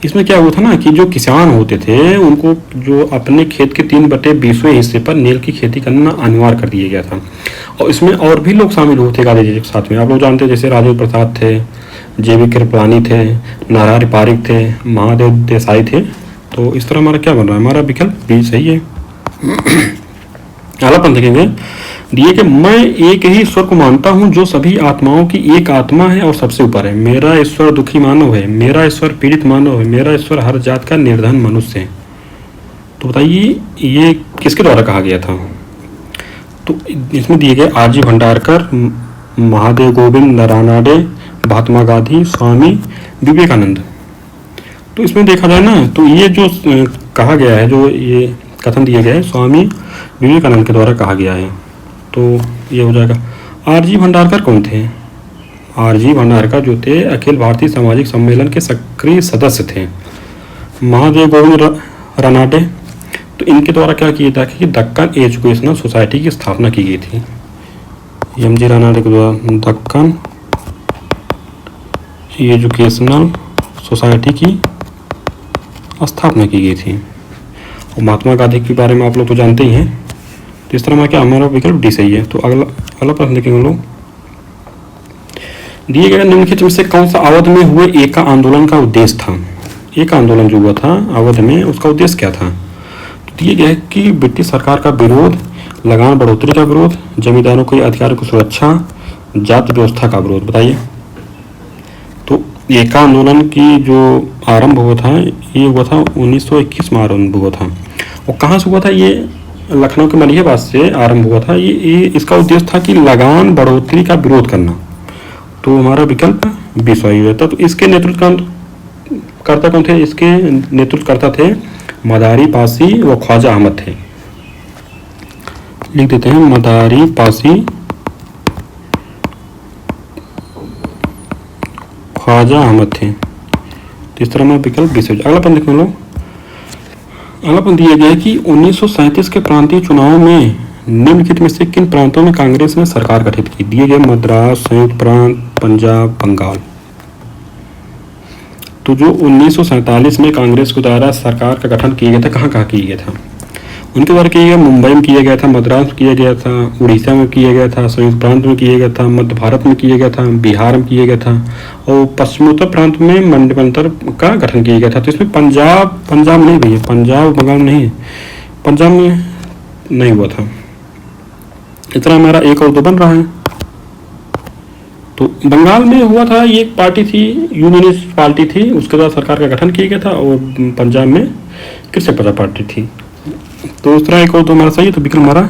इसमें क्या हुआ था ना कि जो किसान होते थे उनको जो अपने खेत के 3/20 हिस्से पर नील की खेती करना अनिवार्य कर दिया गया था। और इसमें और भी लोग शामिल हुए थे गांधी जी के साथ में। आप लोग जानते हैं जैसे राजेंद्र प्रसाद थे, JB कृपलानी थे, नारायण पारिक थे, महादेव देसाई थे। तो इस तरह हमारा क्या बन रहा है, हमारा विकल्प बी सही है। अगला प्रश्न देखेंगे। दिए कि मैं एक ही ईश्वर को मानता हूं जो सभी आत्माओं की एक आत्मा है और सबसे ऊपर है। मेरा ईश्वर दुखी मानव है, मेरा ईश्वर पीड़ित मानव है, मेरा ईश्वर हर जात का निर्धन मनुष्य है। तो बताइए ये किसके द्वारा कहा गया था? तो इसमें दिए गए RG भंडारकर, महादेव गोविंद रानाडे, महात्मा गांधी, स्वामी विवेकानंद। तो इसमें देखा जाए ना तो ये जो कहा गया है, जो ये कथन दिए गए स्वामी विवेकानंद के द्वारा कहा गया है। तो ये हो जाएगा। RG भंडारकर कौन थे? RG भंडारकर जो थे अखिल भारतीय सामाजिक सम्मेलन के सक्रिय सदस्य थे। महादेव गोविंद रानाडे तो इनके द्वारा क्या किया था कि दक्कन एजुकेशनल सोसाइटी की स्थापना की गई थी। MG रानाडे के द्वारा दक्कन एजुकेशनल सोसाइटी की स्थापना की गई थी। और महात्मा गांधी के बारे में आप लोग तो जानते ही हैं। तो इस तरह में क्या हमारा विकल्प डी सही है। तो अगला प्रश्न देखेंगे हम लोग। दिए गए निम्नलिखित में से कौन सा अवध में हुए एका आंदोलन का उद्देश्य था? एका आंदोलन जो हुआ था अवध में उसका उद्देश्य क्या था? तो दिए गए कि ब्रिटिश सरकार का विरोध, लगान बढ़ोतरी का विरोध, जमींदारों के अधिकारों की सुरक्षा, जाति व्यवस्था का विरोध। बताइए। तो एका आंदोलन की जो आरंभ हुआ था ये हुआ था 1921 में आरंभ हुआ था। और कहाँ से हुआ था? ये लखनऊ के मलिहाबाद से आरंभ हुआ था। ये इसका उद्देश्य था कि लगान बढ़ोतरी का विरोध करना। तो हमारा विकल्प बी सही रहता। तो इसके नेतृत्वकर्ता कौन थे? इसके नेतृत्वकर्ता थे मदारी पासी व ख्वाजा अहमद थे। लिख देते हैं मदारी पासी ख्वाजा अहमद थे। तो इस तरह हमारा विकल्प बी सही। अगला प्रश्न देख लो। अगला प्रश्न दिया गया है कि 1937 के प्रांतीय चुनाव में निम्नलिखित में से किन प्रांतों में कांग्रेस ने सरकार गठित की? दिए गए मद्रास, संयुक्त प्रांत, पंजाब, बंगाल। तो जो 1947 में कांग्रेस के द्वारा सरकार का गठन किया गया था, कहाँ कहाँ किया गया था? उनके द्वारा किया गया मुंबई में किया गया था, मद्रास में किया गया था, उड़ीसा में किया गया था, संयुक्त प्रांत में किया गया था, मध्य भारत में किया गया था, बिहार में किया गया था और पश्चिमोत्तर प्रांत में मंडलांतर का गठन किया गया था। तो इसमें पंजाब नहीं भैया, पंजाब बंगाल नहीं, पंजाब में नहीं हुआ था। इतना हमारा एक और दो बन रहा है। तो बंगाल में हुआ था, ये एक पार्टी थी, यूनियनिस्ट पार्टी थी, उसके द्वारा सरकार का गठन किया गया था। और पंजाब में कृषक प्रजा पार्टी थी। तो उस तरह एक और दो हमारा सही है, तो विकल्प हमारा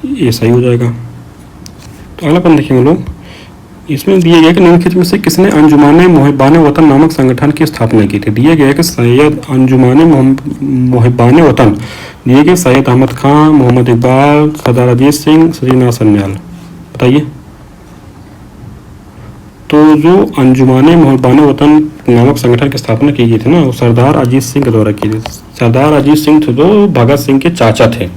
ये सही हो जाएगा। तो अगला पन देखेंगे लोग, इसमें दिया गया कि निम्नलिखित में से किसने अंजुमाने मुहिब्बाने वतन नामक संगठन की स्थापना की थी? दिया गया कि सैयद अंजुमाने मुहिब्बाने वतन, दिए गए सैयद अहमद खान, मोहम्मद इकबाल, सरदार अजीत सिंह, श्रीनाथ सन्याल। बताइए। तो जो अंजुमाने मुहिब्बाने वतन नामक संगठन की स्थापना की गई थी ना, वो सरदार अजीत सिंह के द्वारा की थी। सरदार अजीत सिंह थे जो भगत सिंह के चाचा थे।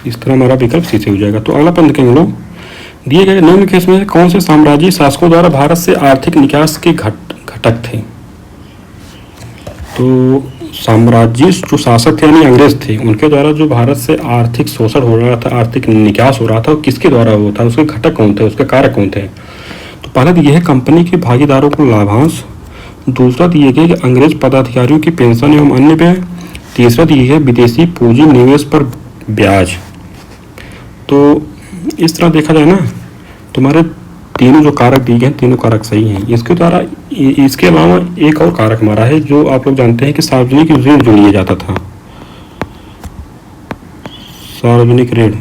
इस तरह हमारा विकल्प सी से हो जाएगा। तो अगला पन देखेंगे लोग, दिए गए निम्नलिखित में कौन से साम्राज्यी शासकों द्वारा भारत से आर्थिक निकास के घटक थे? तो साम्राज्यी जो शासक थे यानी अंग्रेज थे, उनके द्वारा जो भारत से आर्थिक शोषण हो रहा था, आर्थिक निकास हो रहा था, वो किसके द्वारा हुआ था? उसके घटक कौन थे, उसके कारक कौन थे? तो पहला दिए है कंपनी के भागीदारों को लाभांश, दूसरा दिए गए कि अंग्रेज पदाधिकारियों की पेंशन एवं अन्य व्यय, तीसरा दिए है विदेशी पूंजी निवेश पर ब्याज। तो इस तरह देखा जाए ना, तुम्हारे तीनों जो कारक दिए गए, तीनों कारक सही हैं। इसके द्वारा इसके अलावा एक और कारक हमारा है, जो आप लोग जानते हैं कि सार्वजनिक ऋण जो लिया जाता था, सार्वजनिक ऋण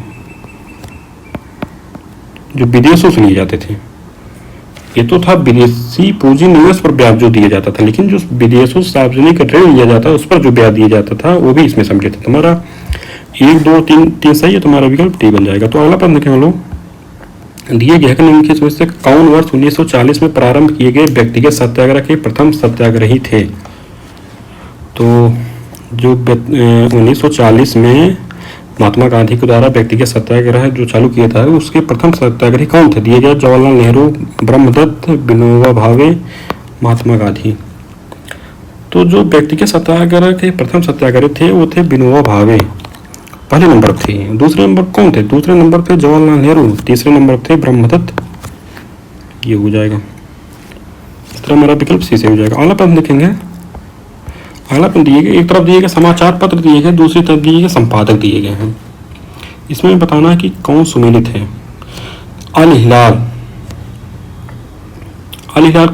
जो विदेशों से लिए जाते थे, ये तो था विदेशी पूंजी निवेश पर ब्याज जो दिया जाता था, लेकिन जो विदेशों से सार्वजनिक ऋण लिया जाता है उस पर जो ब्याज दिया जाता था वो भी इसमें सम्मिलित है। तुम्हारा 1 2 3 सही है, तुम्हारा विकल्प टी बन जाएगा। तो अगला प्रश्न देखें हम लोग, दिए गए निम्नलिखित में से कौन वर्ष 1940 में प्रारंभ किए गए व्यक्तिगत सत्याग्रह के प्रथम सत्याग्रही थे? तो जो 1940 में महात्मा गांधी के द्वारा व्यक्तिगत सत्याग्रह जो चालू किया था, उसके प्रथम सत्याग्रही कौन थे? दिए गए जवाहरलाल नेहरू, ब्रह्मदत्त, विनोबा भावे, महात्मा गांधी। तो जो व्यक्तिगत सत्याग्रह के प्रथम सत्याग्रही थे वो थे विनोबा भावे, पहले नंबर थे। दूसरे नंबर कौन थे? दूसरे नंबर थे जवाहरलाल नेहरू, तीसरे नंबर थे ब्रह्मदत्त। ये हो जाएगा। इस तरह हमारा विकल्प सी से हो जाएगा। अगला प्रश्न देखेंगे। अगला प्रश्न दिए गए, एक तरफ दिए गए समाचार पत्र दिए गए, दूसरी तरफ दिए गए संपादक दिए गए हैं। इसमें बताना है कि कौन सुमेलित है। अल हिलाल, अल हिलाल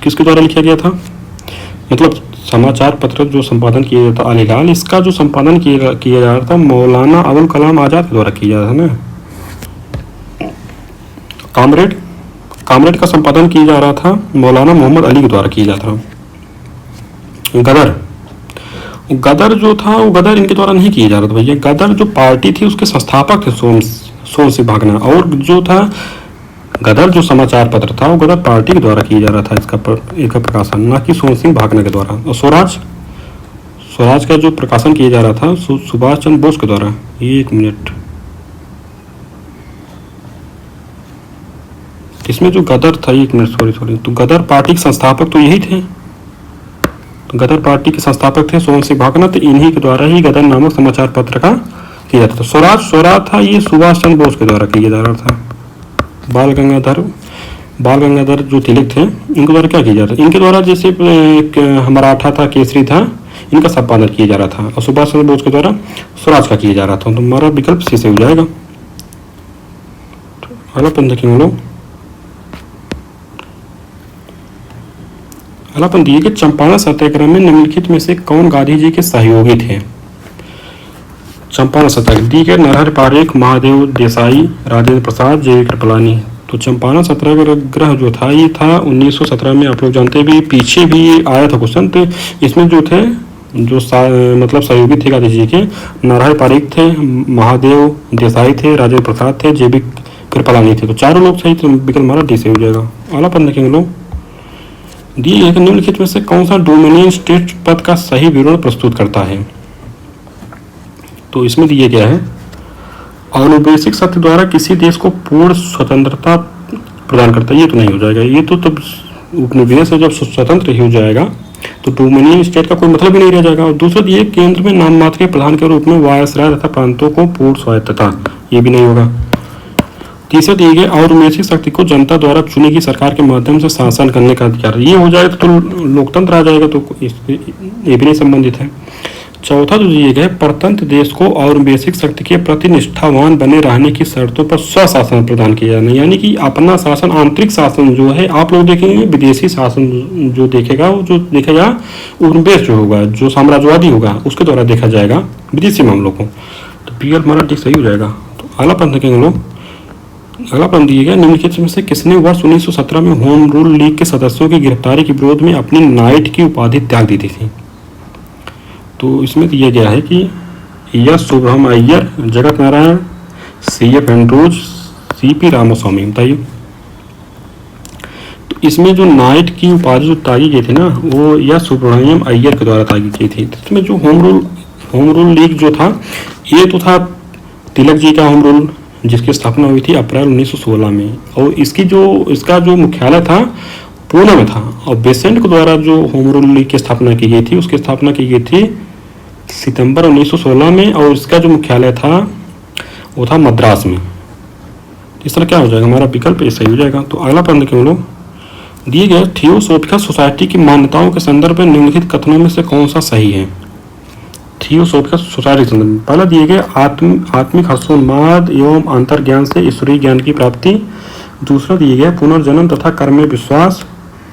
किसके द्वारा लिखा गया था? मतलब समाचार पत्र जो संपादन किया जाता अल हिलाल, इसका जो संपादन किया जा रहा था मौलाना अबुल कलाम आजाद के द्वारा किया जा रहा था ना। कामरेड का संपादन किया जा रहा था मौलाना मोहम्मद अली के द्वारा किया जाता था। गदर जो था वो गदर इनके द्वारा नहीं किया जा रहा था भैया। गदर जो पार्टी थी उसके संस्थापक थे सोन सिंह भागना, और जो था गदर जो समाचार पत्र था वो गदर पार्टी के द्वारा किया जा रहा था इसका प्रकाशन, ना कि सोन सिंह भागना के द्वारा। और स्वराज का जो प्रकाशन किया जा रहा था सुभाष चंद्र बोस के द्वारा। एक मिनट, इसमें जो गदर था, एक मिनट सॉरी, तो गदर पार्टी के संस्थापक तो यही थे। गदर पार्टी के संस्थापक थे सोन सिंह भागना, तो इन्हीं के द्वारा ही गदर नामक समाचार पत्र का किया जाता था। स्वराज था ये सुभाष चंद्र बोस के द्वारा किया जा रहा था। बाल गंगाधर जो तिलक थे इनके द्वारा क्या किया जाता था? इनके द्वारा जैसे मराठा था, केसरी था, इनका संपादन किया जा रहा था, और सुभाष चंद्र बोस के द्वारा स्वराज का किया जा रहा था। तो हमारा विकल्प सी से हो जाएगा। अगला प्रश्न देखेंगे लोग। अगला प्रश्न दिए कि चंपारण सत्याग्रह में निम्नलिखित में से कौन गांधी जी के सहयोगी थे? चंपारण सत्याग्रह दिए गए नरहरि पारेख, महादेव देसाई, राजेंद्र प्रसाद, जे कृपलानी। तो चंपारण सत्याग्रह जो था ये था 1917 में। आप लोग जानते भी, पीछे भी आया था क्वेश्चन। तो इसमें जो थे जो मतलब सहयोगी थे गांधी जी के, नरहरि पारेख थे, महादेव देसाई थे, राजेंद्र प्रसाद थे, जे कृपलानी थे। तो चारों लोग सही, तो विकल्प हमारा डी से हो जाएगा। अगला प्रश्न देखेंगे लोग, दिए गए निम्नलिखित में से कौन सा डोमिनियन स्टेट पद का सही विवरण प्रस्तुत करता है? तो इसमें दिया गया है औपनिवेशिक शक्ति द्वारा किसी देश को पूर्ण स्वतंत्रता प्रदान करता है, ये तो नहीं हो जाएगा। ये तो तब उपनिवेश से जब स्वतंत्र ही हो जाएगा तो डोमिनियन स्टेट का कोई मतलब ही नहीं रह जाएगा। और दूसरा ये केंद्र में नाम मात्र के प्रधान के रूप में वायसराय तथा प्रांतों को पूर्ण स्वायत्तता, ये भी नहीं होगा। तीसरा दिए गए औपनिवेशिक शक्ति को जनता द्वारा चुनी गई सरकार के माध्यम से शासन करने का अधिकार, ये हो जाएगा तो लोकतंत्र आ जाएगा, तो ये भी नहीं संबंधित है। चौथा जो दिए गए परतंत्र देश को औपनिवेशिक शक्ति के प्रति निष्ठावान बने रहने की शर्तों पर स्वशासन प्रदान किया जाना, यानी कि अपना शासन, आंतरिक शासन जो है, आप लोग देखेंगे विदेशी शासन जो देखेगा, वो जो देखेगा उपनिवेश जो होगा, जो साम्राज्यवादी होगा, उसके द्वारा देखा जाएगा विदेशी मामलों को। तो पीएल हमारा ठीक सही हो जाएगा। तो अगला प्रश्न देखेंगे लोग। अगला प्रश्न दिया गया निम्नलिखित में से किसने वर्ष 1917 में होम रूल लीग के सदस्यों की गिरफ्तारी के विरोध में अपनी नाइट की उपाधि त्याग दी थी? तो इसमें दिया गया है कि S Subramania Iyer, Jagat Narayan, CF Andrews, CP Ramaswamy. बताइए। तो इसमें जो नाइट की उपाधि जो तागी गई थी ना, वो एस सुब्रह्मण्यम अय्यर के द्वारा तागी गई थी। इसमें जो होम रूल लीग जो था, ये तो था तिलक जी का होम रूल, जिसकी स्थापना हुई थी अप्रैल 1916 में, और इसका जो मुख्यालय था पूना में था। और बेसेंट के द्वारा जो होम रूल लीग की स्थापना की गई थी, उसकी स्थापना की गई थी सितंबर 1916 में, और इसका जो मुख्यालय था वो था मद्रास में। इस तरह क्या हो जाएगा हमारा विकल्प सही हो जाएगा। तो अगला प्रश्न के लोग दिए गए थियोसॉफिकल सोसाइटी की मान्यताओं के संदर्भ में निम्नलिखित कथनों में से कौन सा सही है? थियोसॉफिकल सोसाइटी के संदर्भ में पहला दिए गए आत्मिक हर्षोन्माद एवं अंतर्ज्ञान से ईश्वरीय ज्ञान की प्राप्ति। दूसरा दिए गए पुनर्जन्म तथा कर्म में विश्वास।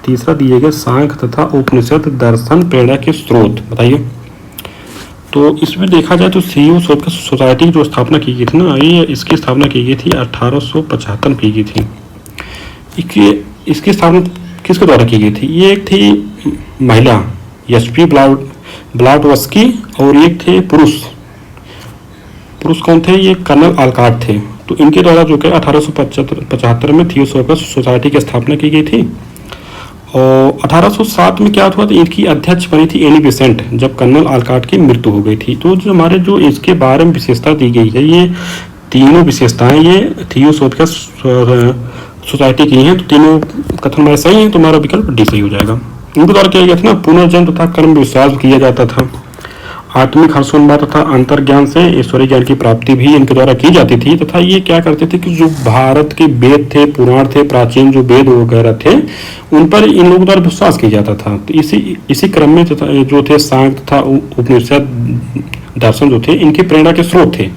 तीसरा दिए गए सांख्य तथा उपनिषद दर्शन प्रेरणा के स्रोत। बताइए। तो इसमें देखा जाए तो थियोसॉफिकल सोसाइटी की जो स्थापना की गई थी ना, ये इसकी स्थापना की गई थी 1875 में की गई थी। इसकी स्थापना किसके द्वारा की गई थी? ये एक थी महिला एचपी ब्लावत्स्की, और एक थे पुरुष कौन थे? ये कर्नल आलकाट थे। तो इनके द्वारा जो कि 1875 में थियोसॉफिकल सोसाइटी की स्थापना की गई थी। और 1807 में क्या हुआ था, इनकी अध्यक्ष बनी थी एनी बेसेंट, जब कर्नल आलकाट की मृत्यु हो गई थी। तो जो हमारे जो इसके बारे में विशेषता दी गई है, ये तीनों विशेषताएं ये थियोसॉफिकल सोसाइटी की हैं। तो तीनों कथन हमारे सही हैं, तो हमारा विकल्प डी सही हो जाएगा। इनके द्वारा किया गया था ना, पुनर्जन्म तथा कर्म विश्वास किया जाता था, आत्मिक हर्षोन्माद तथा अंतर्ज्ञान से ईश्वरीय ज्ञान की प्राप्ति भी इनके द्वारा की जाती थी। तथा ये क्या करते थे कि जो भारत के वेद थे, पुराण थे, प्राचीन जो वेद वगैरह थे, उन पर इन लोगों द्वारा विश्वास किया जाता था। तो इसी क्रम में जो थे सांख्य तथा उपनिषद दर्शन जो थे, इनकी प्रेरणा के स्रोत थे।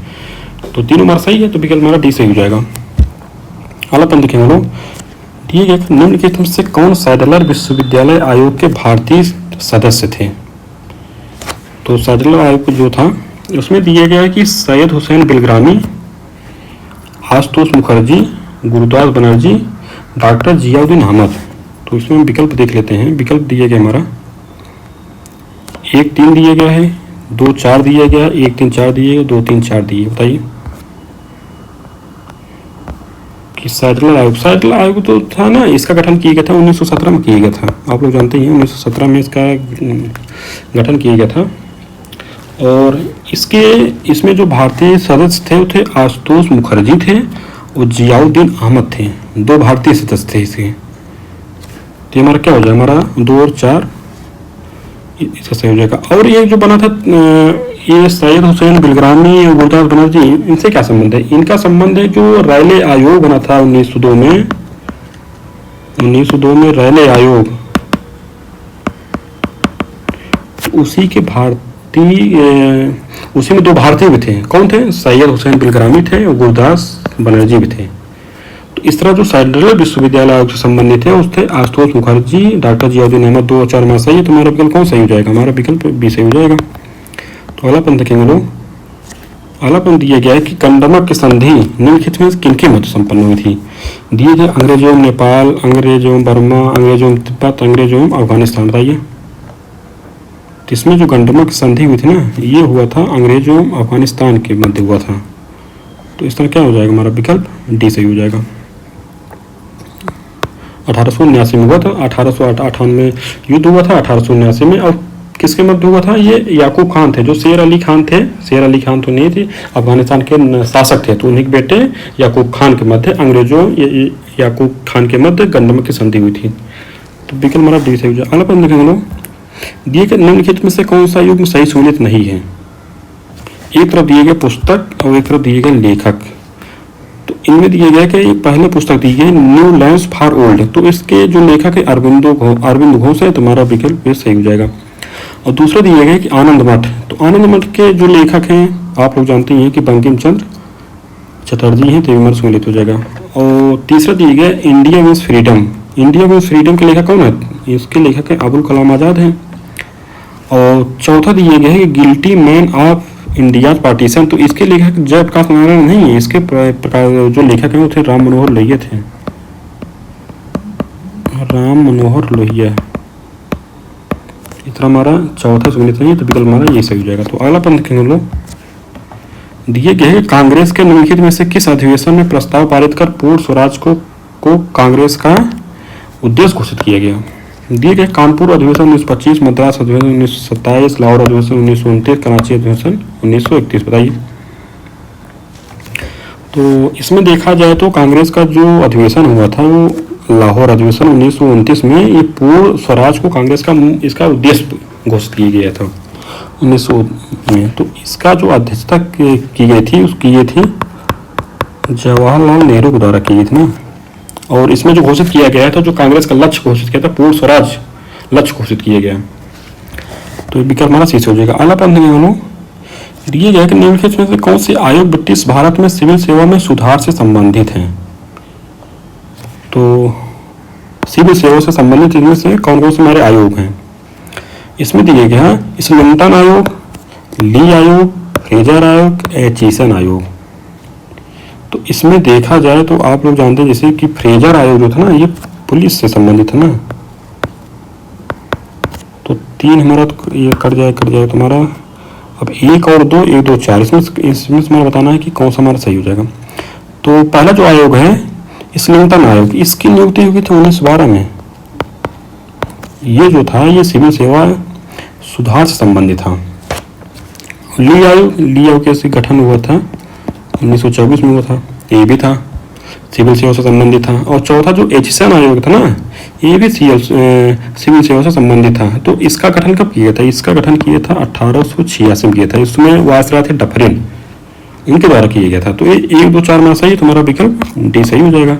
तो तीनों हमारा सही है, तो विकल्प हमारा डी सही हो जाएगा। अगला प्रश्न देखेंगे लोग। दिए गए निम्नलिखित में से कौन सैडलर विश्वविद्यालय आयोग के भारतीय सदस्य थे? तो सैडलर आयोग जो था उसमें दिया गया है कि सैयद हुसैन बिलग्रामी, आशुतोष मुखर्जी, गुरुदास बनर्जी, डॉक्टर जियाउद्दीन अहमद। तो इसमें विकल्प देख लेते हैं। विकल्प दिया गया हमारा 1 3 दिया गया है, 2 4 दिया गया, 1 3 4 दिए गए, 2 3 4 दिए। बताइए कि सैडलर आयोग तो था ना, इसका गठन किया गया था 1917 में किया गया था। आप लोग जानते हैं 1917 में इसका गठन किया गया था। और इसमें जो भारतीय सदस्य थे वो थे आशुतोष मुखर्जी थे और जियाउद्दीन अहमद थे। 2 भारतीय सदस्य थे इसके। तो हमारा क्या हो जाएगा, हमारा 2 और 4 इसका सही हो जाएगा। और ये जो बना था ये सैयद हुसैन बिलग्रामी और गुरुदास बनर्जी, इनसे क्या संबंध है? इनका संबंध है जो रैले आयोग बना था 1902 में रैले आयोग, उसी में 2 भारतीय भी थे। कौन थे? सैयद हुसैन बिलग्रामी थे और गुरुदास बनर्जी भी थे। तो इस तरह जो सैडलर विश्वविद्यालय आयोग से संबंधित है उससे आशुतोष मुखर्जी, डॉक्टर जियाउद्दीन अहमद। 2 और 4 में सही है। तो हमारा विकल्प कौन सही हो जाएगा? हमारा विकल्प बी सही हो जाएगा। तो अगला प्रश्न देखेंगे लोग। अगला प्रश्न दिया गया है कि कंडमक की संधि निम्नलिखित में किनके मध्य संपन्न हुई थी? दिए गए अंग्रेज एवं नेपाल, अंग्रेज एवं बर्मा, अंग्रेज एवं तिब्बत, अंग्रेज एवं अफगानिस्तान। बताइए। तो इसमें जो कंडमक की संधि हुई थी ना, ये हुआ था अंग्रेज एवं अफगानिस्तान के मध्य हुआ था। तो इस तरह क्या हो जाएगा? हमारा विकल्प डी सही हो जाएगा। 1879 में हुआ था, 1858 में युद्ध हुआ था 1879 में। और किसके मध्य हुआ था? ये याकूब खान थे, जो शेर अली खान थे, शेर अली खान तो नहीं थे, अफगानिस्तान के शासक थे, तो उन्हीं के बेटे याकूब खान के मध्य अंग्रेजों याकूब खान के मध्य गंडम की संधि हुई थी। तो विकल्प हमारा डी सही हो जाए। अगला प्रश्न देखेंगे हम लोग, दिए गए निम्नलिखित में से कौन सा युग में सही सहूलियत नहीं है? एक तरफ दिए गए पुस्तक और एक तरफ दिए गए लेखक। तो इनमें दिए गया कि पहले पुस्तक दी गई न्यू लैंड्स फॉर ओल्ड, तो इसके जो लेखक है अरविंद घोष है, तुम्हारा विकल्प ये सही हो जाएगा। और दूसरा दिया गया कि आनंद मठ, तो आनंद मठ के जो लेखक हैं आप लोग जानते हैं कि बंकिम चंद्र चटर्जी हैं, तो विमर्श सहूलियत हो जाएगा। और तीसरा दिया गया India means freedom, India means freedom के लेखक कौन है? इसके लेखक है अबुल कलाम आज़ाद हैं। और चौथा दिया गया है कि guilty man of India partition, तो इसके लेखक जयप्रकाश नारायण नहीं है, इसके जो लेखक हैं वो थे राम मनोहर लोहिया थे, राम मनोहर लोहिया। इतना हमारा चौथा सहूलियत नहीं है, तो विकल्प हमारा ये सही हो जाएगा। तो अगला प्रश्न देखेंगे हम लोग, दिए गए कांग्रेस के निम्नलिखित में से किस अधिवेशन में प्रस्ताव पारित कर पूर्ण स्वराज को कांग्रेस का उद्देश्य घोषित किया गया? दिए गए कानपुर अधिवेशन 1925, मद्रास अधिवेशन 1927, लाहौर अधिवेशन 1929, कराची अधिवेशन 1931, बताइए। तो इसमें देखा जाए तो कांग्रेस का जो अधिवेशन हुआ था वो लाहौर अधिवेशन 1929 में, ये पूर्ण स्वराज को कांग्रेस का इसका उद्देश्य घोषित किया गया था 1900 में। तो इसका जो अध्यक्षता की गई थी उसकी ये थी जवाहरलाल नेहरू के द्वारा की गई थी ना। और इसमें जो घोषित किया गया था, जो कांग्रेस का लक्ष्य घोषित किया था, पूर्ण स्वराज लक्ष्य घोषित किया गया। तो विकल्प हमारा सी हो जाएगा। अगला प्रश्न हम दिए गया कि निम्नलिखित में से कौन से आयोग ब्रिटिश भारत में सिविल सेवा में सुधार से संबंधित हैं? तो सिविल सेवा से संबंधित इनमें से कौन कौन से हमारे आयोग हैं? इसमें दिए गया इस्लिंगटन आयोग, ली आयोग, फ्रेजर आयोग, एचिसन आयोग। तो इसमें देखा जाए तो आप लोग जानते हैं जैसे कि फ्रेजर आयोग जो था ना, ये पुलिस से संबंधित है ना। तो 3 हमारा तो ये कट जाए तुम्हारा। अब 1 और 2, 1, 2, 4, इसमें हमारा बताना है कि कौन सा हमारा सही हो जाएगा। तो पहला जो आयोग है इस्लिंगटन आयोग, इसकी नियुक्ति हुई थी 1912 में। ये जो था ये सिविल सेवा सुधार से संबंधित था। ली आयोग कैसे गठन हुआ था 1924 में हुआ था, ये भी था सिविल सेवा से संबंधित था। और चौथा जो एचिसन आयोग था ना, ये भी सिविल सेवा से संबंधित था। तो इसका गठन कब किया था? इसका गठन किया था 1886 में किया था। इसमें वायसराय थे डफरिन, उनके द्वारा किया गया था। तो ये 1, 2, 4 में सही, तुम्हारा विकल्प डी सही हो जाएगा।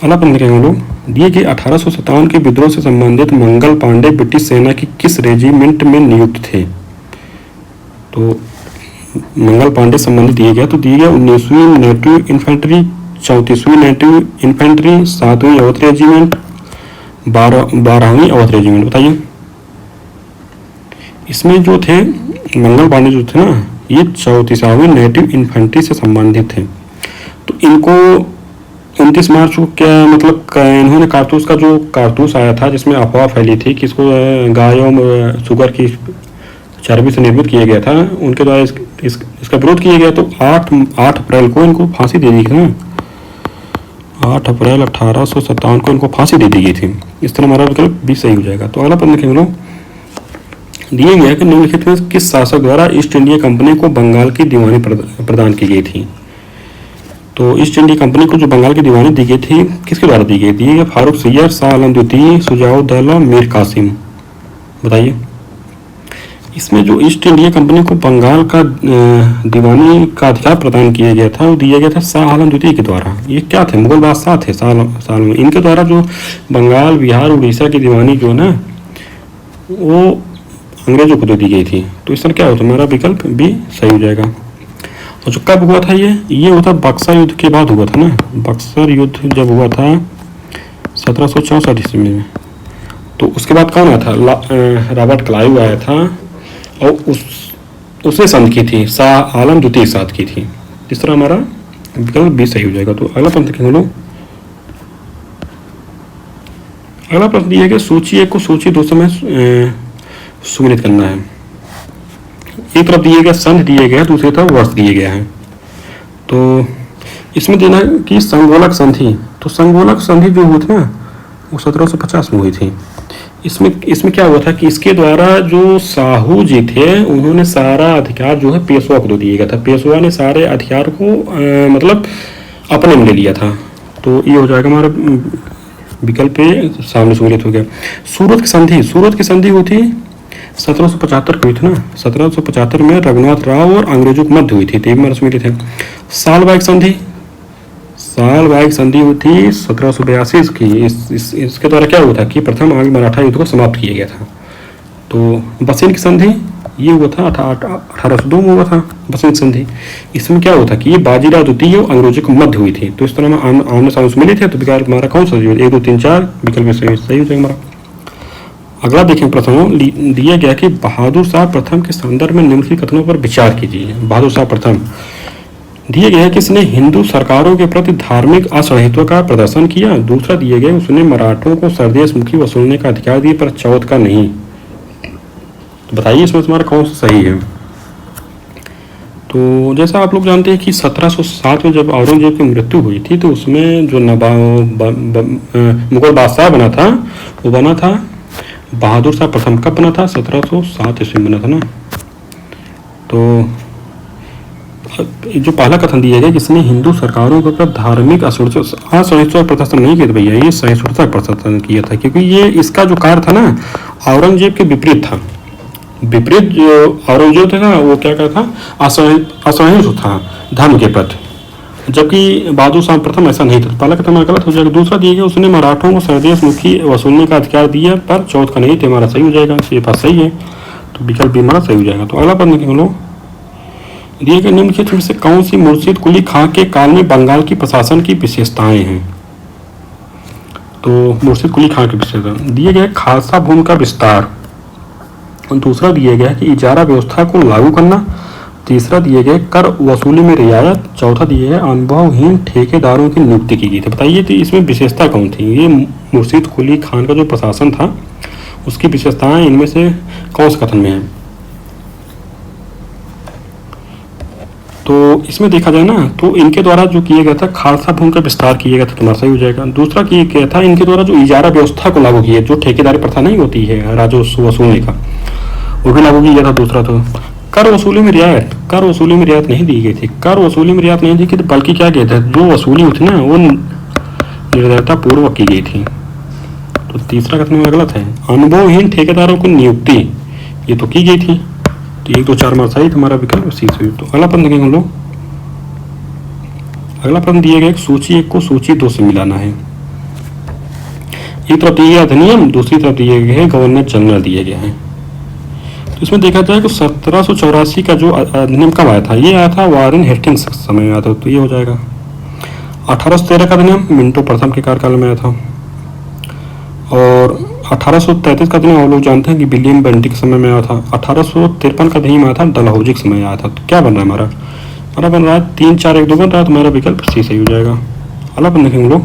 अगला प्रश्न देखेंगे हम लोग, दिए गए 1857 के विद्रोह से संबंधित मंगल पांडे ब्रिटिश सेना की किस रेजिमेंट में नियुक्त थे? तो मंगल पांडे संबंधित दिए गया, तो दिए गया 19वीं नेटिव इन्फेंट्री, 34वीं नेटिव इन्फेंट्री, 7वीं अवध रेजिमेंट, 12वीं अवध रेजिमेंट, बताइए। इसमें जो थे मंगल पांडे जो थे ना, ये 34वीं नेटिव इन्फेंट्री से संबंधित थे। तो इनको 29 मार्च को क्या मतलब इन्होंने कारतूस का जो कारतूस आया था जिसमें अफवाह फैली थी कि इसको गायों शुगर की चर्बी से निर्मित किया गया था, उनके द्वारा इसका विरोध किया गया। तो 8 अप्रैल को इनको फांसी दे दी थी ना, 8 अप्रैल 1857 को इनको फांसी दे दी गई थी। इस तरह हमारा विकल्प भी सही हो जाएगा। तो अगला प्रश्न देखेंगे लोग, दिए गया कि निम्नलिखित में किस शासक द्वारा ईस्ट इंडिया कंपनी को बंगाल की दीवानी प्रदान की गई थी? तो ईस्ट इंडिया कंपनी को जो बंगाल की दीवानी दी गई थी किसके द्वारा दी गई थी? फारूक सैयद, शाह आलम द्वितीय, सुजाउद्दौला, मीर कासिम, बताइए। इसमें जो ईस्ट इंडिया कंपनी को बंगाल का दीवानी का अधिकार प्रदान किया गया था वो दिया गया था शाह आलम द्वितीय के द्वारा। ये क्या थे? मुगल बादशाह थे शाह आलम। इनके द्वारा जो बंगाल, बिहार, उड़ीसा की दीवानी जो ना वो अंग्रेजों को दे दी गई थी। तो इस तरह क्या होता है? हमारा विकल्प भी सही हो जाएगा। और जो कब हुआ था ये हुआ था बक्सर युद्ध के बाद हुआ था ना। बक्सर युद्ध जब हुआ था 1764 ईस्वी में, तो उसके बाद कौन आया था? रॉबर्ट क्लाइव आया था और उसने संध की थी, शाह आलम द्वितीय के साथ की थी। इस तरह हमारा विकल्प भी सही हो जाएगा। तो अगला प्रश्न देखेंगे लोग, अगला प्रश्न ये है कि सूची 1 को सूची 2 से में सुमिलित करना है। एक तरफ दिए गया संध दिए गया, दूसरी तरफ वर्ष दिए गया है। तो इसमें देना है कि संगोलक संधि, तो संगोलक संधि जो हुई थी ना वो 1750 में हुई थी। इसमें इसमें क्या हुआ था कि इसके द्वारा जो साहू जी थे उन्होंने सारा अधिकार जो है पेशवा को दे दिया गया था। पेशवा ने सारे अधिकार को मतलब अपने में ले लिया था। तो ये हो जाएगा हमारा विकल्प पे सामने सम्मिलित हो गया। सूरत की संधि हुई थी 1775 की हुई थी ना। 1775 में रघुनाथ राव और अंग्रेजों की मध्य हुई थी, तीन बार सम्मिलित है। साल वाइक संधि हुई थी 1782 की। इसके द्वारा क्या हुआ था कि प्रथम आंग्ल मराठा युद्ध को समाप्त किया गया था। तो बसेन की संधि ये हुआ था 1802 में हुआ था बसेन की संधि। इसमें क्या हुआ था कि ये बाजीराव द्वितीय और अंग्रेजों की मध्य हुई थी। तो इस तरह में आमने सामने मिले थे। तो विकल्प हमारा कौन सा 1 2 3 4 विकल्प सही हो जाएगा हमारा। अगला देखें, प्रथम दिया गया कि बहादुर शाह प्रथम के संदर्भ में निम्नलिखित कथनों पर विचार कीजिए। बहादुर शाह प्रथम दिया गया है कि इसने हिंदू सरकारों के प्रति धार्मिक असहिष्णुता का प्रदर्शन किया। दूसरा दिया गया उसने मराठों को सरदेश मुखी वसूलने का अधिकार दिया पर चौथ का नहीं। तो बताइए इसमें तुम्हारा कौन सा सही है। तो जैसा आप लोग जानते हैं कि 1707 में जब औरंगजेब की मृत्यु हुई थी तो उसमें जो मुगल बादशाह बना था वो बना था बहादुर शाह प्रथम। कब बना था? 1707 ईस्वी में बना था ना। तो जो पहला कथन दिया गया जिसने हिंदू सरकारों के ऊपर धार्मिक असहिष्णुता प्रदर्शन नहीं किया था भैया, ये सहिष्णुता प्रदर्शन किया था। क्योंकि ये इसका जो कार्य था ना औरंगजेब के विपरीत था। विपरीत जो औरंगजेब था ना वो क्या कहता था, असहिष्णु था धर्म के प्रति, जबकि बहादुर शाह प्रथम ऐसा नहीं था। पहला कथन गलत हो जाएगा। दूसरा दिया गया उसने मराठों को सरदेश मुखी वसूलने का अधिकार दिया पर चौथ का नहीं। तो हमारा सही हो जाएगा, ये बात सही है। तो विकल्प भी हमारा सही हो जाएगा। तो अगला पद लिखें लोग, दिए गए निम्नलिखित में से कौन सी मुर्शिद कुली खां के काल में बंगाल की प्रशासन की विशेषताएं हैं। तो मुर्शिद कुली खां की विशेषता दिए गए खालसा भूमि का विस्तार। दूसरा दिया गया कि इजारा व्यवस्था को लागू करना। तीसरा दिए गए कर वसूली में रियायत। चौथा दिए गए अनुभवहीन ठेकेदारों की नियुक्ति की गई थी। बताइए तो इसमें विशेषता कौन थी। ये मुर्शिद कुली खान का जो प्रशासन था उसकी विशेषताएं इनमें से कौन से कथन में है। तो इसमें देखा जाए ना तो इनके द्वारा जो किया गया था खालसा भूमि का विस्तार किया गया था। तुम्हारा सही हो जाएगा। दूसरा किया गया था इनके द्वारा जो इजारा व्यवस्था को लागू किया, जो ठेकेदारी प्रथा नहीं होती है राजस्व वसूलने का, वो भी लागू किया गया था। दूसरा तो कर वसूली में रियायत नहीं दी गई थी। कर वसूली में रियायत नहीं दी गई, बल्कि क्या कहते हैं जो वसूली होती ना वो निर्दयता पूर्वक की गई थी। तो तीसरा कथन में गलत है। अनुभवहीन ठेकेदारों की नियुक्ति ये तो की गई थी। तो 1 2 4 मार सही तुम्हारा विकल्प सी से। तो अगला प्रश्न देखेंगे हम लोग। अगला प्रश्न दिया गया सूची 1 को सूची 2 से मिलाना है। एक तरफ दिया गया अधिनियम, दूसरी तरफ दिए गए है गवर्नर जनरल दिया गया है। तो इसमें देखा जाए तो 1784 का जो अधिनियम कब आया था, ये आया था वारेन हेस्टिंग्स समय में आया था। तो ये हो जाएगा। 1813 का अधिनियम मिंटो प्रथम के कार्यकाल में आया था। और 1833 का अधिनियम हम लोग जानते हैं कि विलियम बेंटिक के समय में आया था। 1853 का अधिनियम आया था डलहौजी के समय में आया था। तो क्या बन रहा है हमारा बन रहा है 3 4 1 2 बन रहा है। तो हमारा विकल्प सी सही हो जाएगा। अगला अपन देखेंगे लोग,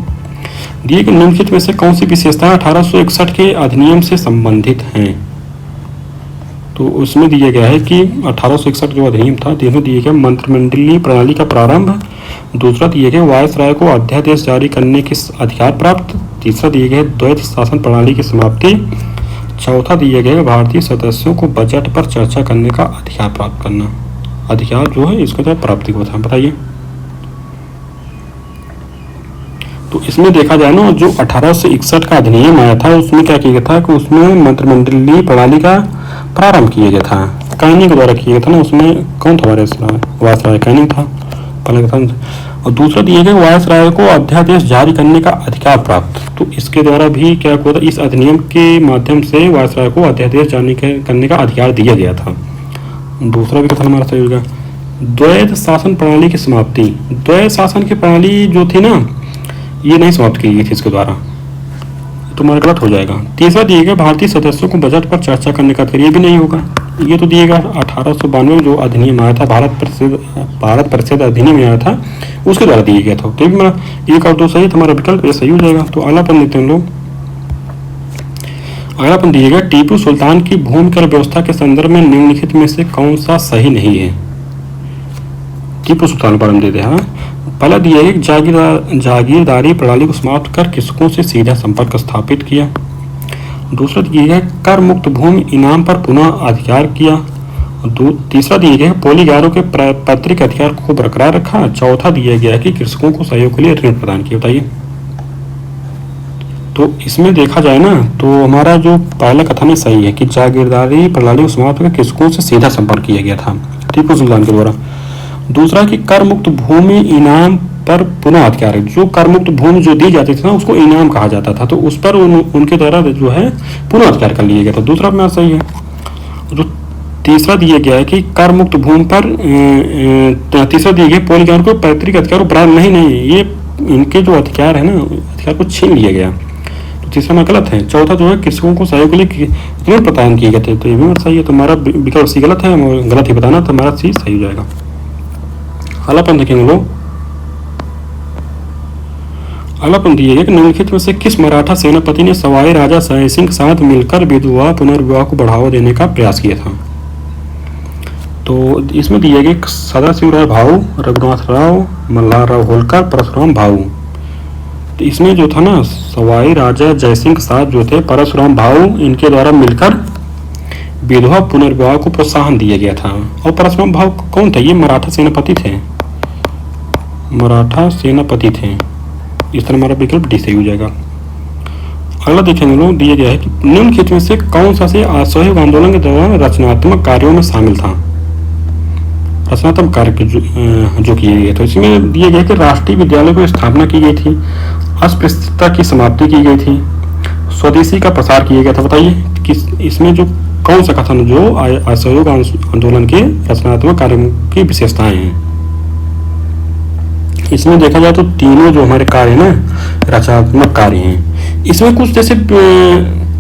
दिए गए निम्नलिखित में से कौन सी विशेषताएं 1861 के अधिनियम से संबंधित हैं। तो उसमें दिया गया है कि 1861 जो अधिनियम था तीनों दिए गए मंत्रिमंडलीय प्रणाली का प्रारंभ। दूसरा दिए गए वायसराय को अध्यादेश जारी करने के अधिकार प्राप्त। तीसरा दिए गए द्वैत शासन प्रणाली की समाप्ति। चौथा दिए गए भारतीय सदस्यों को बजट पर चर्चा करने का अधिकार प्राप्त करना। अधिकार जो है इसके तहत प्राप्ति को था। बताइए। तो इसमें देखा जाए ना जो 1861 का अधिनियम आया था उसमें क्या किया गया था कि उसमें मंत्रिमंडलीय प्रणाली का प्रारंभ किया गया था। कैनिंग के द्वारा किया गया था ना। उसमें कौन था वायसराय कैनिंग था पहले कथन। और दूसरा दिए गए वायसराय को अध्यादेश जारी करने का अधिकार प्राप्त। तो इसके द्वारा भी क्या हुआ था, इस अधिनियम के माध्यम से वायसराय को अध्यादेश जारी करने का अधिकार दिया गया था। दूसरा भी कथन हमारा सही होगा। द्वैत शासन प्रणाली की समाप्ति। द्वैत शासन की प्रणाली जो थी ना ये नहीं समाप्त की गई थी इसके द्वारा। तुम्हारा गलत हो जाएगा। तीसरा दिएगा भारतीय सदस्यों को बजट पर चर्चा करने का अधिकार, ये भी नहीं होगा। ये तो दिएगा 1892 में जो अधिनियम आया था भारत परिषद अधिनियम आया था उसके द्वारा दिया गया था। तो एक और 2 सही तुम्हारा विकल्प ये सही हो जाएगा। तो अगलापन देते हैं लोग। अगलापन दिएगा टीपू सुल्तान की भूमि कर व्यवस्था के संदर्भ में निम्नलिखित में से कौन सा सही नहीं है। टीपू सुल्तान पर हम देते हैं। पहला दिया है जागीरदारी प्रणाली को समाप्त कर कृषकों से सीधा संपर्क स्थापित किया। दूसरा दिया गया कर मुक्त भूमि इनाम पर पुनः अधिकार किया। तीसरा दिया गया पोलीगारों के पैतृक अधिकार को बरकरार रखा। चौथा दिया गया कि कृषकों को सहयोग के लिए ऋण प्रदान किया। बताइए, तो इसमें देखा जाए ना तो हमारा जो पहला कथन है सही है कि जागीरदारी प्रणाली को समाप्त कर कृषकों से सीधा संपर्क किया गया था टीपू सुल्तान के द्वारा। दूसरा कि कर मुक्त भूमि इनाम पर पुनः अधिकार है, जो कर मुक्त भूमि जो दी जाती थी ना उसको इनाम कहा जाता था, तो उस पर उनके द्वारा जो है पुनः अधिकार कर लिया गया था। दूसरा अपना सही है। जो तीसरा दिया गया है कि कर मुक्त भूमि पर तीसरा दिया गया पोलीगार को पैतृक अधिकार उपरांत नहीं ये इनके जो अधिकार है ना अधिकार को छीन लिया गया, तो तीसरा में गलत है। चौथा जो है कृषकों को सहयोग के लिए ऋण प्रदान किए गए थे, तो ये भी सही है। तो हमारा विकल्प सी गलत है, गलत ही बताना, तो हमारा सी सही हो जाएगा। अगला प्रश्न देखेंगे लोग। अगला प्रश्न दिया गया कि निम्नलिखित में से किस मराठा सेनापति ने सवाई राजा जयसिंह के साथ मिलकर विधवा पुनर्विवाह को बढ़ावा देने का प्रयास किया था? तो इसमें दिया गया सदाशिवराव भाऊ, रघुनाथ राव, मल्हार राव होलकर, परशुराम भाऊ। तो इसमें जो था ना सवाई राजा जयसिंह के साथ जो थे परशुराम भाऊ, इनके द्वारा मिलकर विधवा पुनर्विवाह को प्रोत्साहन दिया गया था। और परशुराम भाऊ कौन थे? ये मराठा सेनापति थे, मराठा सेनापति थे। इस तरह हमारा विकल्प डी सही हो जाएगा। अगला देखेंगे लोग, दिया गया है कि निम्नलिखित में से कौन सा से असहयोग आंदोलन के दौरान रचनात्मक कार्यों में शामिल था? रचनात्मक कार्य जो किए गए थे, इसमें दिया गया कि राष्ट्रीय विद्यालय की स्थापना की गई थी, अस्पृश्यता की समाप्ति की गई थी, स्वदेशी का प्रसार किया गया था। बताइए कि इसमें जो कौन सा कथन जो असहयोग आंदोलन के रचनात्मक कार्यों की विशेषताएं हैं? इसमें देखा जाए तो तीनों जो हमारे कार्य है ना रचनात्मक कार्य हैं। इसमें कुछ जैसे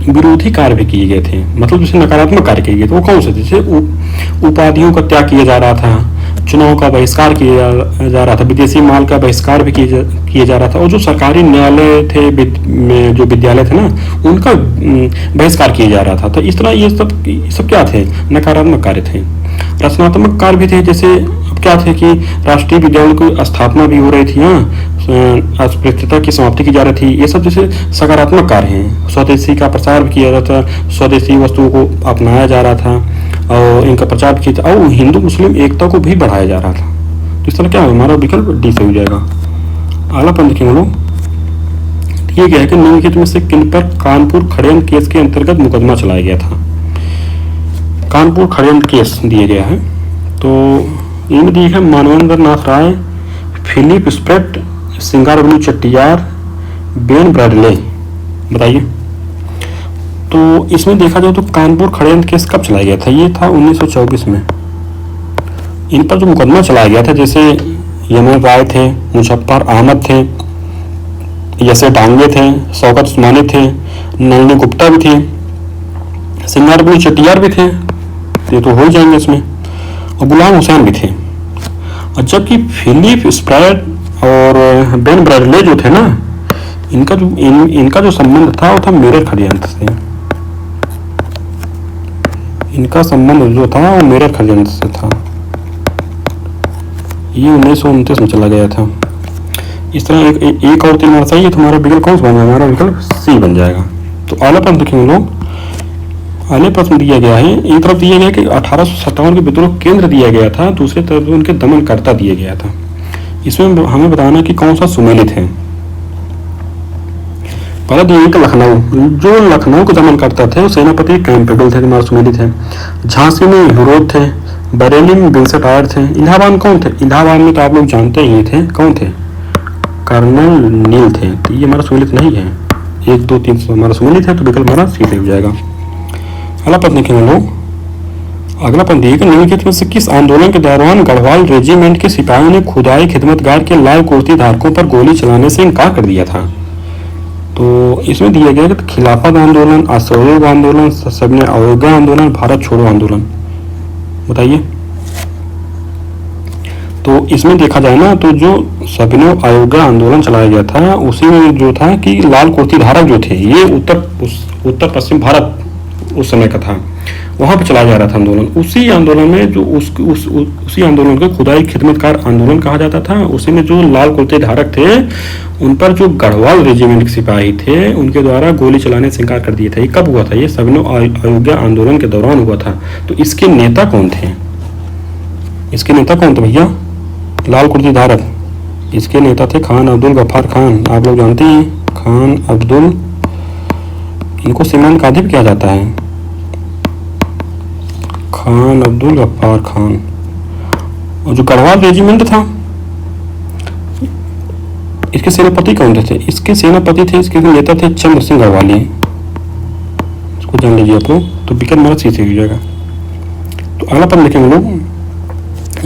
विरोधी कार्य भी किए गए थे, मतलब जैसे नकारात्मक कार्य किए गए थे। वो कौन से? जैसे उपाधियों का त्याग किया जा रहा था, चुनाव का बहिष्कार किया जा रहा था, विदेशी माल का बहिष्कार भी किया जा रहा था, और जो सरकारी न्यायालय थे जो विद्यालय थे ना उनका बहिष्कार किया जा रहा था। तो इस तरह ये सब क्या थे? नकारात्मक कार्य थे। रचनात्मक कार्य भी थे, जैसे क्या थे कि राष्ट्रीय विद्यालय की स्थापना भी हो रही थी, अस्पृश्यता की समाप्ति की जा रही थी। ये सब जैसे सकारात्मक कार्य हैं। स्वदेशी का प्रचार भी किया जाता था, स्वदेशी वस्तुओं को अपनाया जा रहा था और इनका प्रचार भी किया, और हिंदू मुस्लिम एकता को भी बढ़ाया जा रहा था। तो इस तरह क्या हमारा विकल्प डी से हो जाएगा। अगला प्रश्न देखेंगे लोग, ये क्या है कि निम्नलिखित में से किन पर कानपुर खड़ेंद केस के अंतर्गत मुकदमा चलाया गया था? कानपुर खड़ेंद केस दिया गया है, तो इनमें दिए है मानवेंद्र नाथ राय, फिलिप स्प्रेट, सिंगारबलू चट्टियार, बेन ब्रैडले। बताइए, तो इसमें देखा जाए तो कानपुर खड़ेंद केस कब चलाया गया था? ये था 1924 में। इन पर जो मुकदमा चलाया गया था, जैसे यमन राय थे, मुजफ्फर अहमद थे, यसे डांगे थे, शौकत उस्मानी थे, नलिनी गुप्ता भी थी, सिंगारबलू चट्टियार भी थे, ये तो हो जाएंगे इसमें, और गुलाम हुसैन भी थे। और जबकि फिलिप स्प्रैट और बेन ब्रैडले जो थे ना इनका जो संबंध था वो था मेरठ षड्यंत्र से। इनका संबंध जो था वो मेरठ षड्यंत्र से था। ये 1929 में चला गया था। इस तरह एक और 3 सही है। तुम्हारा विकल्प कौन सा बन जाएगा? हमारा विकल्प सी बन जाएगा। तो अगला प्रश्न देखेंगे लोग। अगले प्रश्न दिया गया है, एक तरफ दिया गया कि 1857 के विद्रोह केंद्र दिया गया था, दूसरी तरफ उनके दमनकर्ता दिया गया था। इसमें हमें बताना कि कौन सा सुमेलित है। पहला दिया गया लखनऊ, जो लखनऊ के दमनकर्ता थे वो सेनापति कैंपबेल थे, हमारा सुमेलित है। झांसी में हिरोद थे, बरेली में विंसेंट आयर थे, इलाहाबाद कौन थे? इलाहाबाद में तो आप लोग जानते ही थे, कौन थे? कर्नल नील थे। तो ये हमारा सुमेलित नहीं है। 1, 2, 3 हमारा सुमेलित है, तो विकल्प हमारा सी हो जाएगा। अगला प्रश्न देखेंगे लोग। अगला प्रश्न दिए कि निम्नलिखित में से किस आंदोलन के दौरान गढ़वाल रेजिमेंट के सिपाहियों ने खुदाई खिदमतगार के लाल कुर्ती धारकों पर गोली चलाने से इनकार कर दिया था? तो इसमें दिया गया कि खिलाफत आंदोलन, असहयोग आंदोलन, सविनय अवज्ञा आंदोलन, भारत छोड़ो आंदोलन। बताइए, तो इसमें देखा जाए ना तो जो सविनय अवज्ञा आंदोलन चलाया गया था उसी में जो था कि लाल कुर्ती धारक जो थे ये उत्तर पश्चिम भारत उस समय का था, वहाँ पे चलाया जा रहा था आंदोलन। उसी आंदोलन में जो उसी आंदोलन को खुदाई खिदमतकार आंदोलन कहा जाता था। उसी में जो लाल कुर्ते धारक थे उन पर जो गढ़वाल रेजिमेंट के सिपाही थे उनके द्वारा गोली चलाने से इनकार कर दिया था। ये कब हुआ था? ये सविनय अयोध्या आंदोलन के दौरान हुआ था। तो इसके नेता कौन थे? इसके नेता कौन थे भैया? लाल कुर्ते धारक। इसके नेता थे खान अब्दुल गफ्फार खान। आप लोग जानते हैं खान अब्दुल, इनको सीमांत कादिर भी किया जाता है। खान अब्दुल गफ्फार खान। और जो गढ़वाल रेजिमेंट था इसके सेनापति कौन थे? इसके सेनापति थे, इसके नेता थे चंद्र सिंह गढ़वाली। इसको जान लीजिए आप लोग, तो विक्रम मरत से हो जाएगा। तो अगला पद लिखेंगे लोग,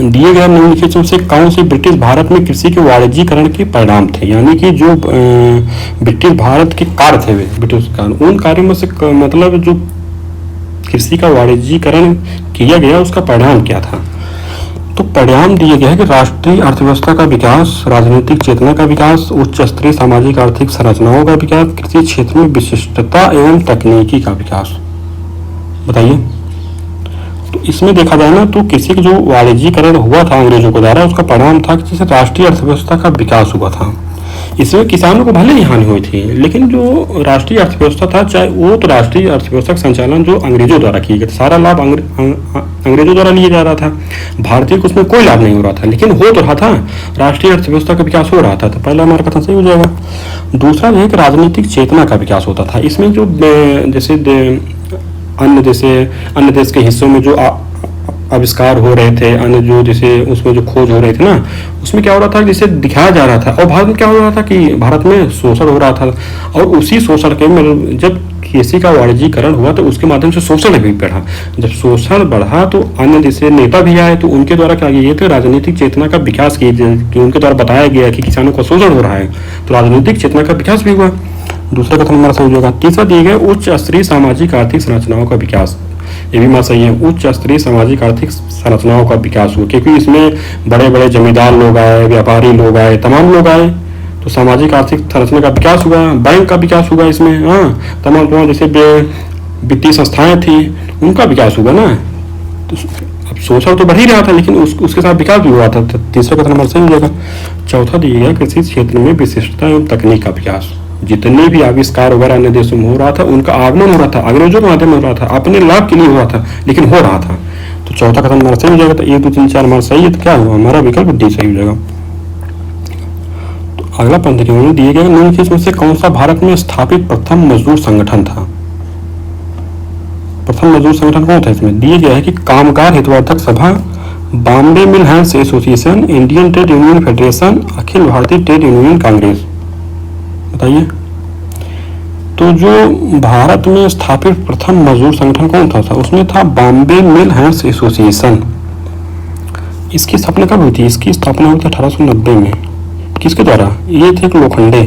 दिए गए निम्नलिखित में से कौन से ब्रिटिश भारत में कृषि के वाणिज्यीकरण के परिणाम थे? यानी कि जो ब्रिटिश भारत के कार्य थे ब्रिटिश कार्य, उन कार्यों में से मतलब जो कृषि का वाणिज्यीकरण किया गया उसका परिणाम क्या था? तो परिणाम दिए गए हैं कि राष्ट्रीय अर्थव्यवस्था का विकास, राजनीतिक चेतना का विकास, उच्च स्तरीय सामाजिक आर्थिक संरचनाओं का विकास, कृषि क्षेत्र में विशिष्टता एवं तकनीकी का विकास। बताइए। तो इसमें देखा जाए ना तो कृषि का जो वाणिज्यीकरण हुआ था अंग्रेजों के द्वारा उसका परिणाम था कि जैसे राष्ट्रीय अर्थव्यवस्था का विकास हुआ था। इसमें किसानों को भले ही हानि हुई थी, लेकिन जो राष्ट्रीय अर्थव्यवस्था था, चाहे वो तो राष्ट्रीय अर्थव्यवस्था का संचालन जो अंग्रेजों द्वारा किया गया था, सारा लाभ अंग्रेजों द्वारा लिया जा रहा था। भारतीय को उसमें कोई लाभ नहीं हो रहा था, लेकिन हो तो रहा था, राष्ट्रीय अर्थव्यवस्था का विकास हो रहा था। तो पहला हमारा कथन सही हो जाएगा। दूसरा जो है कि राजनीतिक चेतना का विकास होता था। इसमें जो जैसे अन्य देश के हिस्सों में जो आविष्कार हो रहे थे, अन्य जो जैसे उसमें जो खोज हो रहे थे ना, उसमें क्या हो रहा था, जिसे दिखाया जा रहा था। और भारत में क्या हो रहा था कि भारत में शोषण हो रहा था, और उसी शोषण के जब कृषि का वाणिज्यीकरण हुआ तो उसके माध्यम से शोषण भी बढ़ा। जब शोषण बढ़ा तो अन्य जैसे नेता भी आए, तो उनके द्वारा क्या किया गया, राजनीतिक चेतना का विकास किया, कि उनके द्वारा बताया गया कि किसानों का शोषण हो रहा है, तो राजनीतिक चेतना का विकास भी हुआ। दूसरा कथन हमारा सही हो जाएगा। तीसरा दिए गए उच्च स्तरीय सामाजिक आर्थिक संरचनाओं का विकास। ये भी हमारा सही है। उच्च स्तरीय सामाजिक आर्थिक संरचनाओं का विकास हुआ, क्योंकि इसमें बड़े बड़े जमींदार लोग आए, व्यापारी लोग आए, तमाम लोग आए, तो सामाजिक आर्थिक संरचना का विकास हुआ। बैंक का विकास हुआ इसमें, तमाम जैसे वित्तीय संस्थाएं थी उनका विकास हुआ ना। तो अब शोषण तो बढ़ ही रहा था, लेकिन उसके साथ विकास भी हुआ था। तीसरा कथन हमारा सही हो जाएगा। चौथा दिया गया कृषि क्षेत्र में विशिष्टता एवं तकनीक का विकास। जितने भी आविष्कार वगैरह अन्य देशों में हो रहा था उनका आगमन हो रहा था, अंग्रेजों के माध्यम में हो रहा था, अपने लाभ के लिए हो रहा था, लेकिन हो रहा था। तो चौथा कथन हमारा सही हो जाएगा। तो 1 2 3 4 हमारा सही है, तो क्या हुआ, हमारा विकल्प डी सही हो जाएगा। तो अगला पंथ देखिए, दिए गए निम्नलिखित में से कौन सा भारत में स्थापित प्रथम मजदूर संगठन था? प्रथम मजदूर संगठन कौन था? इसमें दिए गया है कि Kamgar Hitvardhak Sabha, Bombay mill hands association, Indian trade union federation, Akhil Bharatiya trade union Congress. बताइए। तो जो भारत में स्थापित प्रथम मजदूर संगठन कौन था? उसमें था बॉम्बे मिल हैंड्स एसोसिएशन। इसकी स्थापना कब हुई थी? इसकी स्थापना हुई थी 1890 में। किसके द्वारा? ये थे एक लोखंडे,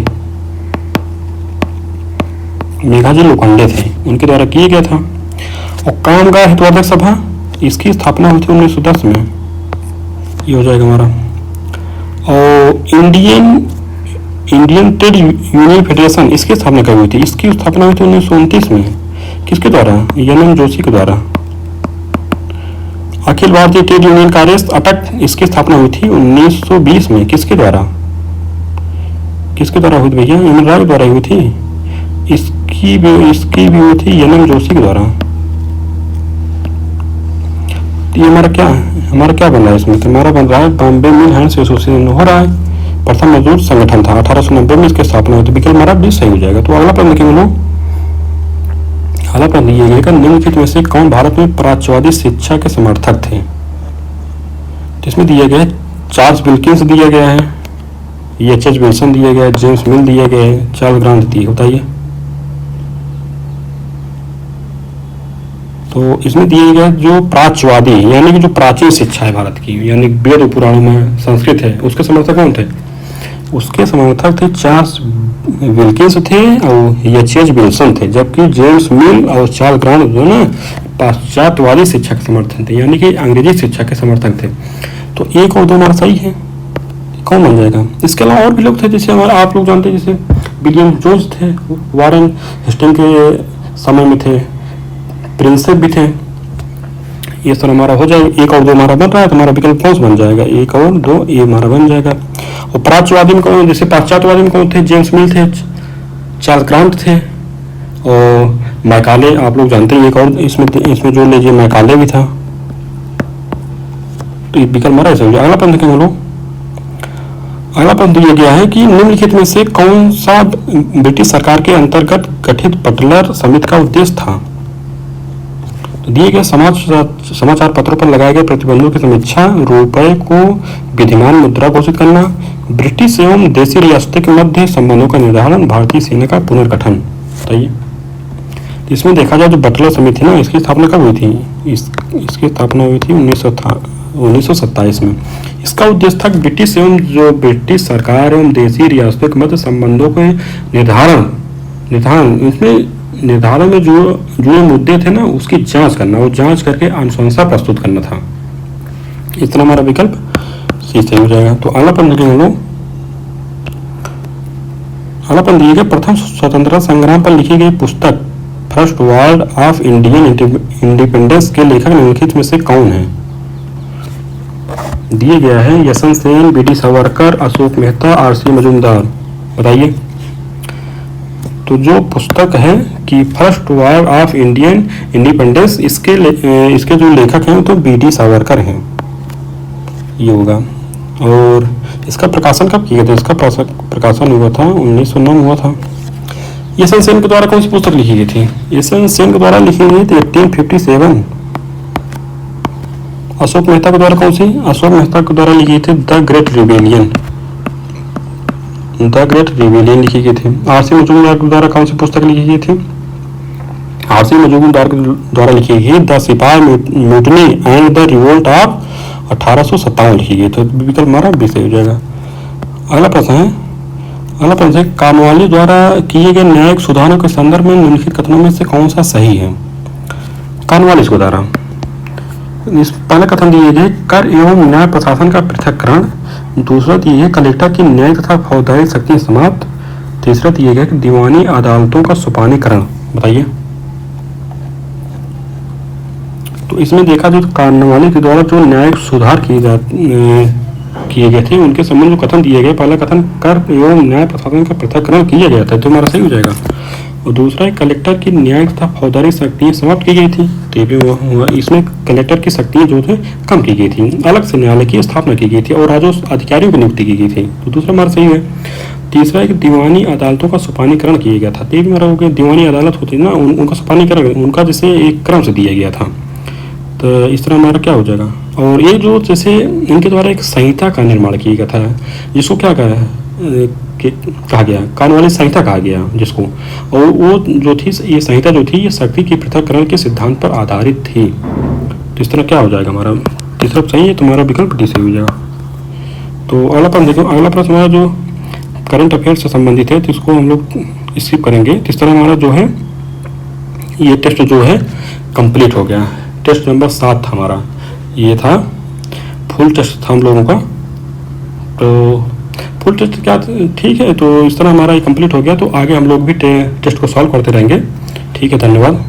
मेघाजी लोखंडे थे, उनके द्वारा किया गया था। और कामगार हितवर्धक सभा, इसकी स्थापना हुई थी 1910 में। ये हो जाएगा हमारा। और इंडियन ट्रेड यूनियन फेडरेशन, इसकी स्थापना कब हुई थी? इसकी स्थापना हुई थी 1929 में। किसके द्वारा? एन जोशी के द्वारा। अखिल भारतीय ट्रेड यूनियन कांग्रेस अटक, इसकी स्थापना हुई थी 1920 में। किसके द्वारा? किसके द्वारा हुई थी भैया? एम राव द्वारा हुई थी। इसकी भी हुई थी एन जोशी के द्वारा। ये हमारा क्या बन रहा है इसमें? हमारा बन रहा है बॉम्बे मिल हैंड्स एसोसिएशन हो रहा है, प्रथम मजदूर संगठन था, 1890 में इसकी स्थापना हुई थी। विकल्प हमारा भी सही हो जाएगा। तो अगला प्रश्न देखेंगे लोग। अगला प्रश्न दिया गया निम्नलिखित में से कौन भारत में प्राच्यवादी शिक्षा के समर्थक थे? तो इसमें दिया गया चार्ल्स विल्किंस दिया गया है, एच विल्सन दिया गया है, जेम्स मिल दिया गया है, चार्ल्स ग्रांट दिए। बताइए। तो इसमें दिए गए जो प्राच्यवादी यानी कि जो प्राचीन शिक्षा है भारत की, यानी वेद पुराणों में संस्कृत है, उसके समर्थक कौन थे? उसके समर्थक थे चार्ल्स विल्किंस थे और एच विल्सन थे, जबकि जेम्स मिल और चार्ल्स ग्रांट जो ना पाश्चात्यवादी शिक्षा के समर्थन थे, यानी कि अंग्रेजी शिक्षा के समर्थक थे। तो 1 और 2 हमारा सही है। कौन बन जाएगा? इसके अलावा और भी लोग थे, जैसे हमारे आप लोग जानते हैं, जैसे विलियम जोन्स थे, वारेन हेस्टिंग के समय में थे, प्रिंसेप भी थे, ये सर हमारा हो जाएगा, 1 और 2 हमारा बन रहा है, तो हमारा विकल्प कौन सा बन जाएगा, 1 और 2, ये हमारा बन जाएगा। और प्राच्यवादी में कौन, जैसे पाश्चात्यवादी में कौन थे, जेम्स मिल थे, चार्ल्स ग्रांट थे, और मैकाले आप लोग जानते हैं, एक और इसमें जोड़ लीजिए, मैकाले भी था। तो ये विकल्प हमारा ऐसा हो गया। अगला प्रश्न देखेंगे हम लोग। अगला प्रश्न दिया गया है कि निम्नलिखित में से कौन सा ब्रिटिश सरकार के अंतर्गत गठित बटलर समिति का उद्देश्य था। तो दिए गए समाचार पत्रों पर लगाए गए प्रतिबंधों की समीक्षा, रुपए को विद्यमान मुद्रा घोषित करना, ब्रिटिश एवं देशी रियासतों के मध्य संबंधों का निर्धारण, भारतीय सेना का पुनर्गठन। बताइए। इसमें देखा जाए जो बटलर समिति ना, इसकी स्थापना कब हुई थी, इसकी स्थापना हुई थी 1927 में। इसका उद्देश्य था ब्रिटिश सरकार एवं देशी रियासतों के मध्य संबंधों के निर्धारण में जो मुद्दे थे ना, उसकी जांच करना, वो जांच करके अनुशंसा प्रस्तुत करना था। इस तरह हमारा विकल्प सही हो जाएगा। तो अगला प्रश्न देखेंगे हम लोग। अगला प्रश्न दिए गए, प्रथम स्वतंत्रता संग्राम पर लिखी गई पुस्तक first war of Indian independence के लेखक निम्नलिखित में से कौन है। दिए गया है Yashwant Sen, B D Savarkar, Ashok Mehta, R C. Majumdar. बताइए। तो जो पुस्तक है कि first war of Indian independence, इसके जो लेखक हैं तो बी डी सावरकर हैं, ये होगा। और इसका प्रकाशन कब किया था, इसका प्रकाशन हुआ था 1909 में हुआ था। यशवंत सेन के द्वारा कौन सी पुस्तक लिखी गई थी, यशवंत सेन के द्वारा लिखी गई थी 1857। अशोक मेहता के द्वारा कौन सी, अशोक मेहता के द्वारा लिखी थी द ग्रेट रिबेलियन लिखी गई थी। आर.सी. मजूमदार के द्वारा कौन सी पुस्तक लिखी गई थी, आर.सी. मजूमदार के द्वारा लिखी गई द सिपाही mutiny and the revolt of 1857 लिखी गई। तो विकल्प हमारा बी सही हो जाएगा। अगला प्रश्न है कानवाली द्वारा किए गए न्यायिक सुधारों के संदर्भ में निम्नलिखित कथनों में से कौन सा सही है। कानवाली इसको द्वारा पहला कथन दिए गए कर एवं न्याय प्रशासन का पृथककरण, दूसरा दिए गए कलेक्टर की न्याय तथा फौजदारी शक्ति समाप्त, तीसरा दिए गए दीवानी अदालतों का सुपानीकरण। बताइए। तो इसमें देखा जो कानवाली के द्वारा जो न्यायिक सुधार किए गए थे, उनके संबंध में कथन दिए गए, पहला कथन कर एवं न्याय प्रशासन का पृथककरण किया गया था, तो हमारा सही हो जाएगा। और दूसरा है कलेक्टर की न्याय तथा फौजदारी शक्तियाँ समाप्त की गई थी, तो ये भी हुआ। इसमें कलेक्टर की शक्तियाँ जो थे कम की गई थी, अलग से न्यायालय की स्थापना की गई थी और राजस्व अधिकारियों की नियुक्ति की गई थी, तो दूसरा हमारा सही है। तीसरा है कि दीवानी अदालतों का सुपानीकरण किया गया था, तो ये भी हमारा हो गया। दीवानी अदालत होती है ना, उनका सुपानीकरण उनका जैसे एक क्रम से दिया गया था, तो इस तरह हमारा क्या हो जाएगा। और ये जो जैसे इनके द्वारा एक संहिता का निर्माण किया गया था, जिसको क्या कहा गया, कानवाली संहिता कहा गया जिसको, और वो जो थी ये संहिता जो थी, ये शक्ति के पृथक्करण के सिद्धांत पर आधारित थी। तो इस तरह क्या हो जाएगा हमारा, तीसरा सही है, तुम्हारा विकल्प डी सही हो जाएगा। तो अगला प्रश्न देखो। अगला प्रश्न हमारा जो करंट अफेयर से संबंधित है, तो इसको हम लोग स्किप करेंगे। इस तरह हमारा जो है ये टेस्ट जो है कंप्लीट हो गया। टेस्ट नंबर 7 था हमारा, ये था फुल टेस्ट था हम लोगों का। तो फुल टेस्ट क्या ठीक है, तो इस तरह हमारा ये कंप्लीट हो गया। तो आगे हम लोग भी टेस्ट को सॉल्व करते रहेंगे। ठीक है, धन्यवाद।